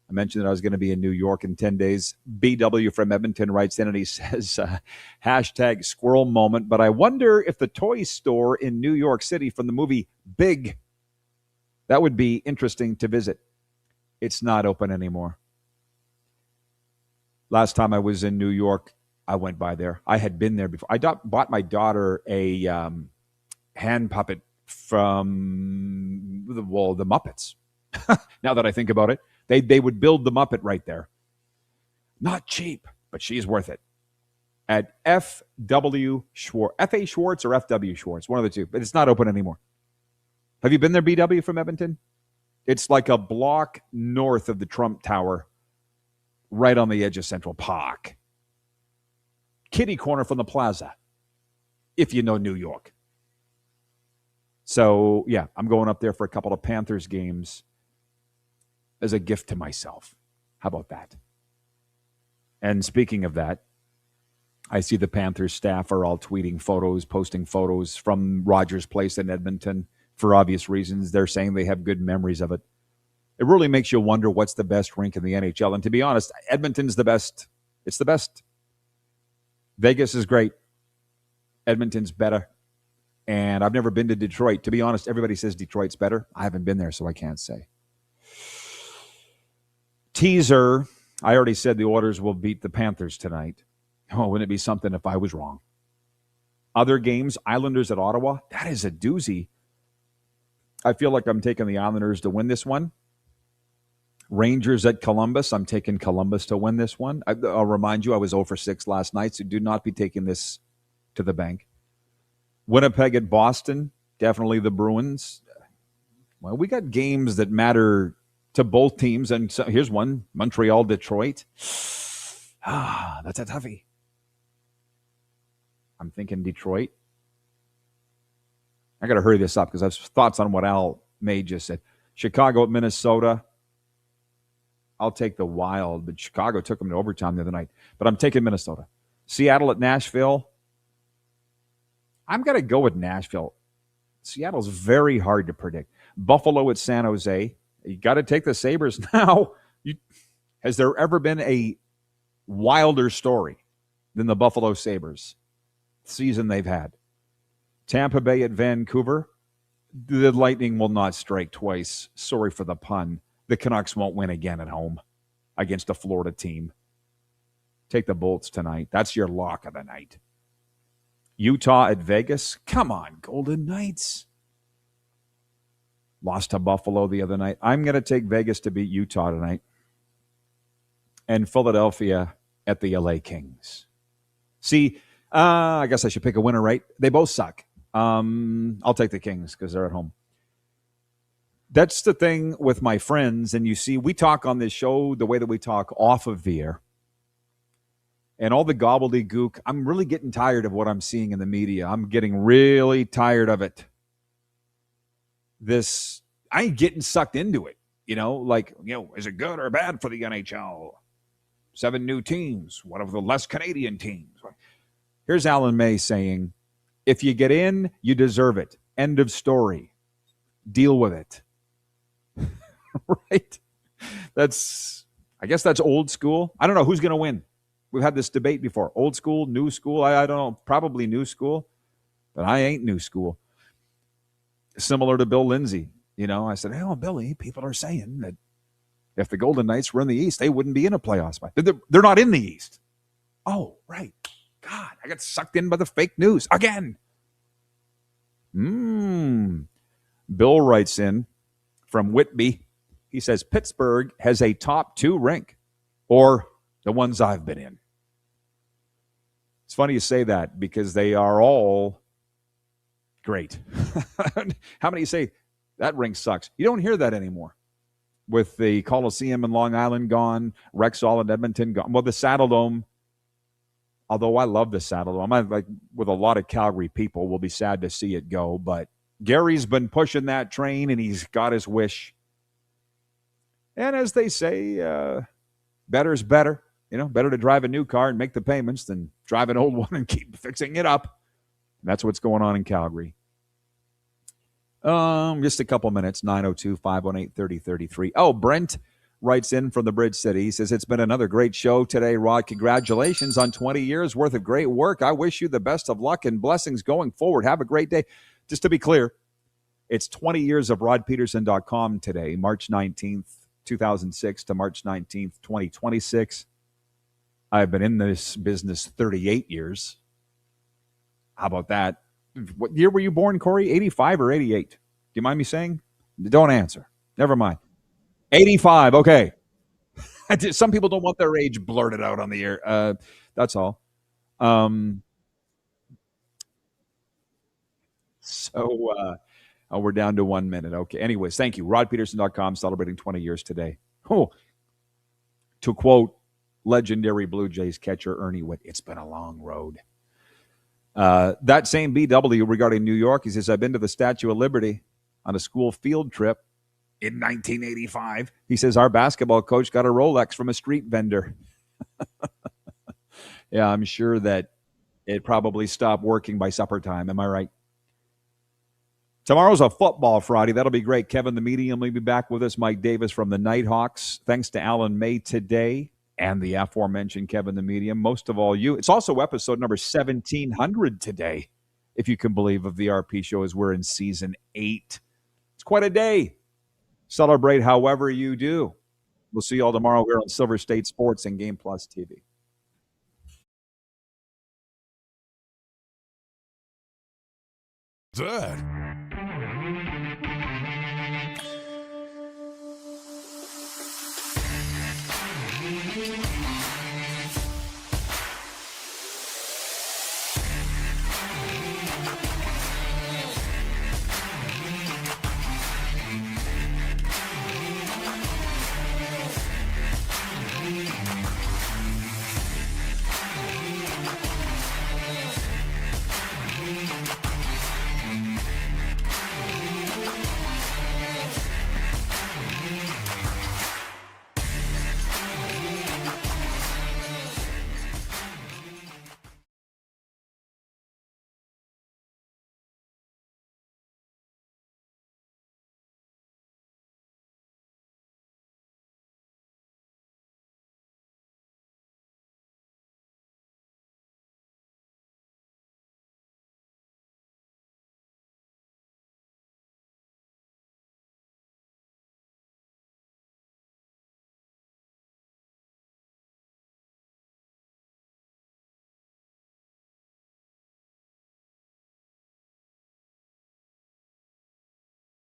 Speaker 3: I mentioned that I was going to be in New York in 10 days. BW from Edmonton writes in and he says, hashtag squirrel moment, but I wonder if the toy store in New York City from the movie Big, that would be interesting to visit. It's not open anymore. Last time I was in New York, I went by there. I had been there before. I bought my daughter a hand puppet from the Muppets. Now that I think about it, they would build the Muppet right there. Not cheap, but she's worth it. At F.W. Schwartz, F.A. Schwartz or F.W. Schwartz, one of the two, but it's not open anymore. Have you been there, BW from Edmonton? It's like a block north of the Trump Tower, right on the edge of Central Park. Kitty corner from the plaza, if you know New York. So, yeah, I'm going up there for a couple of Panthers games as a gift to myself. How about that? And speaking of that, I see the Panthers staff are all tweeting photos, posting photos from Rogers Place in Edmonton. For obvious reasons, they're saying they have good memories of it. It really makes you wonder what's the best rink in the NHL. And to be honest, Edmonton's the best. It's the best. Vegas is great. Edmonton's better. And I've never been to Detroit. To be honest, everybody says Detroit's better. I haven't been there, so I can't say. Teaser. I already said the Oilers will beat the Panthers tonight. Oh, wouldn't it be something if I was wrong? Other games, Islanders at Ottawa. That is a doozy. I feel like I'm taking the Islanders to win this one. Rangers at Columbus. I'm taking Columbus to win this one. I'll remind you, I was 0 for 6 last night, so do not be taking this to the bank. Winnipeg at Boston. Definitely the Bruins. Well, we got games that matter to both teams, and so here's one. Montreal, Detroit. That's a toughie. I'm thinking Detroit. I got to hurry this up because I have thoughts on what Al May just said. Chicago at Minnesota. I'll take the Wild, but Chicago took them to overtime the other night. But I'm taking Minnesota. Seattle at Nashville. I'm going to go with Nashville. Seattle's very hard to predict. Buffalo at San Jose. You got to take the Sabres now. Has there ever been a wilder story than the Buffalo Sabres season they've had? Tampa Bay at Vancouver. The Lightning will not strike twice. Sorry for the pun. The Canucks won't win again at home against a Florida team. Take the Bolts tonight. That's your lock of the night. Utah at Vegas. Come on, Golden Knights. Lost to Buffalo the other night. I'm going to take Vegas to beat Utah tonight. And Philadelphia at the LA Kings. See, I guess I should pick a winner, right? They both suck. I'll take the Kings because they're at home. That's the thing with my friends. And you see, we talk on this show the way that we talk off of the air. And all the gobbledygook, I'm really getting tired of what I'm seeing in the media. I'm getting really tired of it. I ain't getting sucked into it. Is it good or bad for the NHL? 7 new teams. What of the less Canadian teams? Here's Alan May saying, if you get in, you deserve it. End of story. Deal with it. Right? I guess that's old school. I don't know who's going to win. We've had this debate before. Old school, new school. I don't know. Probably new school. But I ain't new school. Similar to Bill Lindsay. I said, hey, Billy, people are saying that if the Golden Knights were in the East, they wouldn't be in a playoff spot. They're not in the East. Oh, right. God, I got sucked in by the fake news again. Bill writes in from Whitby. He says, Pittsburgh has a top 2 rink, or the ones I've been in. It's funny you say that because they are all great. How many say that rink sucks? You don't hear that anymore. With the Coliseum in Long Island gone, Rexall in Edmonton gone. Well, the Saddle Dome, although I love the Saddle Dome, with a lot of Calgary people, will be sad to see it go. But Gary's been pushing that train, and he's got his wish. And as they say, better's better. Better to drive a new car and make the payments than drive an old one and keep fixing it up. That's what's going on in Calgary. Just a couple minutes, 902-518-3033. Oh, Brent writes in from the Bridge City. He says, it's been another great show today, Rod. Congratulations on 20 years worth of great work. I wish you the best of luck and blessings going forward. Have a great day. Just to be clear, it's 20 years of rodpeterson.com today, March 19th, 2006 to March 19th, 2026. I've been in this business 38 years. How about that? What year were you born, Corey? 85 or 88? Do you mind me saying? Don't answer. Never mind. 85. Okay. Some people don't want their age blurted out on the air. That's all. We're down to 1 minute. Okay. Anyways, thank you. rodpeterson.com celebrating 20 years today. Oh, to quote legendary Blue Jays catcher Ernie Whitt, it's been a long road. That same BW regarding New York, he says, I've been to the Statue of Liberty on a school field trip in 1985. He says, our basketball coach got a Rolex from a street vendor. Yeah, I'm sure that it probably stopped working by supper time. Am I right? Tomorrow's a football Friday. That'll be great. Kevin the Medium will be back with us. Mike Davis from the Nighthawks. Thanks to Alan May today. And the aforementioned Kevin the Medium. Most of all, you. It's also episode number 1700 today, if you can believe, of the RP show, as we're in season 8. It's quite a day. Celebrate however you do. We'll see you all tomorrow here on Silver State Sports and Game Plus TV.
Speaker 2: That